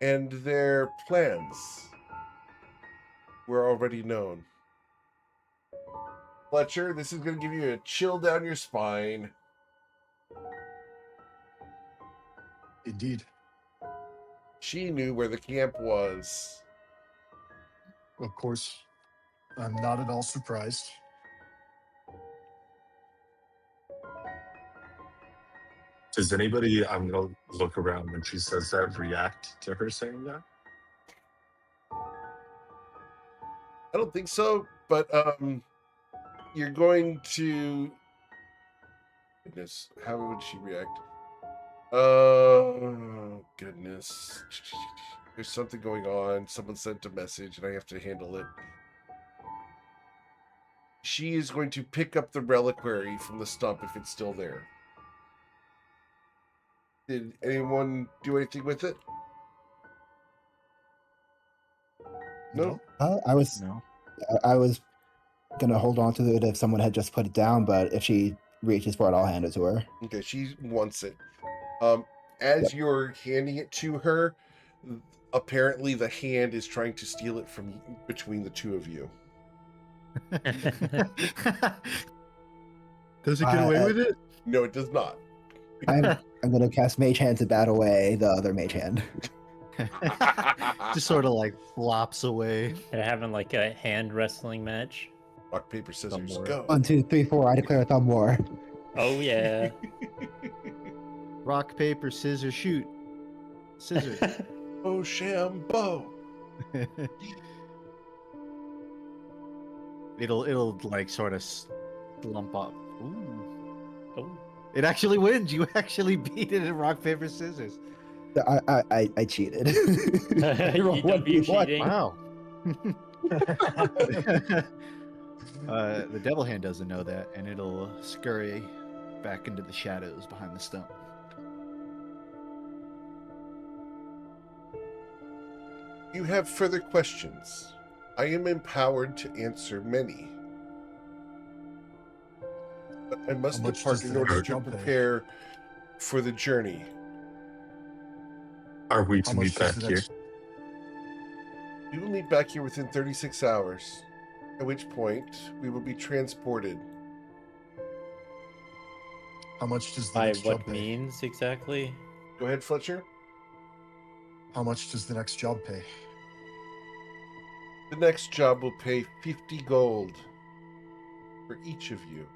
and their plans were already known. Fletcher, this is going to give you a chill down your spine. Indeed. She knew where the camp was. Of course, I'm not at all surprised. Does anybody, I'm going to look around when she says that, react to her saying that? I don't think so, but you're going to... Goodness, how would she react? Oh, goodness. There's something going on. Someone sent a message, and I have to handle it. She is going to pick up the reliquary from the stump if it's still there. Did anyone do anything with it? No? I was No. I was gonna hold on to it if someone had just put it down, but if she reaches for it, I'll hand it to her. Okay, she wants it. As you're handing it to her, apparently the hand is trying to steal it from between the two of you. Does it get away with it? No, it does not. I'm gonna cast Mage Hand to bat away the other Mage Hand. Just sort of like flops away. They're having like a hand wrestling match. Rock, paper, scissors, war. go. 1, 2, 3, 4. I declare a thumb war. Oh yeah. Rock, paper, scissors, shoot. Scissors. Oh, Shambo. It'll like sort of slump up. Ooh. Oh. It actually wins. You actually beat it in rock, paper, scissors. I cheated. You don't be cheating. Wow. The devil hand doesn't know that, and it'll scurry back into the shadows behind the stump. You have further questions. I am empowered to answer many. But I must How much depart does in the order next to jump pay? prepare for the journey. Are we How to much meet does back the here? next- We will meet back here within 36 hours, at which point we will be transported. How much does the By next job what pay? means exactly? Go ahead, Fletcher. How much does the next job pay? The next job will pay 50 gold for each of you.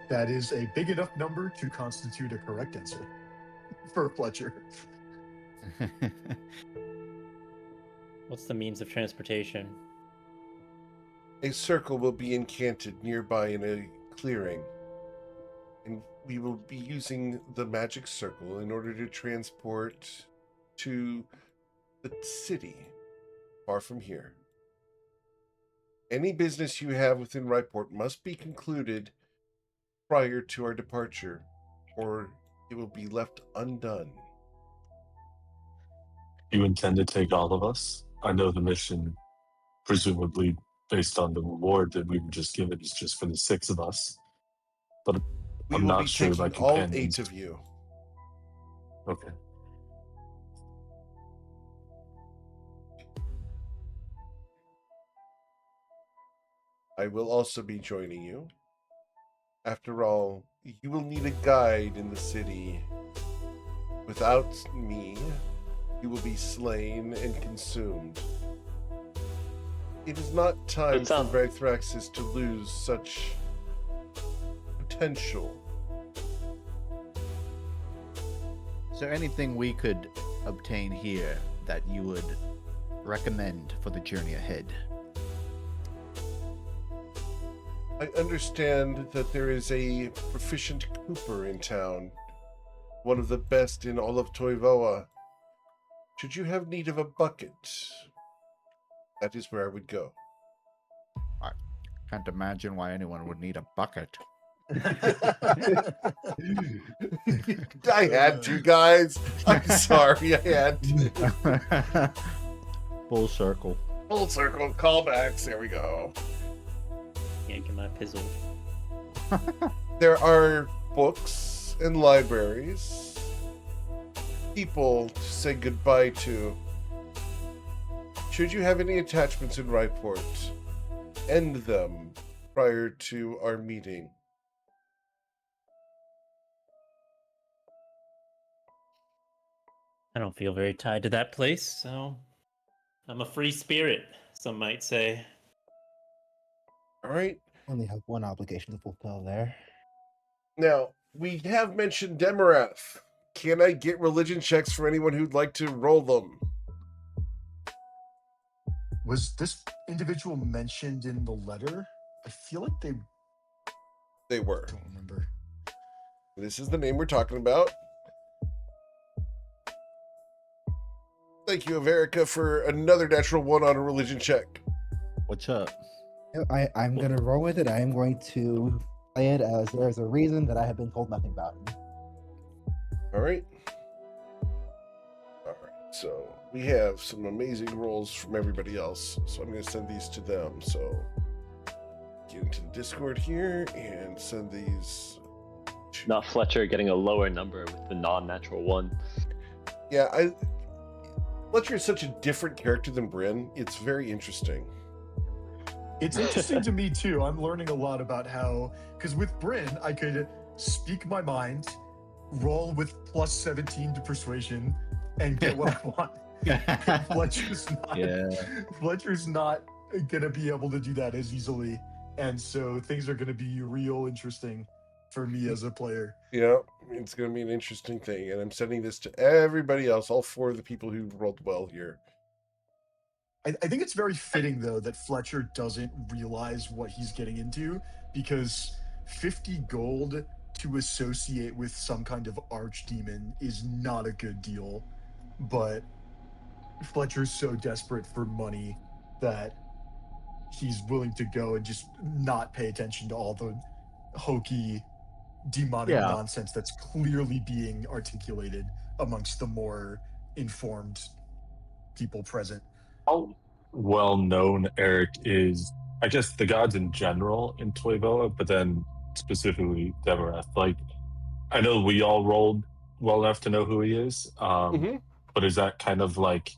That is a big enough number to constitute a correct answer for Fletcher. What's the means of transportation? A circle will be encanted nearby in a clearing, and we will be using the magic circle in order to transport to the city far from here. Any business you have within Ryport must be concluded prior to our departure, or it will be left undone. You intend to take all of us? I know the mission, presumably based on the reward that we were just given, is just for the 6 of us. But We I'm will not be sure my taking all companions. 8 of you. Okay. I will also be joining you. After all, you will need a guide in the city. Without me, you will be slain and consumed. It is not time for Brithraxis to lose such potential. Is there anything we could obtain here that you would recommend for the journey ahead? I understand that there is a proficient cooper in town, one of the best in all of Toivoa. Should you have need of a bucket, that is where I would go. Can't imagine why anyone would need a bucket. I had to, guys. I'm sorry, I had to. Full circle. Full circle callbacks. There we go. Can't get my pizzle. There are books and libraries, people to say goodbye to. Should you have any attachments in Ryport, end them prior to our meeting. I don't feel very tied to that place, so I'm a free spirit, some might say. All right. Only have one obligation to fulfill there. Now, we have mentioned Demarath. Can I get religion checks from anyone who'd like to roll them? Was this individual mentioned in the letter? I feel like They were. don't remember. This is the name we're talking about. Thank you, Averica, for another natural one on a religion check. What's up? I'm going to roll with it. I am going to play it as there's a reason that I have been told nothing about it. All right. All right. So we have some amazing rolls from everybody else. So I'm going to send these to them. So get into the Discord here and send these. Not Fletcher getting a lower number with the non-natural one. Yeah, Fletcher is such a different character than Bryn. It's very interesting. It's interesting to me too. I'm learning a lot about how, because with Bryn, I could speak my mind, roll with plus 17 to persuasion, and get what I want. Fletcher's not gonna be able to do that as easily, and so things are gonna be real interesting for me as a player. Yeah, it's going to be an interesting thing. And I'm sending this to everybody else, all four of the people who rolled well here. I think it's very fitting, though, that Fletcher doesn't realize what he's getting into, because 50 gold to associate with some kind of archdemon is not a good deal. But Fletcher's so desperate for money that he's willing to go and just not pay attention to all the hokey demonic nonsense that's clearly being articulated amongst the more informed people present. How well known Eric is, I guess, the gods in general in Toivoa, but then specifically Demarath. Like, I know we all rolled well enough to know who he is, but is that kind of like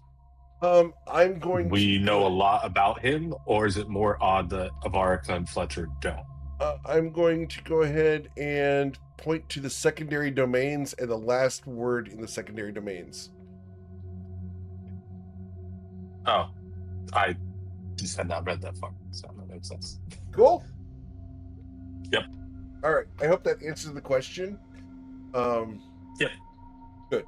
I'm going we to know a lot about him, or is it more odd that Avarica and Fletcher don't? I'm going to go ahead and point to the secondary domains and the last word in the secondary domains. Oh, I just had not read that far, so that makes sense. Cool. Yep. All right. I hope that answers the question. Yep. Good.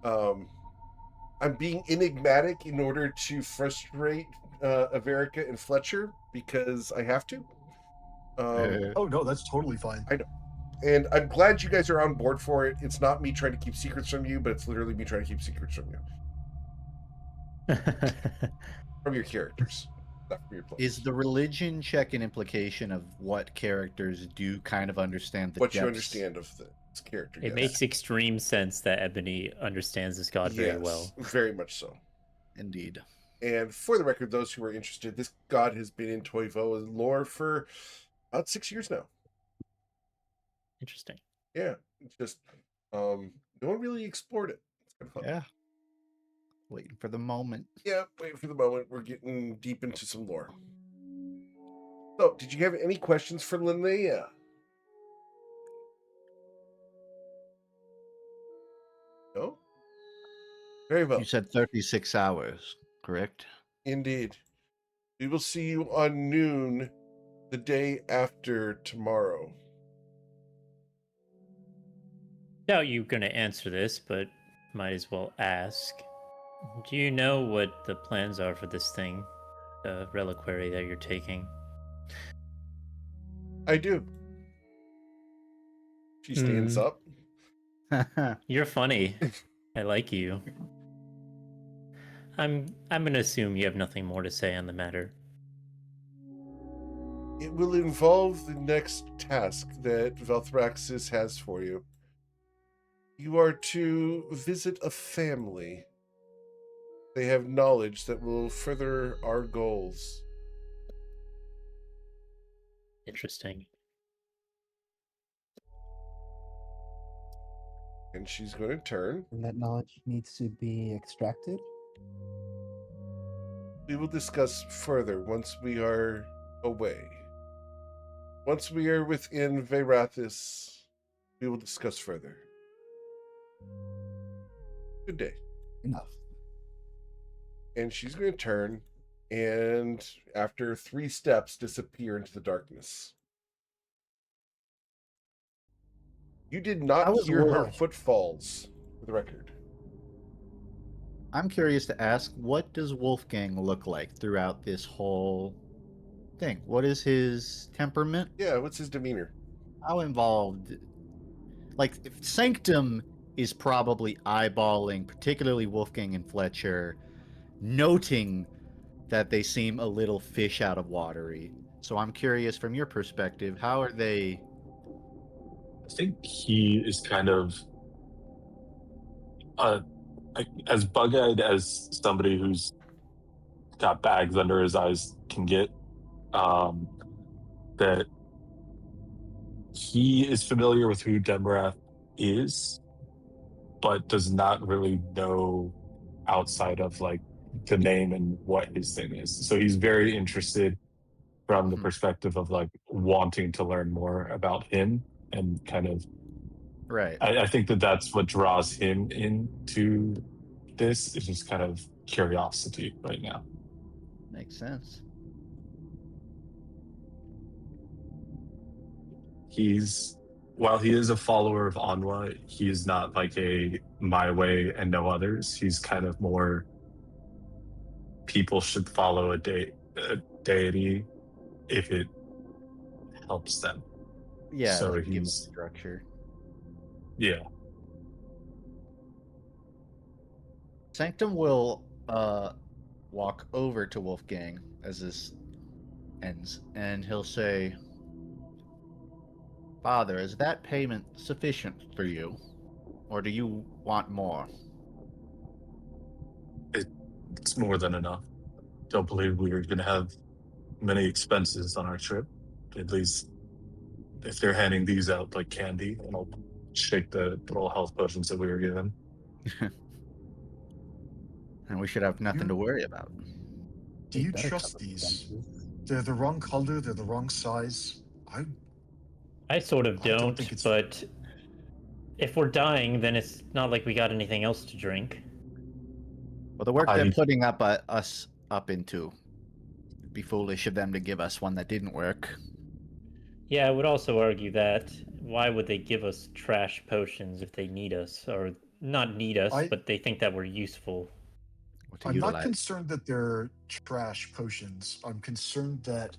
I'm being enigmatic in order to frustrate Averica and Fletcher because I have to. Oh no, that's totally fine. I know. And I'm glad you guys are on board for it. It's not me trying to keep secrets from you, but it's literally me trying to keep secrets from you. From your characters, not from your players. Is the religion check an implication of what characters do kind of understand the what you depths? understand of this character? It makes extreme sense that Ebony understands this god very well. Very much so. Indeed. And for the record, those who are interested, this god has been in Toivoa lore for about 6 years now. Interesting. Yeah, it's just no one really explored it. It's kind of fun. Yeah. Waiting for the moment. Yeah, waiting for the moment. We're getting deep into some lore. So, did you have any questions for Linnea? No? Very well. You said 36 hours, correct? Indeed. We will see you on noon the day after tomorrow. Doubt you're going to answer this, but might as well ask. Do you know what the plans are for this thing? The reliquary that you're taking? I do. She stands up. You're funny. I like you. I'm going to assume you have nothing more to say on the matter. It will involve the next task that Velthraxis has for you. You are to visit a family. They have knowledge that will further our goals. Interesting. And she's going to turn. And that knowledge needs to be extracted. We will discuss further once we are away. Once we are within Verathis, we will discuss further. Good day. Enough. And she's going to turn and, after 3 steps, disappear into the darkness. You did not How was hear her Wolf? footfalls, for the record. I'm curious to ask, what does Wolfgang look like throughout this whole thing? What is his temperament? Yeah, what's his demeanor? How involved? Like, if Sanctum is probably eyeballing, particularly Wolfgang and Fletcher, noting that they seem a little fish out of watery. So I'm curious, from your perspective, how are they? I think he is kind of as bug-eyed as somebody who's got bags under his eyes can get. That he is familiar with who Demrath is, but does not really know outside of like the name and what his thing is. So he's very interested from the perspective of like wanting to learn more about him and kind of Right. I think that that's what draws him into this is just kind of curiosity right now. Makes sense. While he is a follower of Anwa, he is not like a my way and no others. He's kind of more people should follow a deity if it helps them. Yeah, So like give it he's structure. yeah. Sanctum will walk over to Wolfgang as this ends, and he'll say, "Father, is that payment sufficient for you, or do you want more?" It's more than enough. Don't believe we are going to have many expenses on our trip. At least if they're handing these out like candy, and I'll shake the little health potions that we were given. And we should have nothing to worry about. Do They you better trust cover these? expenses. They're the wrong color, they're the wrong size. I sort of I don't don't, think it's- but if we're dying, then it's not like we got anything else to drink. Well, the work they're I- putting us up into, it'd be foolish of them to give us one that didn't work. Yeah, I would also argue that why would they give us trash potions if they need us, or not need us, but they think that we're useful? To I'm utilize. not concerned that they're trash potions. I'm concerned that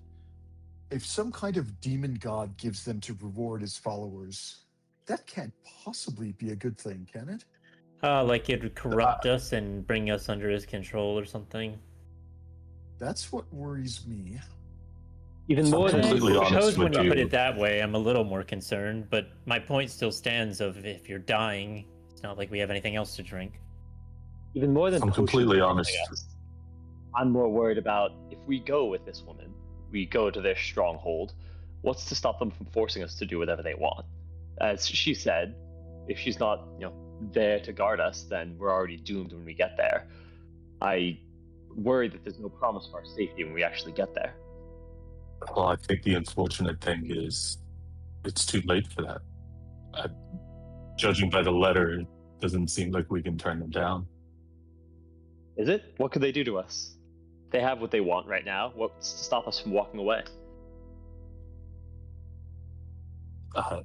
if some kind of demon god gives them to reward his followers, that can't possibly be a good thing, can it? Like it would corrupt us and bring us under his control or something. That's what worries me. Even So more I'm than completely I honest suppose when with you put you. it that way, I'm a little more concerned, but my point still stands of if you're dying, it's not like we have anything else to drink. Even more than I'm potions completely or honest. anything else, I'm more worried about if we go with this woman, we go to their stronghold, what's to stop them from forcing us to do whatever they want? As she said, if she's not, there to guard us, then we're already doomed when we get there. I worry that there's no promise of our safety when we actually get there. Well, I think the unfortunate thing is it's too late for that. Judging by the letter, it doesn't seem like we can turn them down. Is it? What could they do to us? They have what they want right now. What's to stop us from walking away?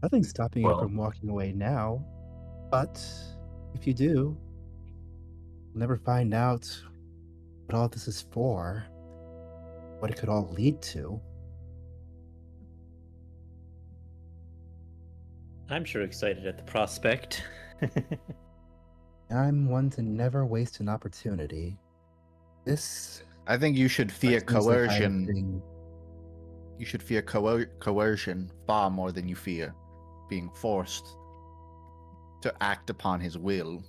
Nothing's stopping you Well- from walking away now. But if you do, you'll never find out what all this is for, what it could all lead to. I'm sure excited at the prospect. I'm one to never waste an opportunity. This I think you should fear seems the kind of coercion. thing- You should fear coercion far more than you fear being forced to act upon his will.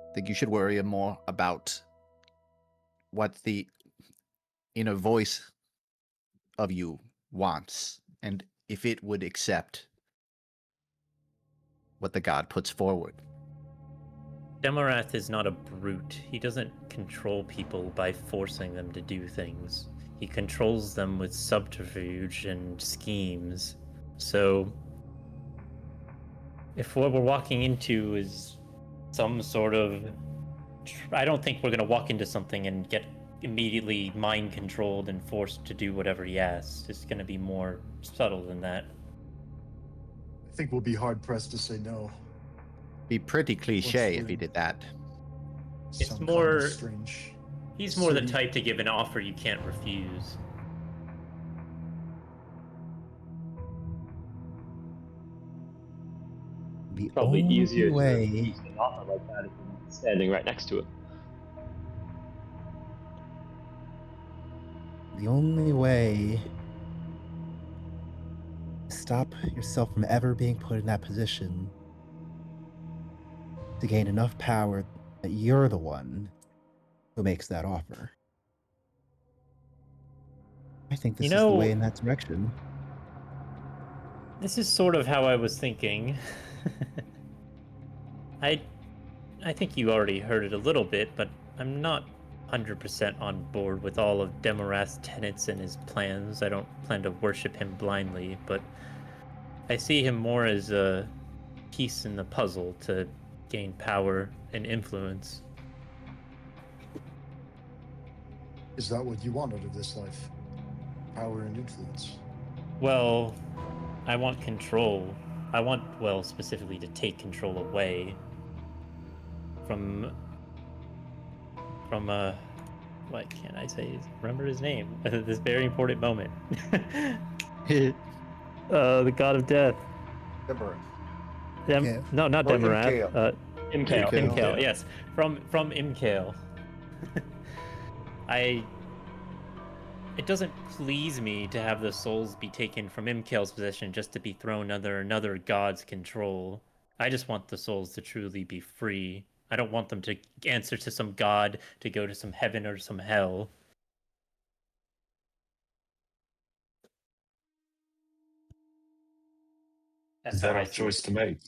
I think you should worry more about what the inner voice of you wants and if it would accept what the god puts forward. Demarath is not a brute. He doesn't control people by forcing them to do things. He controls them with subterfuge and schemes. So, if what we're walking into is some sort of... I don't think we're going to walk into something and get immediately mind controlled and forced to do whatever he asks. It's going to be more subtle than that. I think we'll be hard pressed to say no. Be pretty cliche if the- he did that. It's Some kind more- of strange. He's more the City. type to give an offer you can't refuse. The Probably only easier to way. refuse an offer like that if you're standing right next to it. The only way to stop yourself from ever being put in that position to gain enough power that you're the one who makes that offer. I think this You is the know- way in that direction. This is sort of how I was thinking. I think you already heard it a little bit, but I'm not 100% on board with all of Demarath's tenets and his plans. I don't plan to worship him blindly, but I see him more as a piece in the puzzle to gain power and influence. Is that what you want out of this life? Power and influence. Well, I want control. I want, well, specifically to take control away from what can't I say? Remember his name at this very important moment. The god of death. Demarath. Yeah. No, not Or Demarath. Imkale. Imkale. Imkale, yes. From Imkale. It doesn't please me to have the souls be taken from Imkale's possession just to be thrown under another god's control. I just want the souls to truly be free. I don't want them to answer to some god, to go to some heaven or some hell. That's Is how that I our see choice it. to make?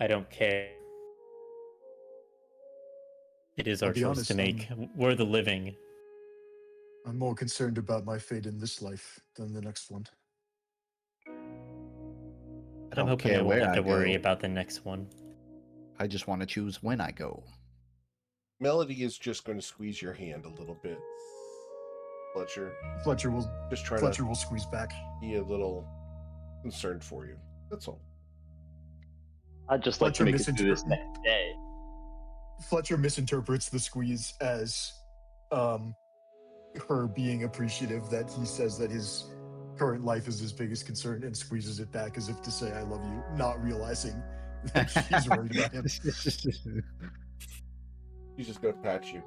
I don't care. It is I'll our be choice honest, to make. We're the living. I'm more concerned about my fate in this life than the next one. I I'm don't hoping I care won't where have to I worry go. about the next one. I just want to choose when I go. Melody is just going to squeeze your hand a little bit. Fletcher, Fletcher will just try Fletcher to will squeeze back. be a little concerned for you. That's all. I'd just like to Fletcher make it through this misinterpret- next day. Fletcher misinterprets the squeeze as her being appreciative that he says that his current life is his biggest concern and squeezes it back as if to say I love you, not realizing that she's worried about him. She's just going to pat you.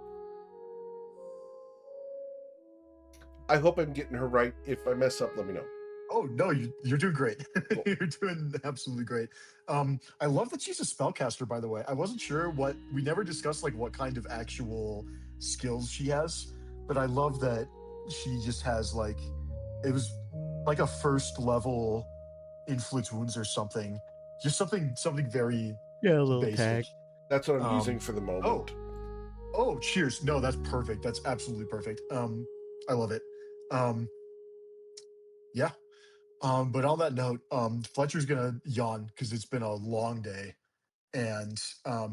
I hope I'm getting her right. If I mess up, let me know. Oh no, you're doing great. Cool. You're doing absolutely great. I love that she's a spellcaster, by the way. I wasn't sure we never discussed like what kind of actual skills she has, but I love that she just has like it was like a first level inflict wounds or something. Just something very Yeah, a basic. That's what I'm Um, using for the moment. Oh, cheers. No, that's perfect. That's absolutely perfect. I love it. Yeah. But on that note, Fletcher's gonna yawn because it's been a long day, and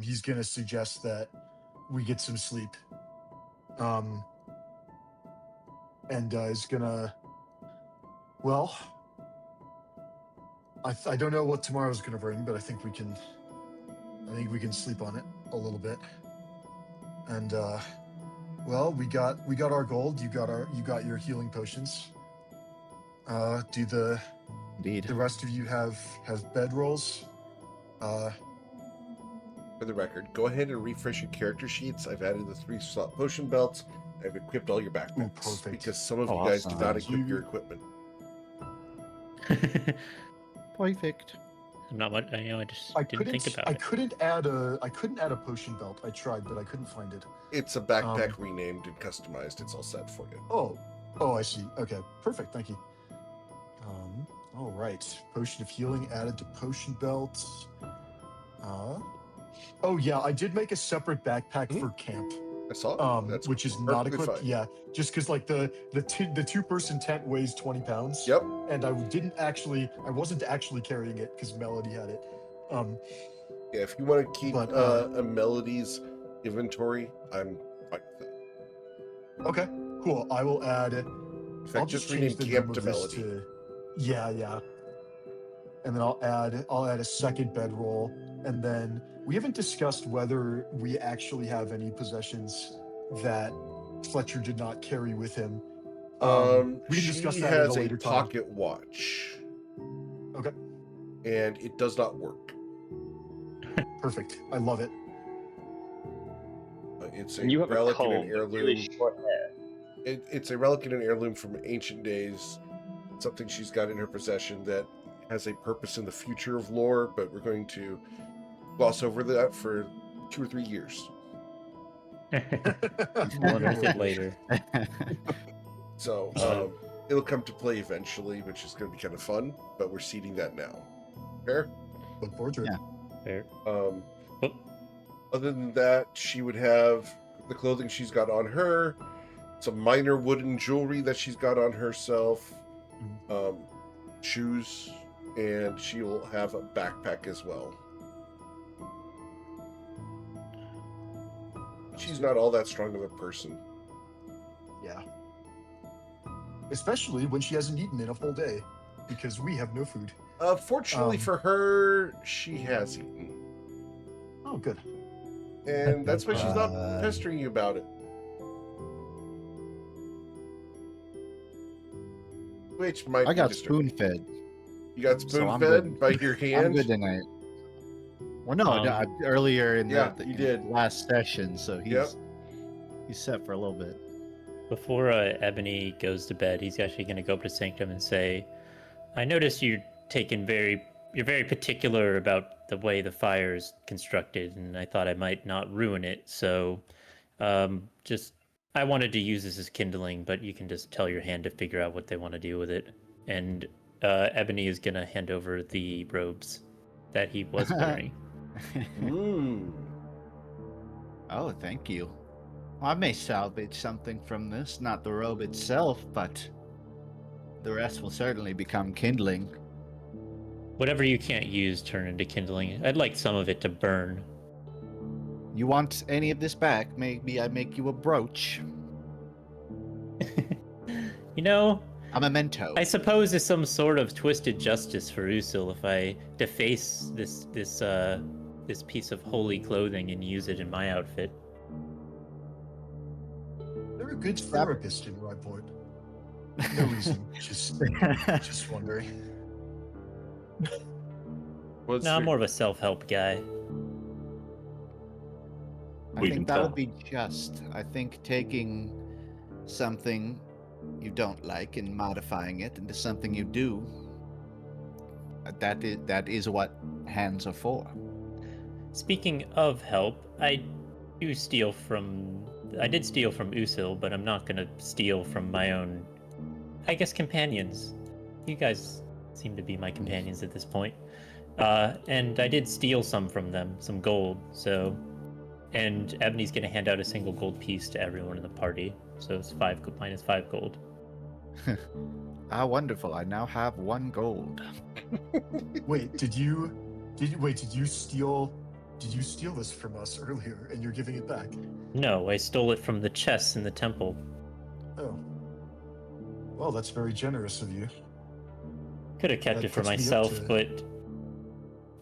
he's gonna suggest that we get some sleep. And is gonna. Well, I don't know what tomorrow's gonna bring, but I think we can sleep on it a little bit. And well, we got our gold. You got your healing potions. Do the Indeed. rest of you have bedrolls? For the record, go ahead and refresh your character sheets. I've added the 3-slot potion belts. I've equipped all your backpacks. perfect. Because some of Oh, you guys do not awesome. equip your equipment. Perfect. Not what I just I didn't think about it. couldn't add a potion belt. I tried, but I couldn't find it. It's a backpack renamed and customized. It's all set for you. Oh, I see. Okay, perfect. Thank you. All right. Potion of healing added to potion belts. Oh yeah, I did make a separate backpack for camp. I saw it. That's Which is not perfectly equipped. fine. Yeah, just because like the two-person tent weighs 20 pounds. Yep. And I wasn't actually carrying it because Melody had it. Yeah, if you want to keep But, a Melody's inventory, I'm fine with that. Okay, cool. I will add. In fact, just rename change the camp name to of this Melody. to- Yeah. And then I'll add a second bedroll, and then we haven't discussed whether we actually have any possessions that Fletcher did not carry with him. We can She discuss that at has a a later time. pocket watch. Okay, And it does not work. perfect. I love it. It's a And you have a relic and comb an with heirloom. really short hair. It's a relic and an heirloom from ancient days. Something she's got in her possession that has a purpose in the future of lore, but we're going to gloss over that for 2 or 3 years. I'll address it later. So it'll come to play eventually, which is going to be kind of fun, but we're seeding that now. Fair? Look forward to it. Yeah. Fair. Other than that, she would have the clothing she's got on her, some minor wooden jewelry that she's got on herself, shoes, and she'll have a backpack as well. She's not all that strong of a person. Yeah. Especially when she hasn't eaten in a full day, because we have no food. Fortunately for her, she has eaten. Oh, good. And that's why she's not pestering you about it. Which might I be got disturbing. spoon fed. You got so spoon I'm fed good. by your hand? I'm good tonight. Well, no, earlier in yeah, the you in did. last session, so Yep. he's set for a little bit. Before Ebony goes to bed, he's actually going to go up to Sanctum and say, I noticed you're very particular about the way the fire is constructed, and I thought I might not ruin it. So I wanted to use this as kindling, but you can just tell your hand to figure out what they want to do with it. And Ebony is going to hand over the robes that he was wearing. Oh, thank you. I may salvage something from this, not the robe itself, but the rest will certainly become kindling. Whatever you can't use, turn into kindling. I'd like some of it to burn. You want any of this back? Maybe I make you a brooch. You know, A memento. I suppose it's some sort of twisted justice for Usul if I deface this piece of holy clothing and use it in my outfit. They're a good therapist in Rydport. No reason. just wondering. No, I'm more of a self-help guy. I We can think that'll tell. be just. I think taking something you don't like and modifying it into something you do, that is what hands are for. Speaking of help, I did steal from Usil, but I'm not gonna steal from my own, I guess, companions. You guys seem to be my companions at this point. And I did steal some from them, some gold, and Ebony's gonna hand out a single gold piece to everyone in the party. So it's minus 5 gold. Wonderful. I now have 1 gold. Wait, did you steal this from us earlier and you're giving it back? No, I stole it from the chests in the temple. Oh. Well, that's very generous of you. Could have kept That it for puts me up myself, to- but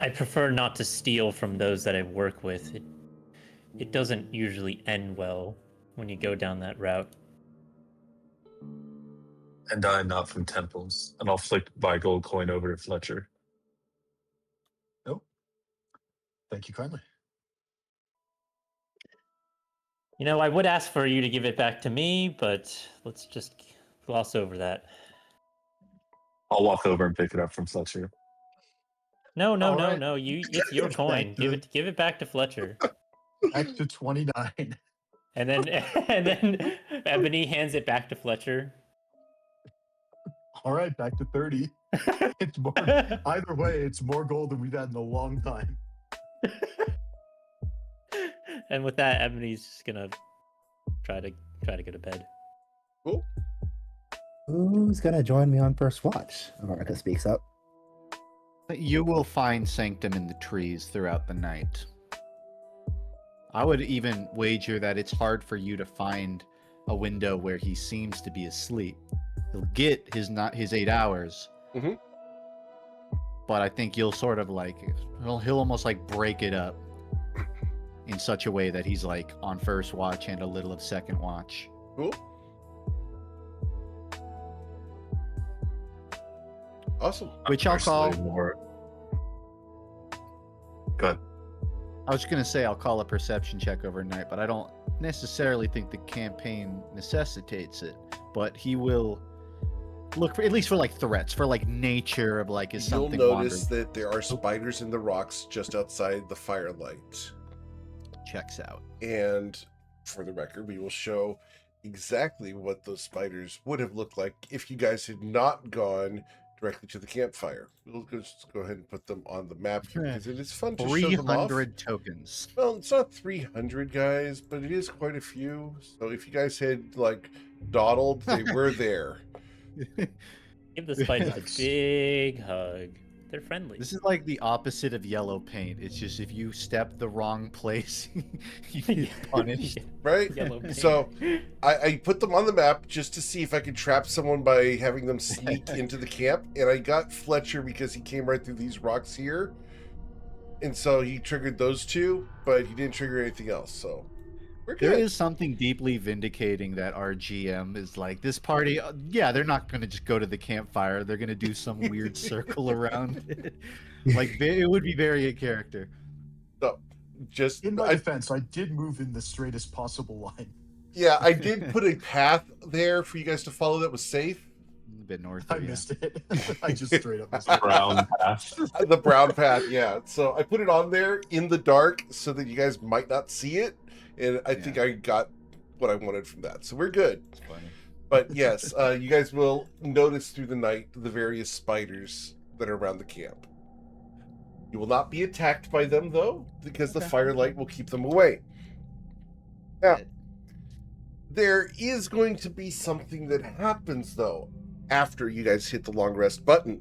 I prefer not to steal from those that I work with. It doesn't usually end well when you go down that route. And I not from temples. And I'll flick my gold coin over to Fletcher. Oh. Thank you kindly. You know, I would ask for you to give it back to me, but let's just gloss over that. I'll walk over and pick it up from Fletcher. No. All right. It's your coin. Give it back to Fletcher. Back to 29. And then Ebony hands it back to Fletcher. All right, back to 30. It's more, either way, it's more gold than we've had in a long time. And with that, Ebony's just gonna try to go to bed. Cool. Who's gonna join me on first watch? America speaks up. You will find Sanctum in the trees throughout the night. I would even wager that it's hard for you to find a window where he seems to be asleep. He'll get his 8 hours, Mhm. but I think you'll sort of like he'll almost like break it up in such a way that he's like on first watch and a little of second watch. Cool. Awesome. Which I'll call. Personally more. Good. I was gonna say I'll call a perception check overnight, but I don't necessarily think the campaign necessitates it. But he will look for at least for like threats, for like nature of like is You'll something notice wandering. that there are spiders in the rocks just outside the firelight. Checks out. And for the record, we will show exactly what those spiders would have looked like if you guys had not gone directly to the campfire. We'll just go ahead and put them on the map here because it is fun to show them off. 300 tokens. Well, it's not 300 guys, but it is quite a few. So if you guys had like dawdled, they were there. Give the spiders a big hug. They're friendly. This is like the opposite of yellow paint. It's just if you step the wrong place, you get punished. Right? Yellow paint. So I put them on the map just to see if I could trap someone by having them sneak into the camp. And I got Fletcher because he came right through these rocks here. And so he triggered those two, but he didn't trigger anything else. So we're good. There is something deeply vindicating that our GM is like, this party, yeah, they're not going to just go to the campfire. They're going to do some weird circle around it. Like, it would be very a character. So just In my defense, I did move in the straightest possible line. yeah, I did put a path there for you guys to follow that was safe. A bit north I of you. missed it. I just straight up missed it. Brown path. The brown path, yeah. So I put it on there in the dark so that you guys might not see it. And I think I got what I wanted from that. So we're good. It's funny. But yes, you guys will notice through the night the various spiders that are around the camp. You will not be attacked by them, though, because the firelight will keep them away. Now, there is going to be something that happens, though, after you guys hit the long rest button.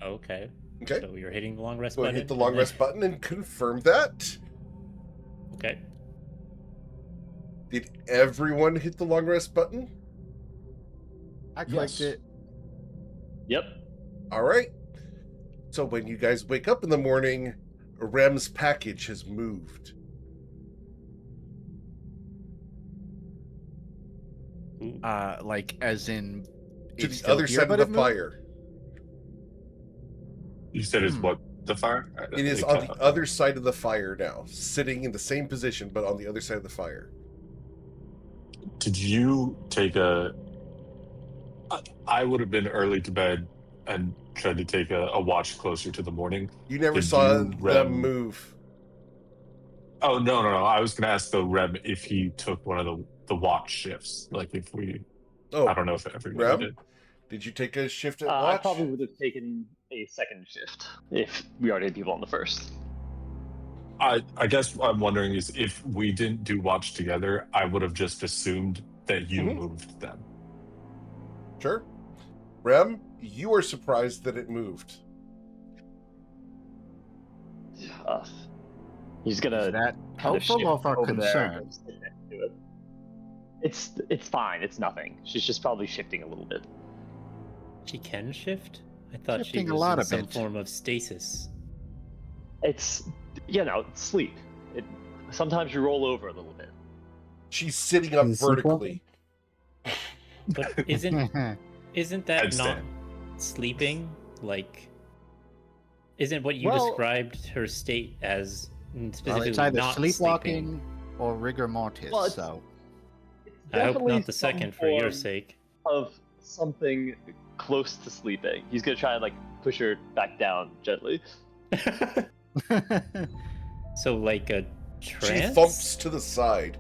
Okay. Okay? So you're hitting the long rest Go ahead button. and hit the long rest button and confirm that. Okay. Did everyone hit the long rest button? I clicked Yes. it. Yep. All right. So when you guys wake up in the morning, Rem's package has moved. Like, as in... To it's the still other here, side but of the it moved? fire. You said it's what? The fire? It is on the other side of the fire now, sitting in the same position, but on the other side of the fire. Did you take a... I would have been early to bed and tried to take a watch closer to the morning. You never Did saw you, them Rem- move. Oh, no. I was going to ask the Rem if he took one of the watch shifts. Like if we... Oh, I don't know if everybody Rem? did. Did you take a shift at I watch? probably would have taken a second shift if we already had people on the first. I guess what I'm wondering is if we didn't do watch together, I would have just assumed that you Mhm. moved them. Sure. Rem, you are surprised that it moved. He's gonna Is that kind of helpful shift or for over there concern? and sit next to it. It's fine. It's nothing. She's just probably shifting a little bit. She can shift? I thought Shifting she a was lot in of some it. form of stasis. It's sleep. Sometimes you roll over a little bit. She's sitting up Is it vertically. But isn't that Headstand. not sleeping? Like, isn't what you Well- described her state as Well, specifically it's either not sleepwalking sleeping? or rigor mortis. Well, it's- So I hope Definitely not the some second for your form sake. of something close to sleeping. He's gonna try and like push her back down gently. So like a She trance? thumps to the side.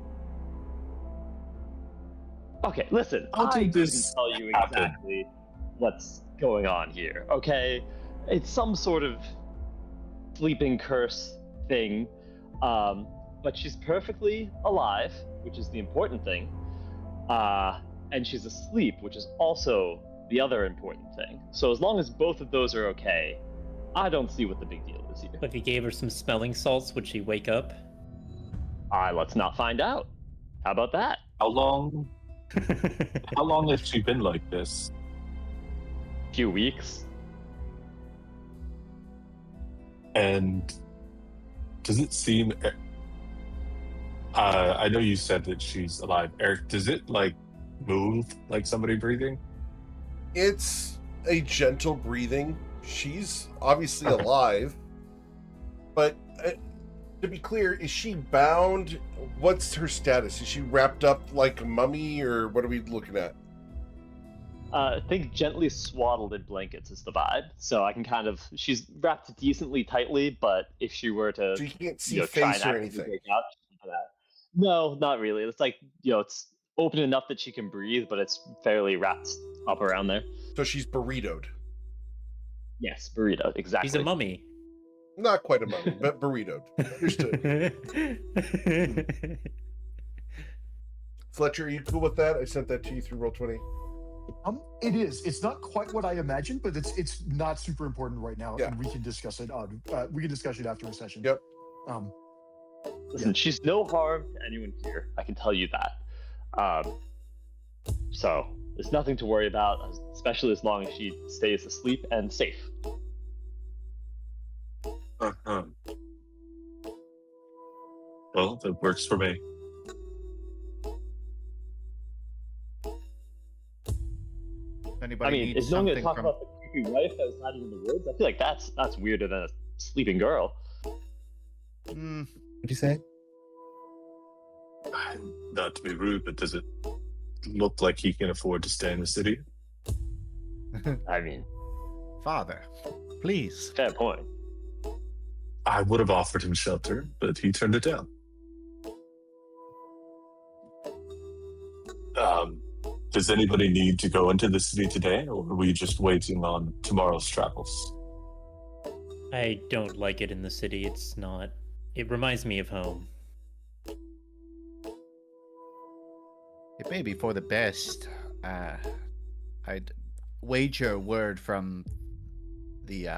Okay, listen, How I did couldn't this tell you happen? exactly what's going on here. Okay, it's some sort of sleeping curse thing, but she's perfectly alive, which is the important thing. And she's asleep, which is also the other important thing. So as long as both of those are okay, I don't see what the big deal is here. If you gave her some smelling salts, would she wake up? Let's not find out. How about that? How long? How long has she been like this? Few weeks. And does it seem? I know you said that she's alive. Eric, does it like move like somebody breathing? It's a gentle breathing. She's obviously Okay. alive, but to be clear, is she bound? What's her status? Is she wrapped up like a mummy, or what are we looking at? I think gently swaddled in blankets is the vibe. So I can kind of, she's wrapped decently tightly, but if she were to, So you can't see try face and or actively anything. break out, she can do that. No, not really. It's like, it's open enough that she can breathe, but it's fairly wrapped up around there. So she's burritoed. Yes, burrito, exactly. She's a mummy. Not quite a mummy, but burritoed. Understood. Fletcher, are you cool with that? I sent that to you through Roll20. It is. It's not quite what I imagined, but it's not super important right now, Yeah. and we can discuss it. We can discuss it after a session. Yep. Listen, Yeah. she's no harm to anyone here. I can tell you that. So there's nothing to worry about, especially as long as she stays asleep and safe. Uh-huh. Well, that works for me. if anybody I mean, needs is no one gonna something talk from about the creepy wife that was hiding in the woods? I feel like that's weirder than a sleeping girl. Mm, What'd you say? Not to be rude, but does it look like he can afford to stay in the city? I mean, Father, please. fair point. I would have offered him shelter, but he turned it down. Does anybody need to go into the city today, or are we just waiting on tomorrow's travels? I don't like it in the city. It's not. It reminds me of home. It may be for the best. I'd wager word from the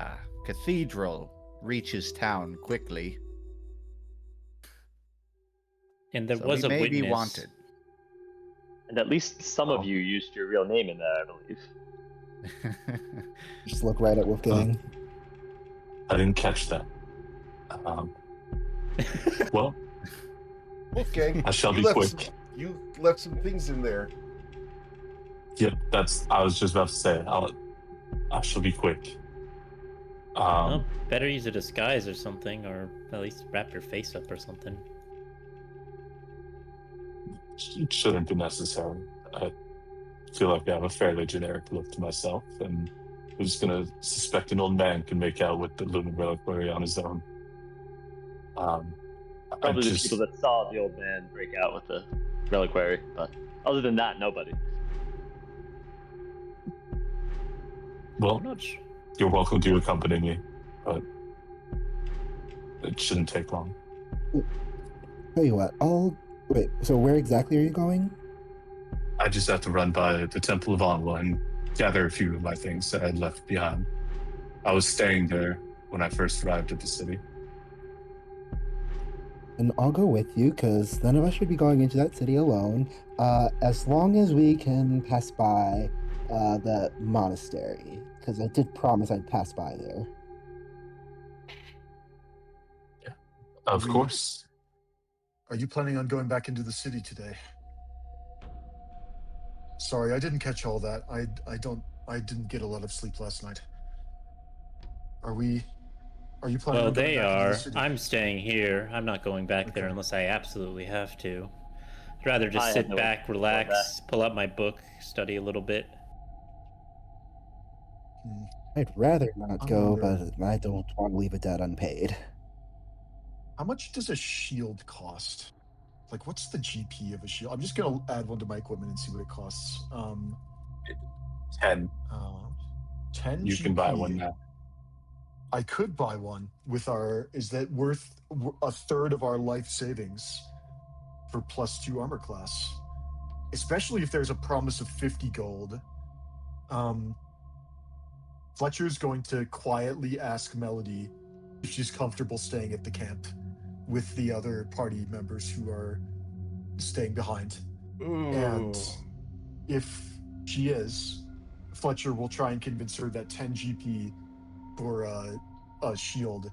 cathedral reaches town quickly. And there So was he a may witness. be wanted. And at least some Oh. of you used your real name in there, I believe. Just look right at Wolfgang. I didn't catch that. Well, Wolfgang, I shall you be left quick. you left some things in there. Yep, I was just about to say. I shall be quick. Well, better use a disguise or something, or at least wrap your face up or something. It shouldn't be necessary. I feel like I have a fairly generic look to myself, and who's gonna suspect an old man can make out with the lunar reliquary on his own? I Probably the just, people that saw the old man break out with the reliquary, but other than that, nobody. well, I'm not sure. you're welcome to accompany me, but it shouldn't take long. Tell you what, wait. So where exactly are you going? I just have to run by the Temple of Anwa and gather a few of my things that I'd left behind. I was staying there when I first arrived at the city. And I'll go with you, because none of us should be going into that city alone. As long as we can pass by the monastery, because I did promise I'd pass by there. Of course. Are you planning on going back into the city today? Sorry, I didn't catch all that. I didn't get a lot of sleep last night. Are we Are you planning Well, on going they back into the are. city? I'm staying here. I'm not going back there Okay. unless I absolutely have to. I'd rather just I had sit no back, intention of going relax, pull up my book, study a little bit. Hmm. I'd rather not I'm go, wondering, but I don't want to leave a debt unpaid. how much does a shield cost? Like, what's the GP of a shield? I'm just gonna add one to my equipment and see what it costs. 10. 10 You can buy one GP. now. I could buy one with our. Is that worth a third of our life savings for +2 armor class? Especially if there's a promise of 50 gold. Fletcher's going to quietly ask Melody if she's comfortable staying at the camp with the other party members who are staying behind. And Ooh. if she is, Fletcher will try and convince her that 10 GP for a shield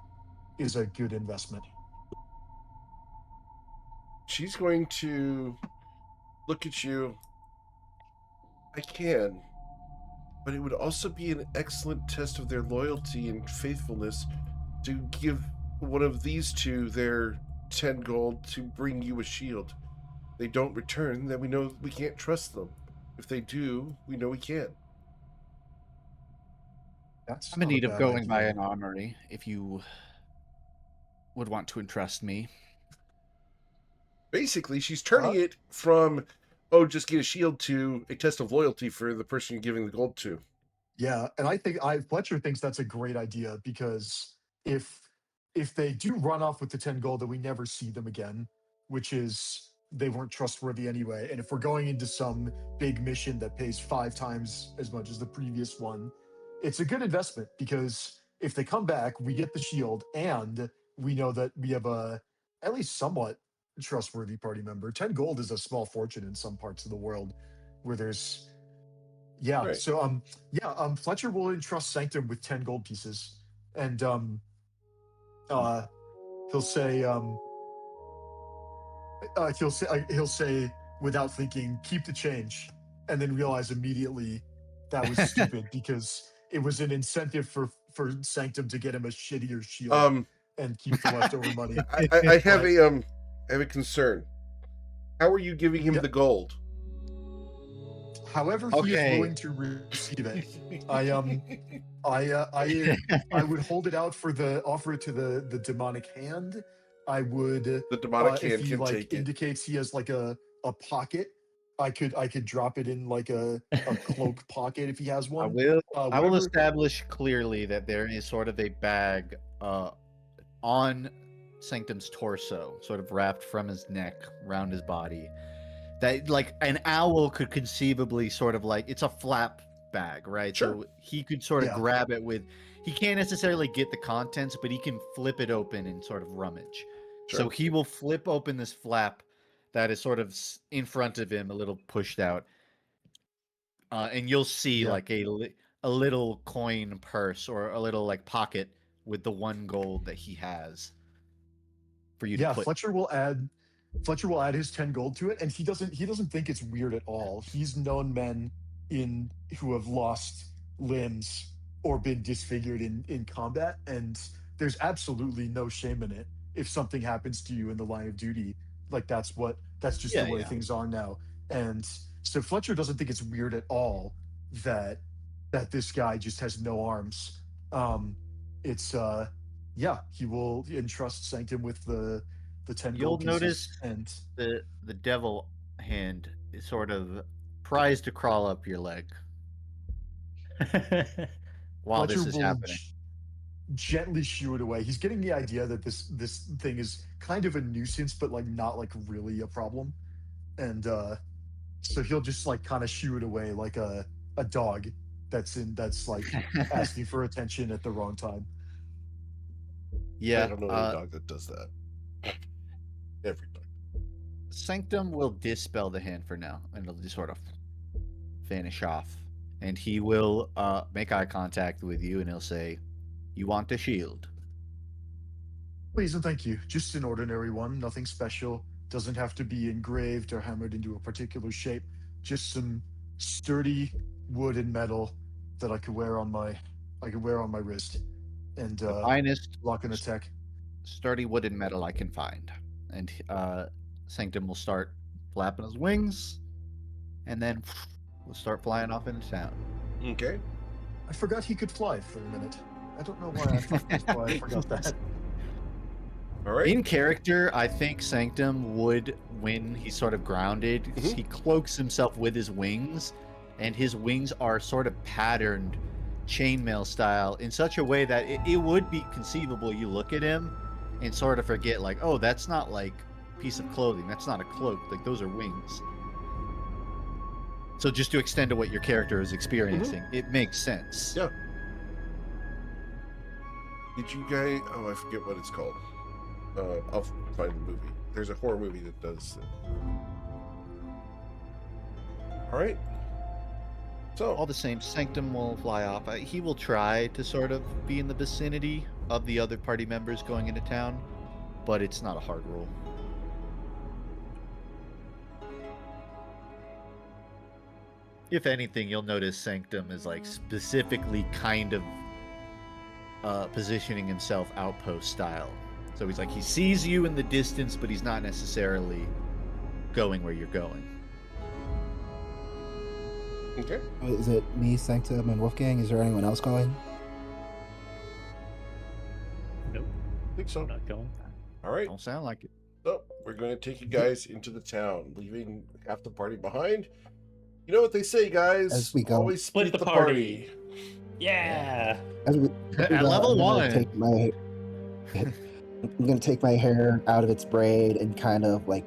is a good investment. She's going to look at you. I can, but it would also be an excellent test of their loyalty and faithfulness to give one of these two their 10 gold to bring you a shield. They don't return, then we know we can't trust them. If they do, we know we can. That's I'm in not a need of bad going by idea. an armory if you would want to entrust me. Basically, she's turning it from, oh, just get a shield to a test of loyalty for the person you're giving the gold to. Yeah, and I think Fletcher thinks that's a great idea because if they do run off with the 10 gold, then we never see them again, which is they weren't trustworthy anyway. And if we're going into some big mission that pays 5 times as much as the previous one, it's a good investment because if they come back, we get the shield and we know that we have a at least somewhat trustworthy party member. 10 gold is a small fortune in some parts of the world where there's Right. so Fletcher will entrust Sanctum with 10 gold pieces. And he'll say he'll say without thinking, keep the change, and then realize immediately that was stupid because it was an incentive for Sanctum to get him a shittier shield and keep the leftover money. I have But- I have a concern. How are you giving him Yep. the gold? However, he is Okay. willing to receive it. I would hold it out for the offer it to the demonic hand. I would The demonic if hand he can like take it. indicates he has like a pocket. I could drop it in like a cloak pocket if he has I one. will. I will whatever- establish clearly that there is sort of a bag on Sanctum's torso, sort of wrapped from his neck around his body. That like an owl could conceivably sort of like it's a flap bag, right? Sure. So he could sort of Yeah. grab it with. He can't necessarily get the contents, but he can flip it open and sort of rummage. Sure. So he will flip open this flap that is sort of in front of him, a little pushed out, and you'll see Yeah. like a little coin purse or a little like pocket with the 1 gold that he has for you to Yeah, put. Fletcher will add his 10 gold to it, and he doesn't think it's weird at all. He's known men who have lost limbs or been disfigured in combat, and there's absolutely no shame in it if something happens to you in the line of duty. Like that's just Yeah, the way yeah. things are now. And so Fletcher doesn't think it's weird at all that this guy just has no arms. It's he will entrust Sanctum with the 10 You'll gold pieces. notice And the devil hand is sort of tries to crawl up your leg while Fletcher this is will happening. gently shoo it away. He's getting the idea that this thing is kind of a nuisance, but like not like really a problem. And so he'll just like kind of shoo it away like a dog that's like asking for attention at the wrong time. Yeah, I don't know any dog that does that. Every dog. Sanctum will dispel the hand for now, and it'll just sort of vanish off. And he will make eye contact with you, and he'll say, "You want a shield?" Please and thank you. Just an ordinary one, nothing special. Doesn't have to be engraved or hammered into a particular shape. Just some sturdy wood and metal that I could wear on my wrist. and The finest lock in attack. sturdy wood and metal I can find. And Sanctum will start flapping his wings, and then we'll start flying off into town. Okay. I forgot he could fly for a minute. I don't know why I forgot that. All right. In character, I think Sanctum would, when he's sort of grounded, Mhm. he cloaks himself with his wings, and his wings are sort of patterned chainmail style in such a way that it would be conceivable you look at him and sort of forget, like, oh, that's not like a piece of clothing, that's not a cloak, like those are wings. So just to extend to what your character is experiencing, it makes sense. Yeah. Did you guys? Oh, I forget what it's called. I'll find the movie. There's a horror movie that does it. All right. So All the same, Sanctum will fly off. He will try to sort of be in the vicinity of the other party members going into town, but it's not a hard rule. If anything, you'll notice Sanctum is like specifically kind of positioning himself outpost style. So he's like, he sees you in the distance, but he's not necessarily going where you're going. okay. Is it me, Sanctum, and Wolfgang? Is there anyone else going? Nope, I think so. I'm not going. All right. Don't sound like it. So we're going to take you guys into the town, leaving half the party behind. You know what they say, guys? As we go. Always split the party. Yeah. As we At go, level I'm gonna 1. take my- I'm gonna take my hair out of its braid and kind of like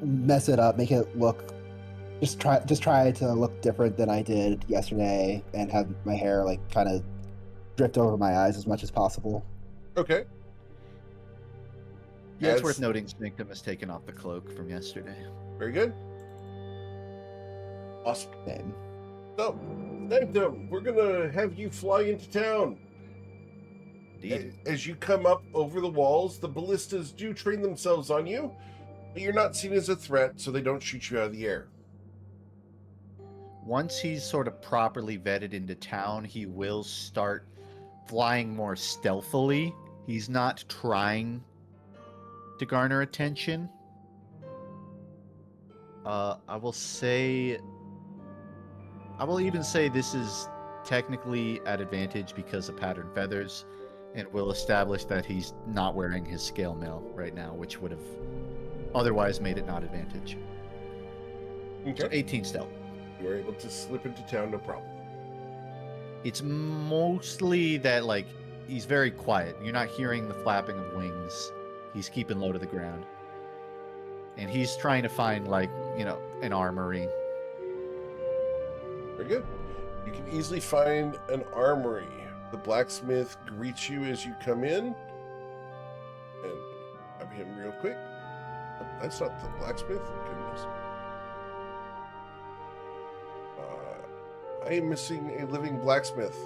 mess it up, make it look. Just try to look different than I did yesterday, and have my hair like kind of drift over my eyes as much as possible. Okay. Yeah, it's As- worth noting Sanctum has taken off the cloak from yesterday. Very good. Awesome. Same. So, Sanctum, we're gonna have you fly into town. Indeed. As you come up over the walls, the ballistas do train themselves on you, but you're not seen as a threat, so they don't shoot you out of the air. Once he's sort of properly vetted into town, he will start flying more stealthily. He's not trying to garner attention. I will even say this is technically at advantage because of patterned feathers, and we'll establish that he's not wearing his scale mail right now, which would have otherwise made it not advantage. So Okay. 18 stealth. You are able to slip into town, no problem. It's mostly that, like, he's very quiet. You're not hearing the flapping of wings. He's keeping low to the ground. And he's trying to find, like, you know, an armory. Very good. You can easily find an armory. The blacksmith greets you as you come in. And grab him real quick. Oh, that's not the blacksmith. Goodness. I am missing a living blacksmith.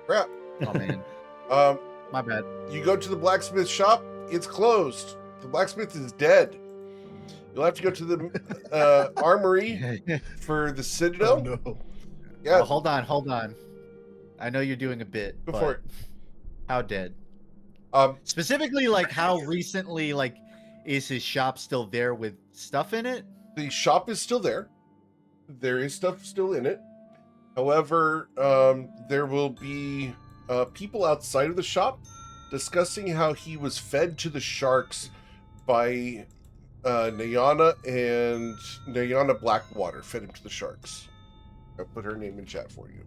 Crap. Oh, man. Um, My bad. you go to the blacksmith shop. It's closed. The blacksmith is dead. You'll have to go to the armory for the Citadel. Oh, no. Yeah, Hold on. I know you're doing a bit. go but for it. How dead? Um, Specifically, like, how recently, like, is his shop still there with stuff in it? the shop is still there. There is stuff still in it. However, there will be people outside of the shop discussing how he was fed to the sharks by Nayana, and Nayana Blackwater fed him to the sharks. I'll put her name in chat for you.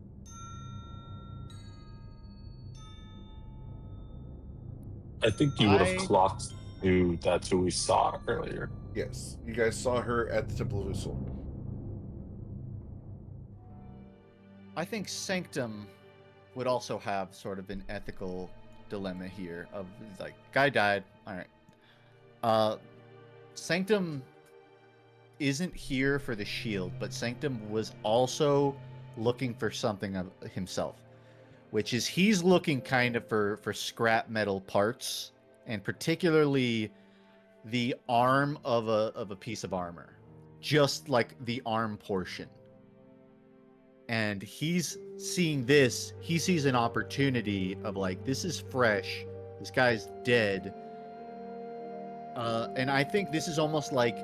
I think you would have clocked who that's who we saw earlier. Yes, you guys saw her at the Temple of Usul. I think Sanctum would also have sort of an ethical dilemma here of, like, guy died. All right. Sanctum isn't here for the shield, but Sanctum was also looking for something of himself, which is he's looking kind of for scrap metal parts, and particularly the arm of a piece of armor, just like the arm portion. And he's seeing this. He sees an opportunity of like, this is fresh. This guy's dead. And I think this is almost like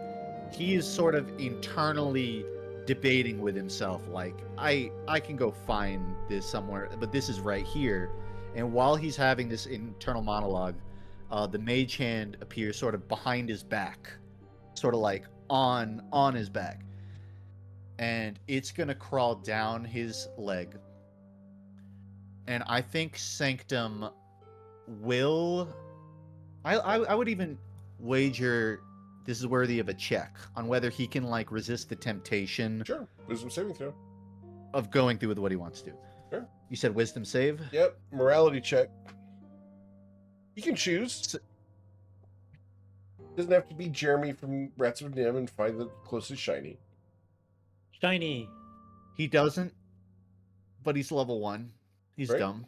he is sort of internally debating with himself, like, I can go find this somewhere, but this is right here. And while he's having this internal monologue, the mage hand appears sort of behind his back, sort of like on his back, and it's gonna crawl down his leg. And I think Sanctum will. I would even wager this is worthy of a check on whether he can like resist the temptation Sure. Wisdom saving throw. of going through with what he wants to. Sure. You said wisdom save? Yep. Morality check. You can choose. Doesn't have to be Jeremy from Rats of Nim and find the closest shiny. Shiny. He doesn't, but he's level 1. He's Right. dumb.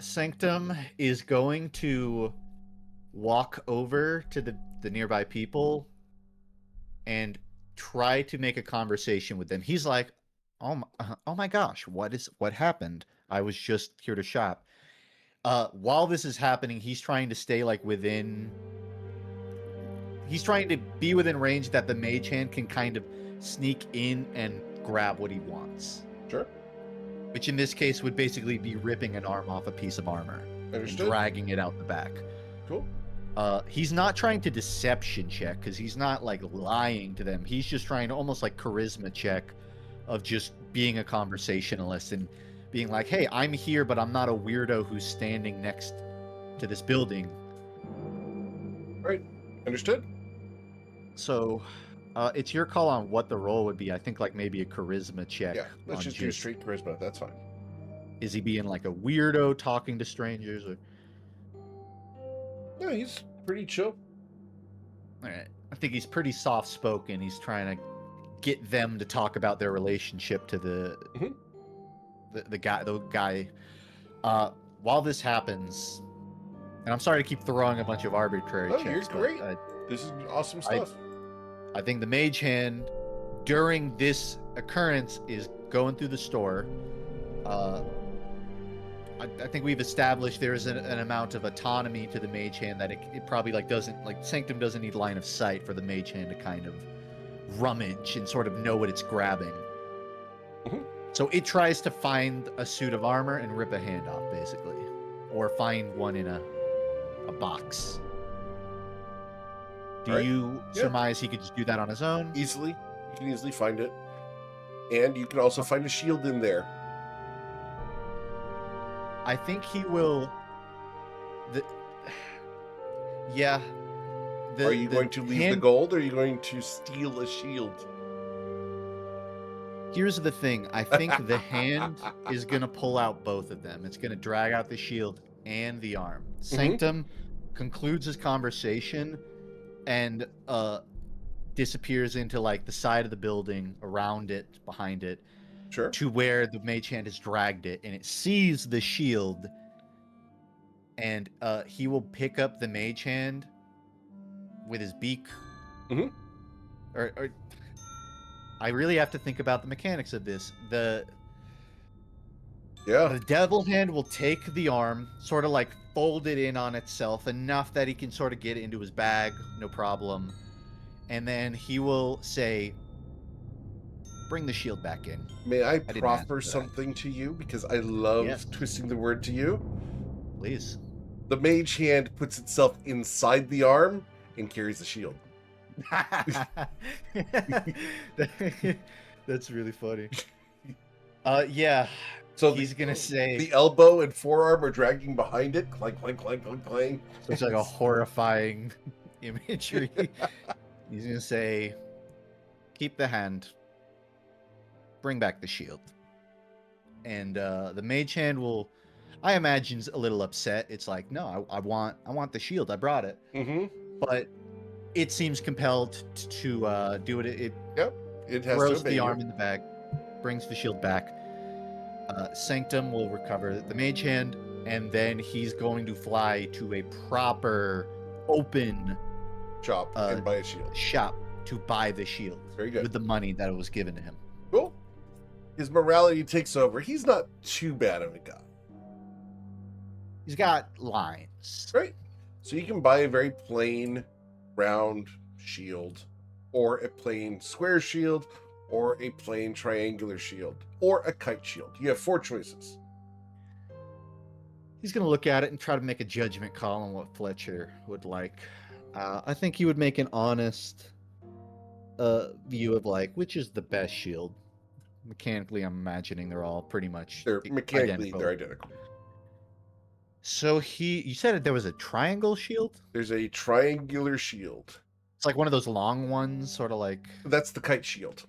Sanctum is going to walk over to the nearby people and try to make a conversation with them. He's like, oh my gosh, what happened? I was just here to shop. While this is happening, he's trying to stay like within. He's trying to be within range that the mage hand can kind of sneak in and grab what he wants. Sure. Which in this case would basically be ripping an arm off a piece of armor and Understood. dragging it out the back. Cool. He's not trying to deception check because he's not like lying to them. He's just trying to almost like charisma check of just being a conversationalist and being like, hey, I'm here, but I'm not a weirdo who's standing next to this building. Right. Understood. So it's your call on what the role would be. I think like maybe a charisma check. Yeah. Let's on just do straight charisma. That's fine. Is he being like a weirdo talking to strangers? Or... No, he's pretty chill. All right. I think he's pretty soft spoken. He's trying to get them to talk about their relationship to the guy. While this happens, and I'm sorry to keep throwing a bunch of arbitrary Oh, checks. you're great. But, This is awesome stuff. I think the mage hand during this occurrence is going through the store. I think we've established there's an amount of autonomy to the mage hand that it probably like doesn't like Sanctum doesn't need line of sight for the mage hand to kind of rummage and sort of know what it's grabbing. Mhm. So it tries to find a suit of armor and rip a hand off, basically, or find one in a box. Do Alright. you Yeah. surmise he could just do that on his own? Easily. You can easily find it. And you can also find a shield in there. I think he will. Yeah. Are you going to leave the gold or are you going to steal a shield? Here's the thing. I think the hand is going to pull out both of them. It's going to drag out the shield and the arm. Sanctum concludes his conversation and disappears into like the side of the building, around it, behind it, Sure. to where the mage hand has dragged it, and it sees the shield, and he will pick up the mage hand with his beak. Mhm. Or I really have to think about the mechanics of this. The Yeah. devil hand will take the arm, sort of like fold it in on itself enough that he can sort of get it into his bag, no problem. And then he will say, bring the shield back in. May I didn't proffer ask for that. something to you? Because I love Yes. twisting the word to you. Please. The mage hand puts itself inside the arm and carries the shield. That's really funny. Yeah. So He's gonna say the elbow and forearm are dragging behind it. Clank, clank, clank, clank, clank. so it's like a horrifying imagery. He's gonna say, keep the hand, bring back the shield. And the mage hand will, I imagine, a little upset. It's like, no, I want the shield. I brought it. Mm-hmm. But it seems compelled to do it. It It has throws to obey the you. arm in the bag, brings the shield back. Sanctum will recover the mage hand, and then he's going to fly to a proper open Chop and buy a shield. shop to buy the shield Very good. with the money that was given to him. Cool. his morality takes over. He's not too bad of a guy. He's got lines. Right? So you can buy a very plain round shield, or a plain square shield, or a plain triangular shield, or a kite shield. You have 4 choices. He's going to look at it and try to make a judgment call on what Fletcher would like. I think he would make an honest view of like, which is the best shield. Mechanically, I'm imagining they're all pretty much They're identical. they're identical. So you said there was a triangle shield? There's a triangular shield. It's like one of those long ones, sort of like... That's the kite shield.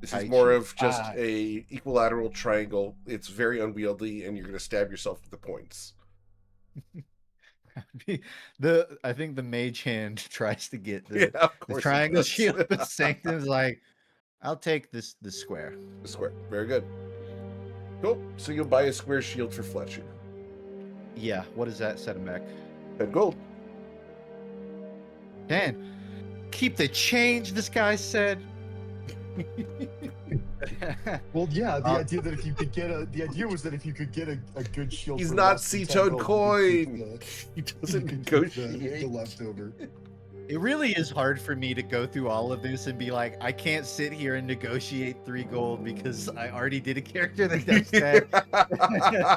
This is Kite more shield. of just a equilateral triangle. It's very unwieldy, and you're going to stab yourself with the points. I think the mage hand tries to get the of course it triangle does. shield, but Sanctum's like, I'll take the square. The square. Very good. Cool. So you'll buy a square shield for Fletcher. Yeah, what does that set him back? 10 gold. Dan, keep the change, this guy said. Well, yeah. The idea that if you could get the idea was that if you could get a good shield, He's for not less than 10 C-Toad gold, coin. He you doesn't could keep negotiate. the leftover. It really is hard for me to go through all of this and be like, I can't sit here and negotiate 3 gold because I already did a character that does that.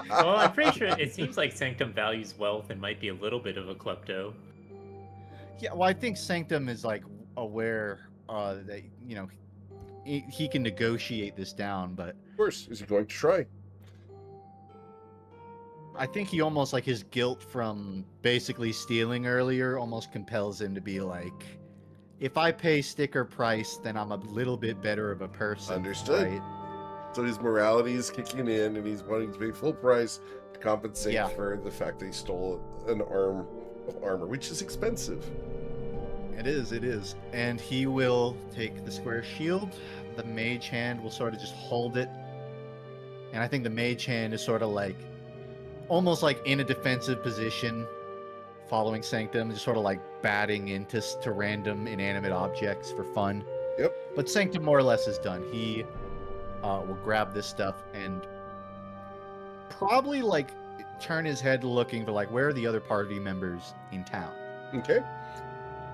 Well, I'm pretty sure it seems like Sanctum values wealth and might be a little bit of a klepto. Yeah, well, I think Sanctum is like aware that, you know, he can negotiate this down, but Of course. Is he going to try? I think he almost like his guilt from basically stealing earlier almost compels him to be like, if I pay sticker price, then I'm a little bit better of a person. Understood. Right? So his morality is kicking in, and he's wanting to pay full price to compensate Yeah. for the fact that he stole an arm of armor, which is expensive. It is. And he will take the square shield. The mage hand will sort of just hold it. And I think the mage hand is sort of like, almost like in a defensive position, following Sanctum, just sort of like batting into random inanimate objects for fun. Yep. But Sanctum more or less is done. He will grab this stuff and probably like turn his head looking for like, where are the other party members in town? Okay.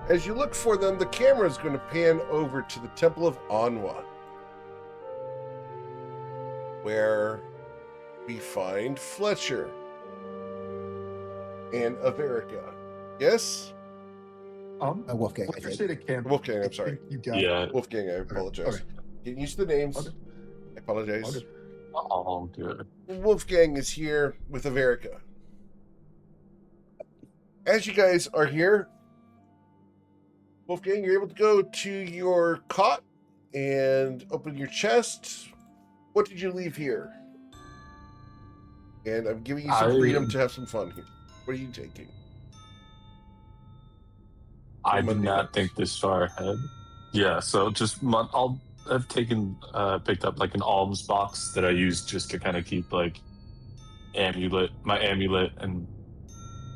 As you look for them, the camera is going to pan over to the Temple of Anwa, where we find Fletcher and Averica. Yes? Wolfgang, I Fletcher think. said it can. Wolfgang, I'm sorry. You got it. Yeah. Wolfgang, I apologize. Okay. Getting used to the names. Okay. I apologize. Okay. Oh, good. Wolfgang is here with Averica. As you guys are here, Wolfgang, you're able to go to your cot and open your chest. What did you leave here? And I'm giving you some freedom to have some fun here. What are you taking? I did not think this far ahead. Yeah, so just I've picked up like an alms box that I use just to kind of keep like my amulet and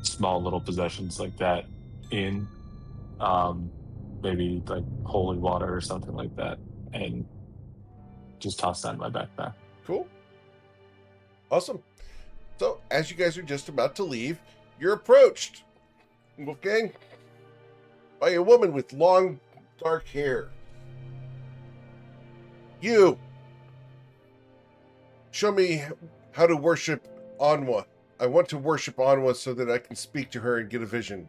small little possessions like that in. Maybe like holy water or something like that, and just toss that in my backpack. Cool. Awesome. So, as you guys are just about to leave, you're approached, Wolfgang, by a woman with long, dark hair. You, show me how to worship Anwa. I want to worship Anwa so that I can speak to her and get a vision.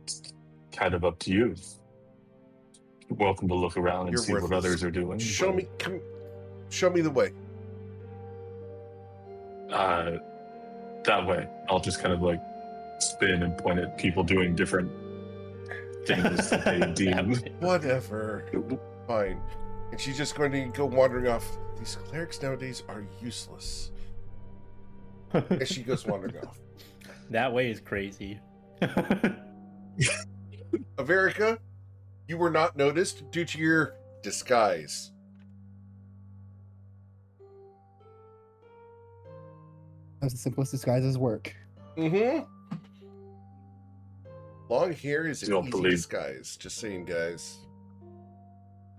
It's kind of up to you. You're welcome to look around and You're see what worthless. others are doing. Show me the way. That way. I'll just kind of like spin and point at people doing different things that they deem. Whatever. Fine. And she's just going to go wandering off. These clerics nowadays are useless. As she goes wandering off. That way is crazy. Averica, you were not noticed due to your disguise. That's the simplest disguises work. Mm-hmm. Long hair is an Don't easy believe- disguise. Just saying, guys.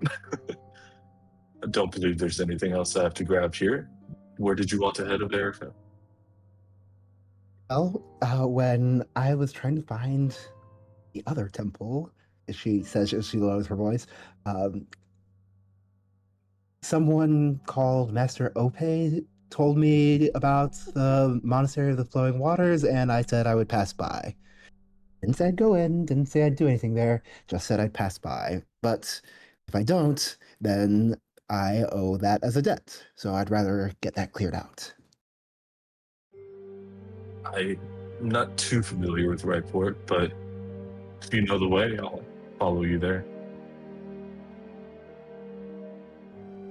I don't believe there's anything else I have to grab here. Where did you want to head of Erica? Well, when I was trying to find the other temple, she says as she lowers her voice, um, someone called Master Ope told me about the Monastery of the Flowing Waters, and I said I would pass by. Didn't say I'd go in, didn't say I'd do anything there, just said I'd pass by. But if I don't, then I owe that as a debt, so I'd rather get that cleared out. I'm not too familiar with Ripeport, but if you know the way, I'll follow you there.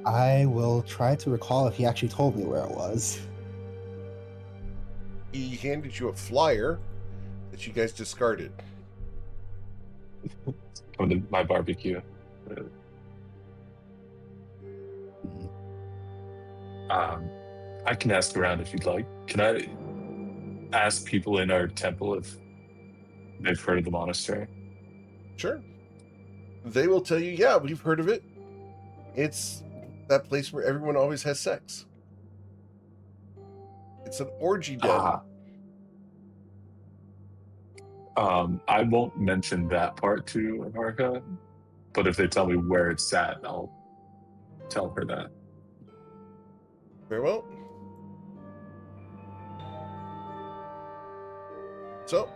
I will try to recall if he actually told me where it was. He handed you a flyer that you guys discarded. Come to my barbecue. I can ask around if you'd like. Can I ask people in our temple if they've heard of the monastery? Sure. They will tell you, yeah, we've heard of it. It's that place where everyone always has sex. It's an orgy den. I won't mention that part to America, but if they tell me where it's at, I'll tell her that. Very well. So,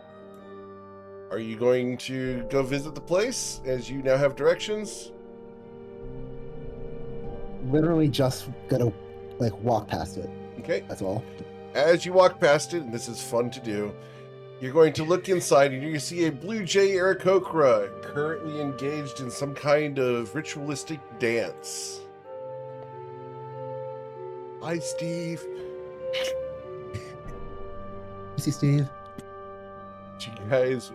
are you going to go visit the place as you now have directions? Literally just gonna walk past it. Okay. That's all. As you walk past it, and this is fun to do, you're going to look inside and you see a blue jay Aarakocra currently engaged in some kind of ritualistic dance. Hi, Steve. See, Steve. You guys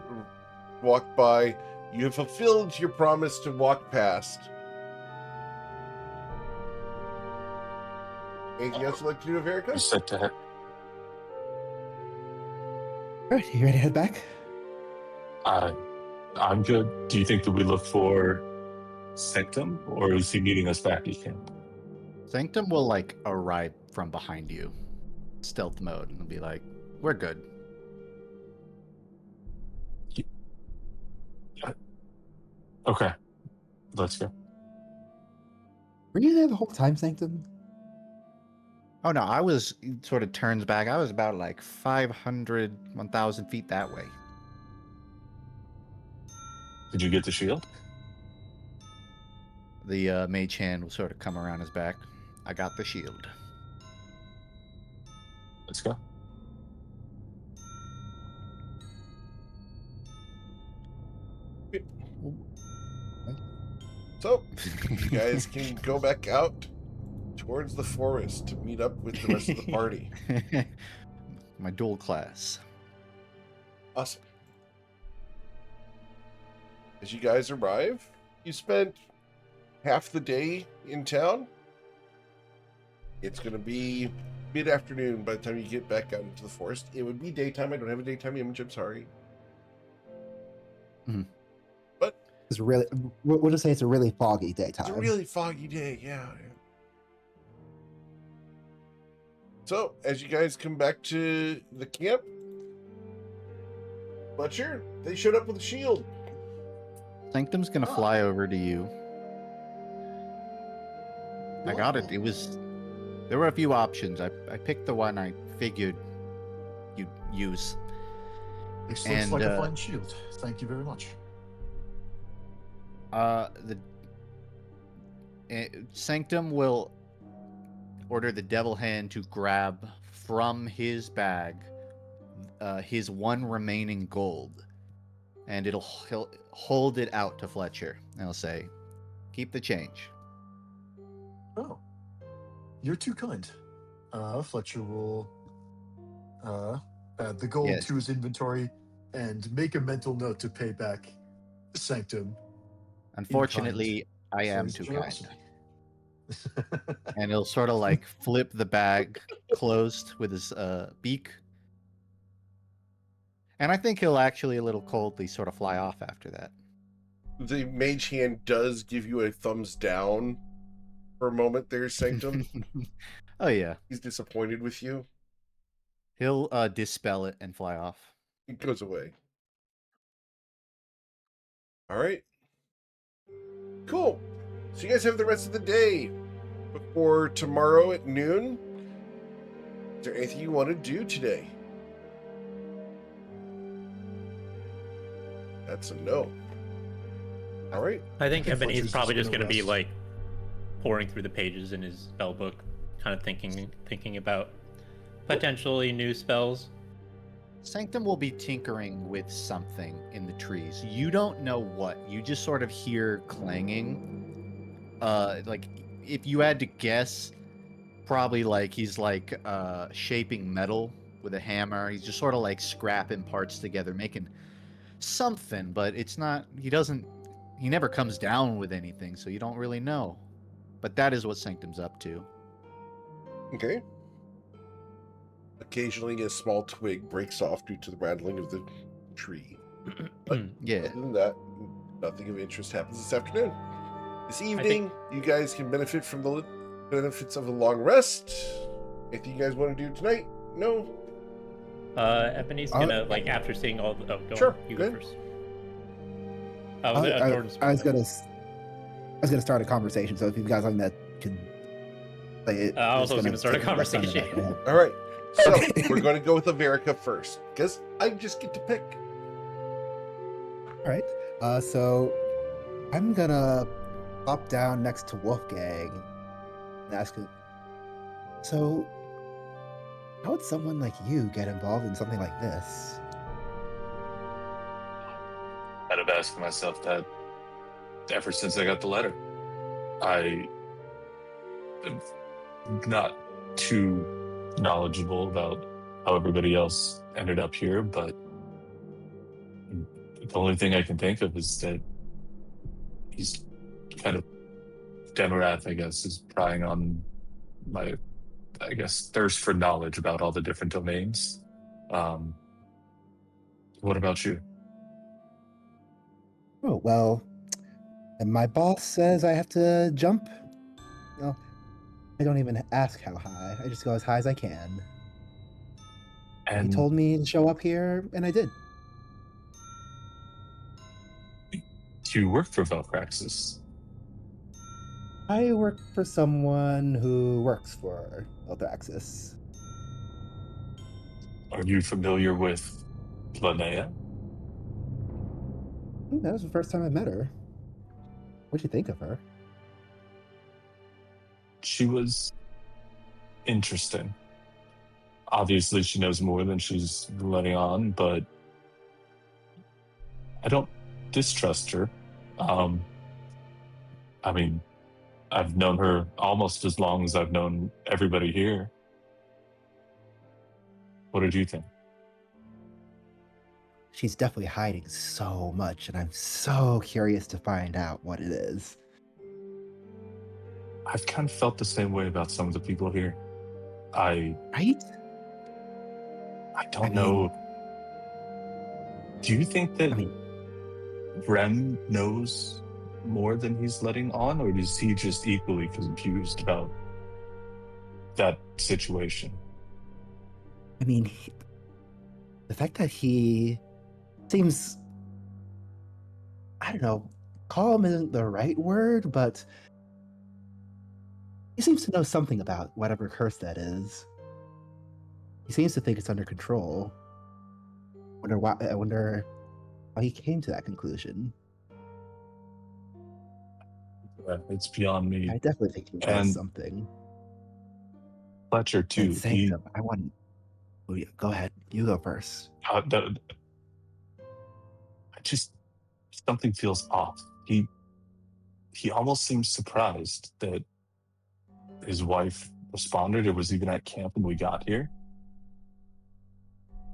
walk by. You have fulfilled your promise to walk past. Anything else you'd like to do, You Verica? said to head. All right, you ready to head back? I'm good. Do you think that we look for Sanctum, or is he meeting us back at camp? Sanctum will arrive from behind you, stealth mode, and be like, "We're good." Okay, let's go. Were you there the whole time, Sanctum? Oh no, I was sort of turns back. I was about 500, 1,000 feet that way. Did you get the shield? The mage hand will sort of come around his back. I got the shield. Let's go. So, you guys can go back out towards the forest to meet up with the rest of the party. My dual class. Awesome. As you guys arrive, you spent half the day in town. It's going to be mid-afternoon by the time you get back out into the forest. It would be daytime. I don't have a daytime image. I'm sorry. Mm-hmm. It's really, we'll just say it's a really foggy daytime. It's a really foggy day, yeah. So, as you guys come back to the camp, Butcher, they showed up with a shield. Sanctum's gonna fly over to you. I got it. There were a few options. I picked the one I figured you'd use. This looks like a fine shield. Thank you very much. Sanctum will order the devil hand to grab from his bag his one remaining gold, and he'll hold it out to Fletcher, and he'll say, "Keep the change." Oh, you're too kind. Fletcher will add the gold to his inventory and make a mental note to pay back Sanctum. Unfortunately, I am too kind. And he'll sort of flip the bag closed with his beak. And I think he'll actually a little coldly sort of fly off after that. the mage hand does give you a thumbs down for a moment there, Sanctum. Oh yeah, He's disappointed with you. he'll dispel it and fly off. It goes away. All right. Cool. So you guys have the rest of the day before tomorrow at noon. Is there anything you want to do today? That's a no. All right. I think think Ebony's Fletcher's probably just just going to be gonna like pouring through the pages in his spell book, kind of thinking about potentially new spells. Sanctum will be tinkering with something in the trees. You don't know what. You just sort of hear clanging. Like if you had to guess, probably like he's like shaping metal with a hammer. He's just sort of like scrapping parts together, making something, but it's not he never comes down with anything, so you don't really know. But that is what Sanctum's up to. Okay. Occasionally, a small twig breaks off due to the rattling of the tree. Yeah. Other than that, nothing of interest happens this afternoon. This evening, you guys can benefit from the benefits of a long rest. Anything you guys want to do tonight? No? Ebony's gonna like after seeing all the Sure, you good. go first. I was gonna start a conversation. So if you guys on that could play it, I also was gonna start a take the rest of the conversation. night. Go ahead. All right. So, Okay. we're going to go with Averica first, because I just get to pick. All right. So I'm gonna plop down next to Wolfgang and ask him. So, how would someone like you get involved in something like this? I've been asking myself that ever since I got the letter. I am not too knowledgeable about how everybody else ended up here, but the only thing I can think of is that he's kind of Demarath, I guess, is prying on my, I guess, thirst for knowledge about all the different domains. What about you? Oh well, and my boss says I have to jump. No, I don't even ask how high. I just go as high as I can. He And told me to show up here, and I did. you work for Velcraxis. I work for someone who works for Elthraxis. Are you familiar with Linnea? That was the first time I met her. What'd you think of her? She was interesting. Obviously, she knows more than she's letting on, but I don't distrust her. I mean, I've known her almost as long as I've known everybody here. What did you think? She's definitely hiding so much, and I'm so curious to find out what it is. I've kind of felt the same way about some of the people here. I Right? don't know. Do you think that Rem knows more than he's letting on, or is he just equally confused about that situation? The fact that he seems, I don't know, calm isn't the right word, but he seems to know something about whatever curse that is. He seems to think it's under control. I wonder how he came to that conclusion. It's beyond me. I definitely think he knows And something. Fletcher too. And Sanctum, go ahead. You go first. I just something feels off. He almost seems surprised that his wife responded or was even at camp when we got here.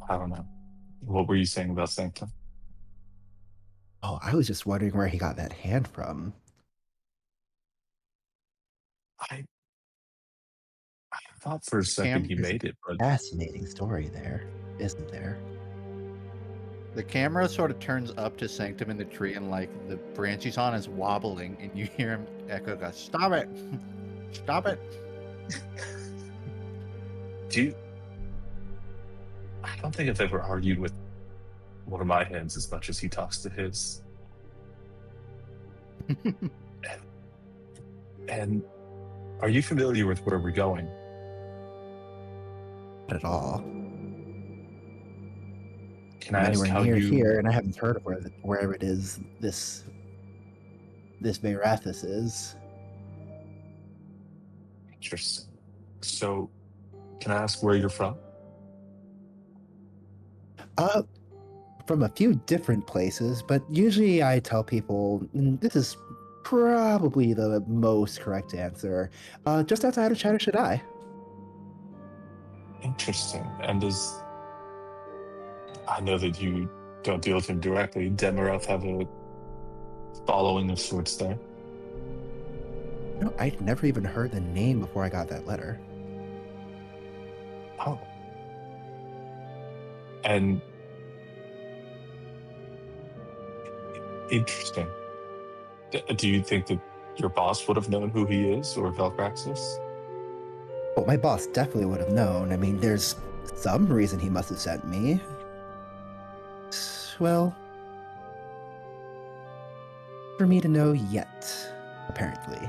I don't know. What were you saying about Sanctum? Oh, I was just wondering where he got that hand from. I thought for a second he There's made it, but fascinating story there, isn't there? The camera sort of turns up to Sanctum in the tree, and like the branch he's on is wobbling, and you hear him echo, go, "Stop it! Stop it!" I don't think I've ever argued with one of my hands as much as he talks to his. And are you familiar with where we're going? Not at all. Can I I'm ask anywhere how near you? here, and I haven't heard of where it is this Verathis is. Interesting. So, can I ask where you're from? From a few different places, but usually I tell people this is probably the most correct answer. Just outside of Shadow Shaddai. Interesting. And I know that you don't deal with him directly. Demaroth have a following of sorts there. No, I'd never even heard the name before I got that letter. Oh. And interesting. Do you think that your boss would have known who he is, or Velcraxus? Well, my boss definitely would have known. I mean, there's some reason he must have sent me. Well, for me to know yet, apparently.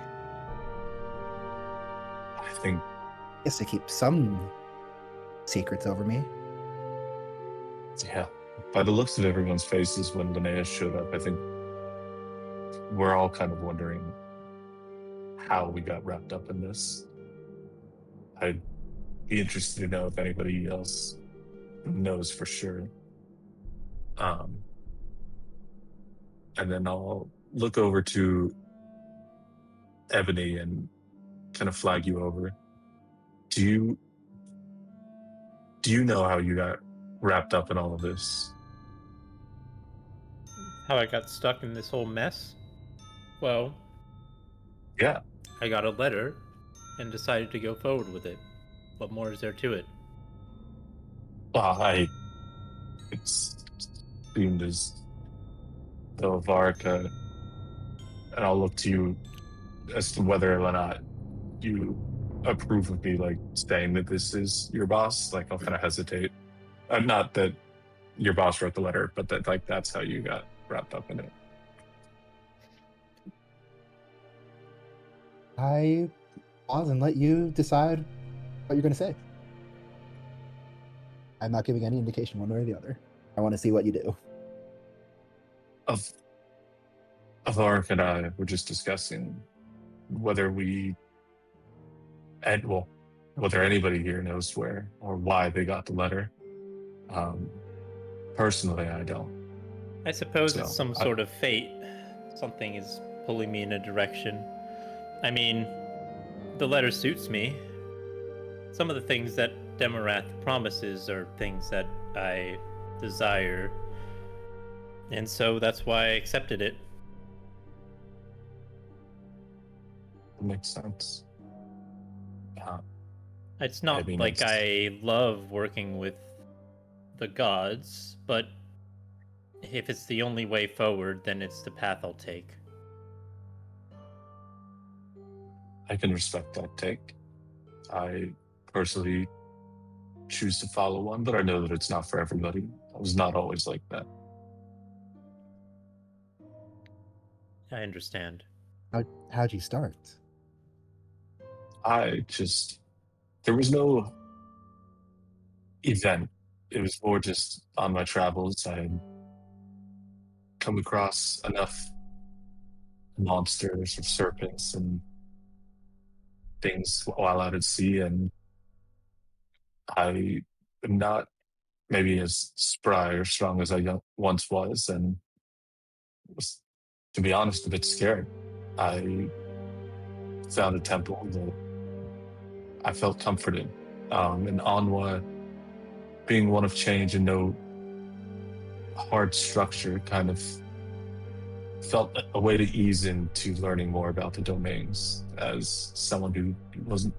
I think Guess to keep some secrets over me. Yeah. By the looks of everyone's faces when Linnea showed up, I think we're all kind of wondering how we got wrapped up in this. I'd be interested to know if anybody else knows for sure. And then I'll look over to Ebony and kind of flag you over. Do you know how you got wrapped up in all of this? How I got stuck in this whole mess? Well, Yeah. I got a letter and decided to go forward with it. What more is there to it? Well, it seemed as though Varka, and I'll look to you as to whether or not you approve of me, like, saying that this is your boss. Like, I'll kind of hesitate. Not that your boss wrote the letter, but that, like, that's how you got wrapped up in it. I pause and let you decide what you're going to say. I'm not giving any indication one way or the other. I want to see what you do. Avark and I were just discussing whether whether anybody here knows where or why they got the letter. Personally, I don't. I suppose So, it's some sort of fate. Something is pulling me in a direction. I mean, the letter suits me. Some of the things that Demarath promises are things that I desire. And so that's why I accepted it. It makes sense. It's not Maybe like next. I love working with the gods, but if it's the only way forward, then it's the path I'll take. I can respect that take. I personally choose to follow one, but I know that it's not for everybody. I was not always like that. I understand. How'd you start? There was no event. It was more just on my travels. I had come across enough monsters or serpents and things while out at sea, and I am not maybe as spry or strong as I once was, and was, to be honest, a bit scared. I found a temple that I felt comforted. And Anwa, being one of change and no hard structure, kind of felt a way to ease into learning more about the domains as someone who wasn't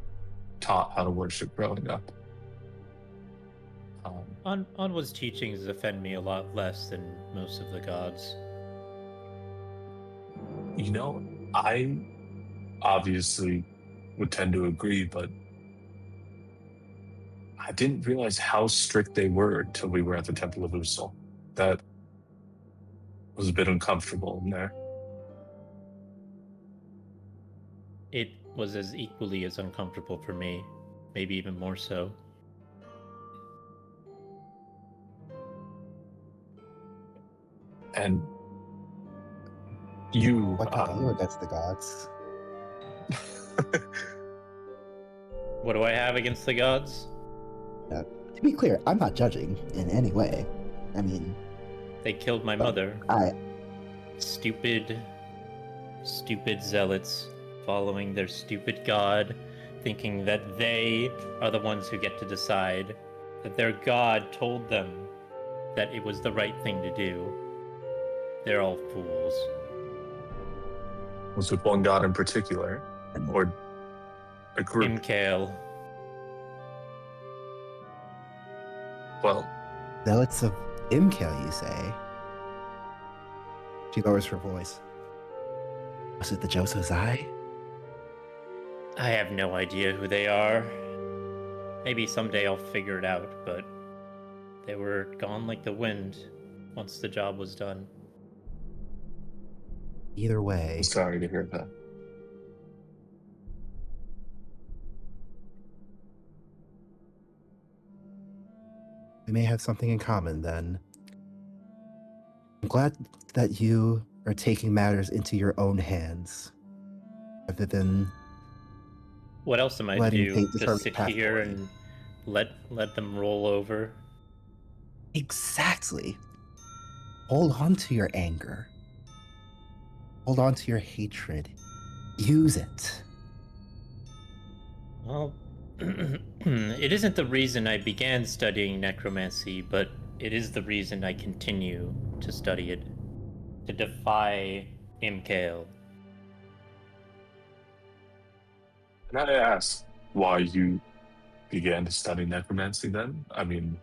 taught how to worship growing up. Onwa's teachings offend me a lot less than most of the gods. You know, I obviously would tend to agree, but I didn't realize how strict they were until we were at the Temple of Usul. That was a bit uncomfortable in there. It was as equally as uncomfortable for me, maybe even more so. And you, What got you against the gods? What do I have against the gods? To be clear, I'm not judging in any way. I mean, They killed my mother. Stupid zealots following their stupid god, thinking that they are the ones who get to decide, that their god told them that it was the right thing to do. They're all fools. was with one god in particular, or a group? Imkale. Well, zealots of Imkale, you say? She lowers her voice. Was it the Josozai? I have no idea who they are. Maybe someday I'll figure it out, but they were gone like the wind once the job was done. Either way, I'm sorry to hear that. we may have something in common then. I'm glad that you are taking matters into your own hands, rather than What else am I to letting do? fate determine Just sit the path here for you. and let them roll over? Exactly. Hold on to your anger. Hold on to your hatred. Use it. Well, it isn't the reason I began studying necromancy, but it is the reason I continue to study it. To defy Imkale. Can I ask why you began to study necromancy then? I mean,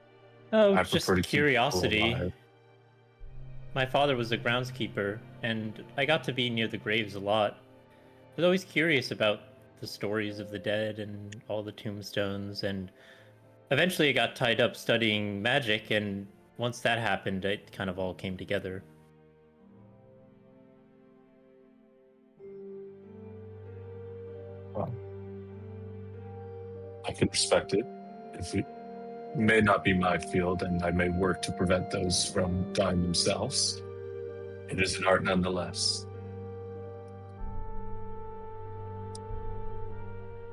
Oh, I just prefer to keep people curiosity. alive. My father was a groundskeeper, and I got to be near the graves a lot. I was always curious about the stories of the dead and all the tombstones, and eventually I got tied up studying magic, and once that happened, it kind of all came together. Well, I can respect it. If it may not be my field, and I may work to prevent those from dying themselves, it is an art nonetheless.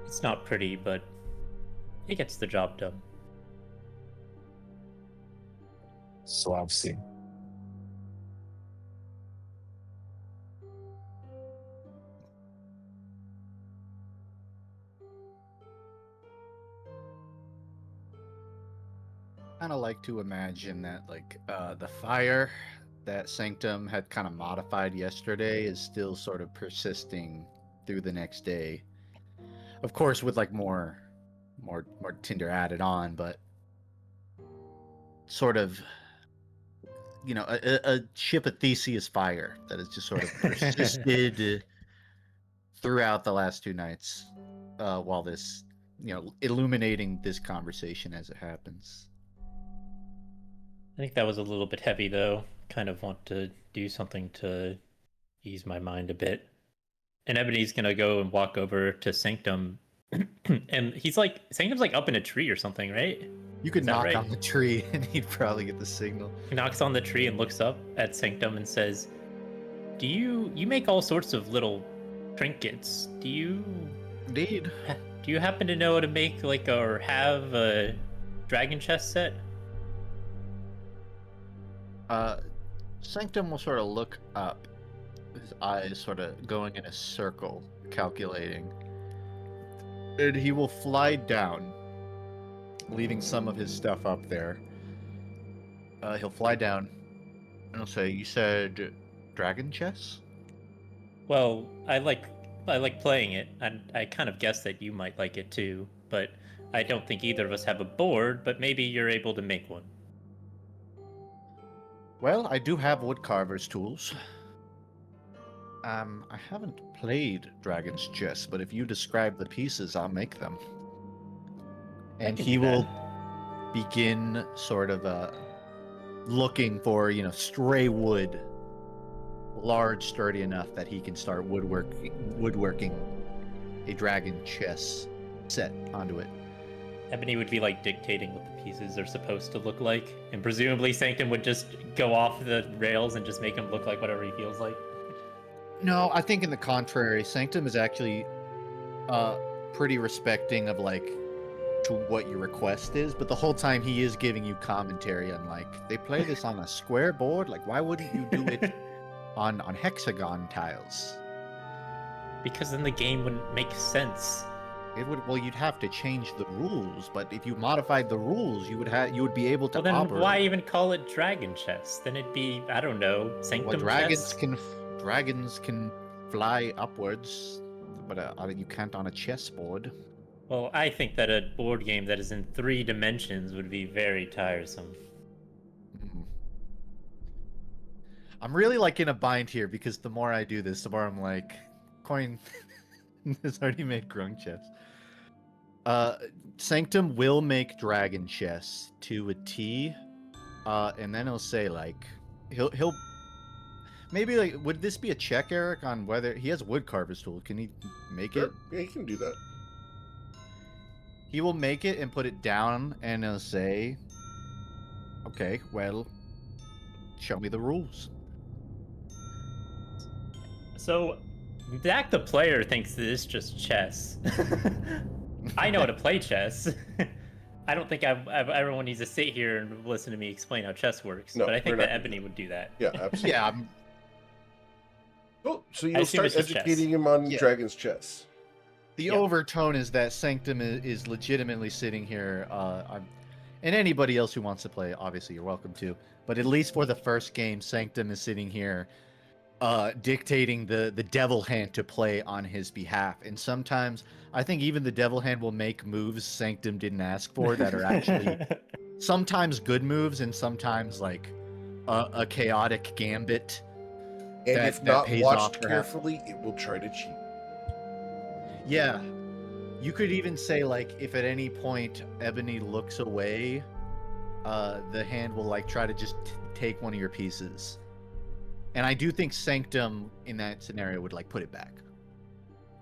It's not pretty, but it gets the job done. So I've seen. Kind of like to imagine that the fire that Sanctum had kind of modified yesterday is still sort of persisting through the next day. Of course, with like more tinder added on, but sort of, a ship of Theseus fire that has just sort of persisted throughout the last 2 nights, while this, illuminating this conversation as it happens. I think that was a little bit heavy, though. Kind of want to do something to ease my mind a bit. And Ebony's gonna go and walk over to Sanctum, and Sanctum's like up in a tree or something, right? You could Is that knock right? on the tree and he'd probably get the signal. He knocks on the tree and looks up at Sanctum and says, "Do you make all sorts of little trinkets? Do you happen to know how to make or have a dragon chest set?" Sanctum will sort of look up, his eyes sort of going in a circle, calculating. And he will fly down, leaving some of his stuff up there. He'll fly down, and he'll say, "You said dragon chess?" Well, I like playing it, and I kind of guessed that you might like it too. But I don't think either of us have a board, but maybe you're able to make one. Well, I do have woodcarver's tools. I haven't played Dragon's Chess, but if you describe the pieces, I'll make them. And can he do will that. begin sort of looking for, stray wood, large, sturdy enough that he can start woodworking a dragon chess set onto it. Ebony would be like dictating what the pieces are supposed to look like, and presumably Sanctum would just go off the rails and just make him look like whatever he feels like. No, I think in the contrary, Sanctum is actually pretty respecting of like to what your request is, but the whole time he is giving you commentary on like they play this on a square board, like why wouldn't you do it on hexagon tiles? Because then the game wouldn't make sense. It would. Well, you'd have to change the rules, but if you modified the rules, you would be able to. Well, then operate. why even call it Dragon Chess? Then it'd be, I don't know, Sanctum Chess? Dragons can fly upwards, but you can't on a chessboard. Well, I think that a board game that is in 3 dimensions would be very tiresome. I'm really like in a bind here because the more I do this, the more I'm like, coin has already made Grung chess. Sanctum will make Dragon Chess to a T, and then he'll say like, he'll maybe like, would this be a check, Eric, on whether he has a woodcarver's tool? Can he make it? Yeah, you can do that. He will make it and put it down, and he'll say, okay, well, show me the rules. So, Dak the player thinks that it's just chess. I know how to play chess. I don't think everyone needs to sit here and listen to me explain how chess works, No, but I think we're that not Ebony would do that. Yeah, absolutely. Yeah, Cool. So I you'll assume start it's just chess. educating him on Yeah. Dragon's Chess. the Yeah. overtone is that Sanctum is legitimately sitting here. And anybody else who wants to play, obviously, you're welcome to. But at least for the first game, Sanctum is sitting here dictating the devil hand to play on his behalf. And sometimes, I think even the devil hand will make moves Sanctum didn't ask for that are actually sometimes good moves and sometimes like a chaotic gambit. And That- if that not pays off, watched perhaps. carefully, it will try to cheat. Yeah. You could even say, like, if at any point Ebony looks away, the hand will, like, try to just take one of your pieces. And I do think Sanctum, in that scenario, would, like, put it back.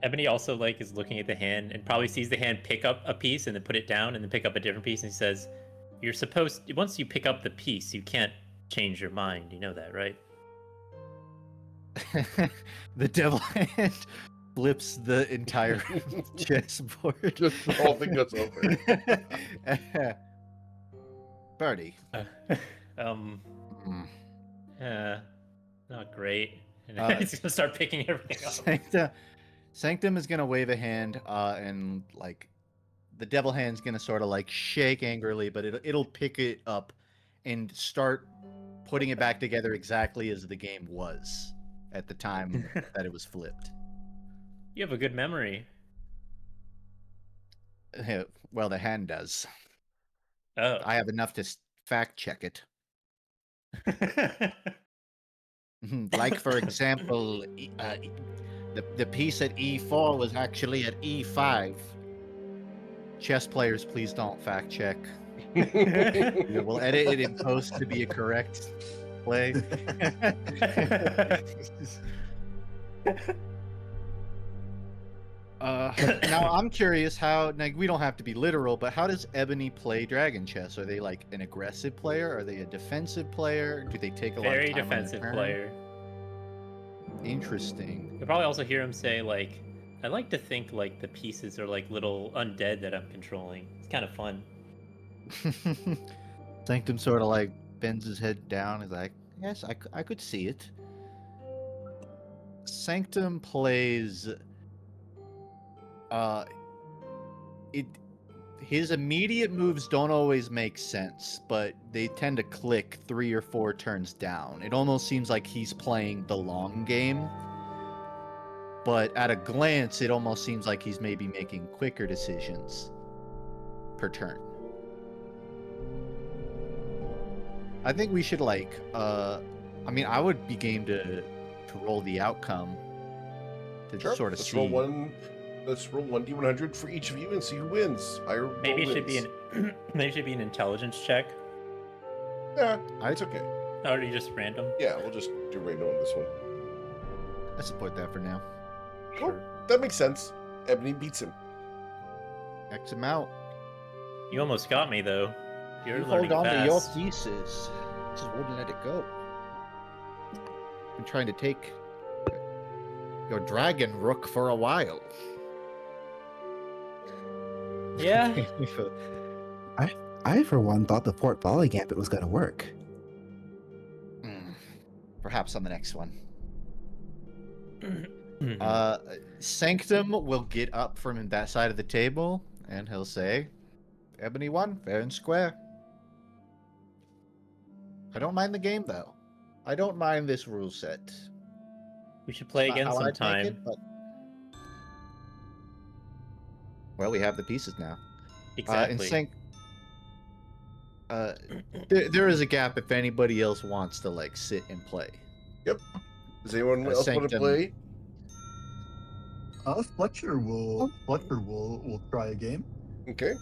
Ebony also like is looking at the hand and probably sees the hand pick up a piece and then put it down and then pick up a different piece, and he says, "You're supposed once you pick up the piece, you can't change your mind. You know that, right?" The devil hand flips the entire chessboard. Just the whole thing goes over. Birdie. Um, Mm. not great. And Uh, he's gonna start picking everything up. Sanctum is gonna wave a hand, and like the devil hand's gonna sort of like shake angrily, but it'll pick it up and start putting it back together exactly as the game was at the time that it was flipped. You have a good memory. Well, the hand does. Oh. I have enough to fact check it. Like, for example, the piece at E4 was actually at E5. Chess players, please don't fact check. We'll edit it in post to be a correct play. Now I'm curious how, like, we don't have to be literal, but how does Ebony play Dragon Chess? Are they like an aggressive player? Are they a defensive player? Do they take a lot Very of time defensive on the turn? player. Interesting. You'll probably also hear him say, like, I like to think like the pieces are like little undead that I'm controlling. It's kind of fun. Sanctum sort of like bends his head down. He's like, yes, I could see it. Sanctum plays his immediate moves don't always make sense, but they tend to click 3 or 4 turns down. It almost seems like he's playing the long game, but at a glance it almost seems like he's maybe making quicker decisions. per turn. I think we should like I mean, I would be game to roll the outcome to Sure. sort of Let's see. roll one. Let's roll 1d100 for each of you and see who wins. Higher roll Maybe it wins. should be maybe it should be an intelligence check. Yeah, it's okay. Or are you just random? Yeah, we'll just do random on this one. I support that for now. Cool. That makes sense. Ebony beats him. X him out. You almost got me though. You're You learning hold on to your fast. pieces. Just wouldn't let it go. Been trying to take your dragon rook for a while. Yeah. I, for one, thought the Fort Volley Gambit was going to work. Perhaps on the next one. Mhm. Sanctum will get up from that side of the table and he'll say, Ebony won, fair and square. I don't mind the game though. I don't mind this rule set. We should play Not again how I'd make sometime. it, but... Well, we have the pieces now. Exactly. There is a gap if anybody else wants to like sit and play. Does anyone else want to Sanctum. play? Fletcher will try a game. Okay.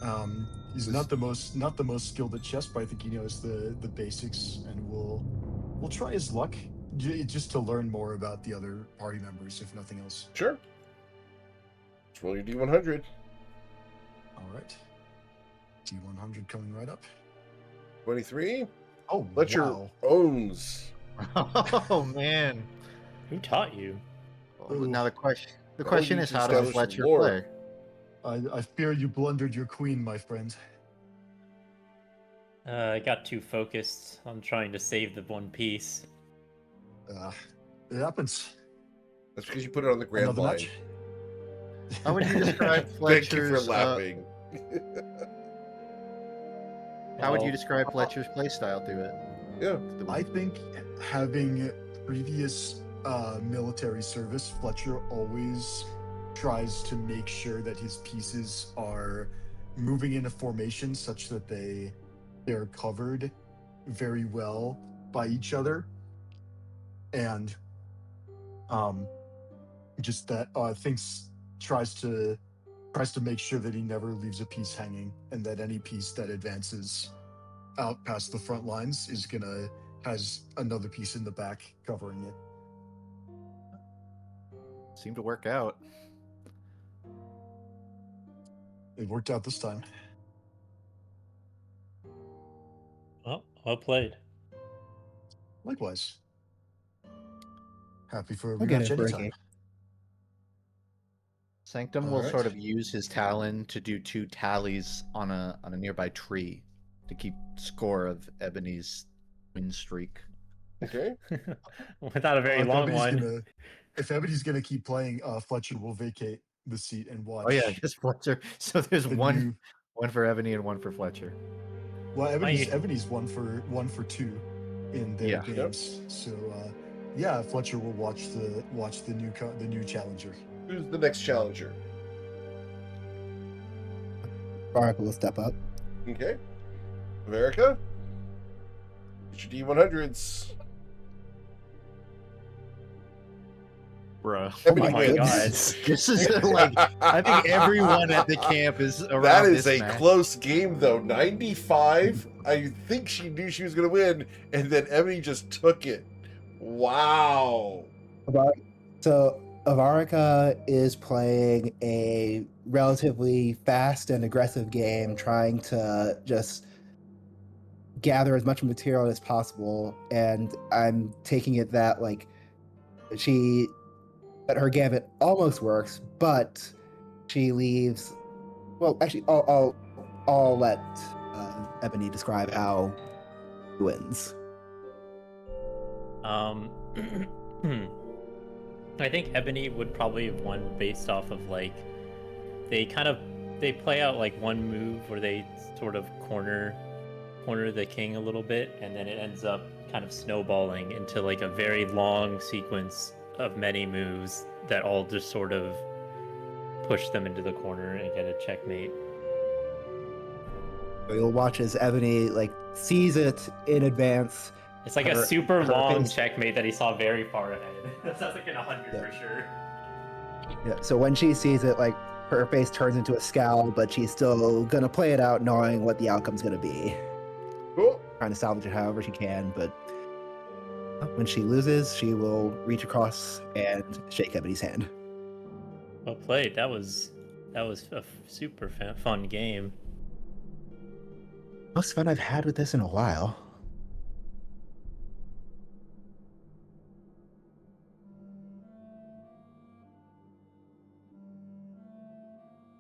He's not the most skilled at chess, but I think he knows the basics, and we'll try his luck just to learn more about the other party members, if nothing else. Sure. Let's roll your d100. All right. D100 coming right up. 23. Oh, Fletcher wow. owns. Oh man! Who taught you? Well, now the question you is, to how does establish Fletcher lore. play? I fear you blundered your queen, my friend. I got too focused on trying to save the one piece. It happens. That's because you put it on the grand Another line. match. How would you describe Thank you for Fletcher's? laughing. How would you Well, describe Fletcher's playstyle through it? Yeah. I think having previous military service, Fletcher always tries to make sure that his pieces are moving in a formation such that they're covered very well by each other, and just that tries to make sure that he never leaves a piece hanging, and that any piece that advances out past the front lines has another piece in the back covering it. Seemed to work out. It worked out this time. Well played. Likewise. Happy for a I'll get rematch it for a anytime. game. Sanctum will Alright. sort of use his talon to do 2 tallies on a nearby tree to keep score of Ebony's win streak. Okay. Without a very long one. If Ebony's gonna keep playing, Fletcher will vacate the seat and watch. Oh yeah, just Fletcher. So there's the one new- for Ebony and one for Fletcher. Well, My- Ebony's one for 2 in their Yeah. games. So yeah, Fletcher will watch the new challenger. Who's the next challenger? Baraka will step up. Okay. America? Get your D100s. Bruh. Ebony Oh my wins. God. This is like, I think everyone at the camp is around That is this a match. close game, though. 95. I think she knew she was going to win, and then Ebony just took it. Wow. So Avarika is playing a relatively fast and aggressive game, trying to just gather as much material as possible. And I'm taking it that that her gambit almost works, but she leaves. Well, actually, I'll let Ebony describe how she wins. I think Ebony would probably have won based off of they play out like one move where they sort of corner the king a little bit, and then it ends up kind of snowballing into like a very long sequence of many moves that all just sort of push them into the corner and get a checkmate. You'll watch as Ebony like sees it in advance. It's like Her- a super her long face- checkmate that he saw very far ahead. That sounds like an 100 Yeah. for sure. Yeah, so when she sees it, like her face turns into a scowl, but she's still gonna play it out, knowing what the outcome's gonna be. Cool. Trying to salvage it however she can, but when she loses, she will reach across and shake Ebony's hand. Well played. That was a super fun game. Most fun I've had with this in a while.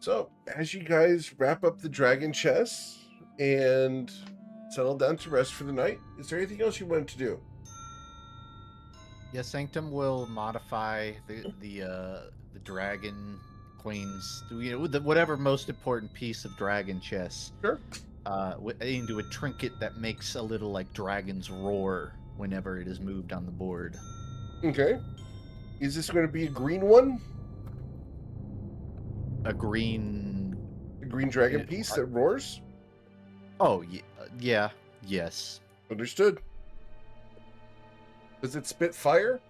So, as you guys wrap up the dragon chess and settle down to rest for the night, is there anything else you wanted to do? Yeah, Sanctum will modify the dragon queen's, whatever most important piece of dragon chess Sure. into a trinket that makes a little like dragon's roar whenever it is moved on the board. Okay. Is this going to be a green one? A green. A green dragon Yeah, piece that roars? Oh yeah, yes. Understood. Does it spit fire?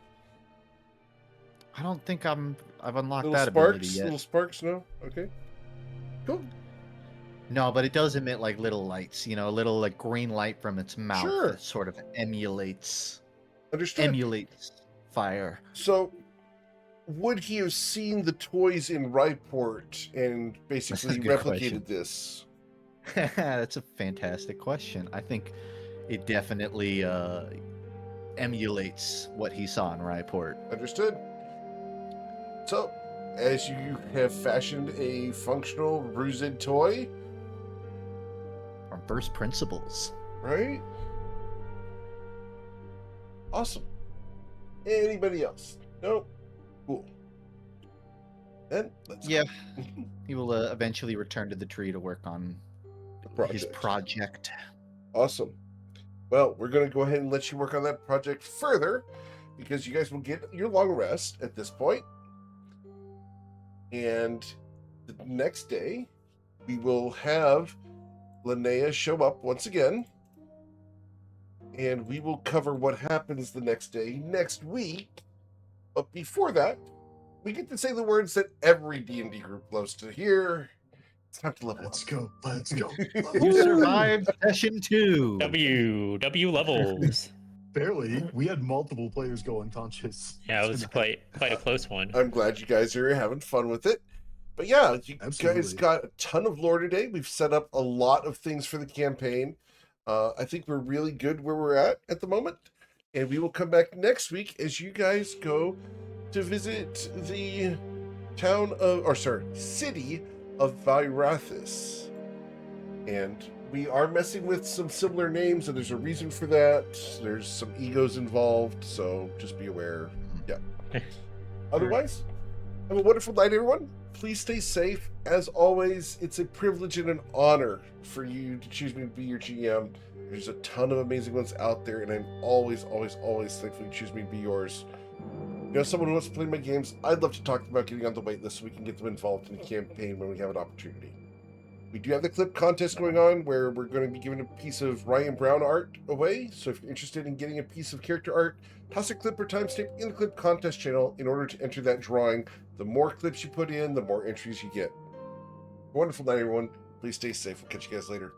I don't think I've unlocked Little that ability sparks? yet. Little sparks? No? Okay. Cool. No, but it does emit like little lights. You know, a little like green light from its mouth Sure. that sort of emulates Understood. fire. So, would he have seen the toys in Ryport and basically a good replicated question. this? That's a fantastic question. I think it definitely emulates what he saw in Ryport. Understood. So, as you have fashioned a functional Ruzid toy, From first principles. right? Awesome. Anybody else? No? Cool. Then let's Yeah. He will eventually return to the tree to work on his project. Awesome. Well, we're going to go ahead and let you work on that project further because you guys will get your long rest at this point. And the next day, we will have Linnea show up once again. And we will cover what happens the next day next week. But before that, we get to say the words that every D&D group loves to hear. It's time to level up. Let's go. Let's go. You survived session 2. W levels. Barely. We had multiple players go unconscious. Yeah, it was tonight. quite a close one. I'm glad you guys are having fun with it. But yeah, you guys Absolutely. got a ton of lore today. We've set up a lot of things for the campaign. I think we're really good where we're at the moment. And we will come back next week as you guys go to visit the city of Virathis. And we are messing with some similar names, and there's a reason for that. There's some egos involved, so just be aware. Yeah. Otherwise, have a wonderful night, everyone. Please stay safe. As always, it's a privilege and an honor for you to choose me to be your GM. There's a ton of amazing ones out there, and I'm always, always, always thankful you choose me to be yours. You know, someone who wants to play my games, I'd love to talk about getting on the wait list so we can get them involved in the campaign when we have an opportunity. We do have the clip contest going on where we're going to be giving a piece of Ryan Brown art away. So if you're interested in getting a piece of character art, toss a clip or timestamp in the clip contest channel in order to enter that drawing. The more clips you put in, the more entries you get. Wonderful night, everyone. Please stay safe. We'll catch you guys later.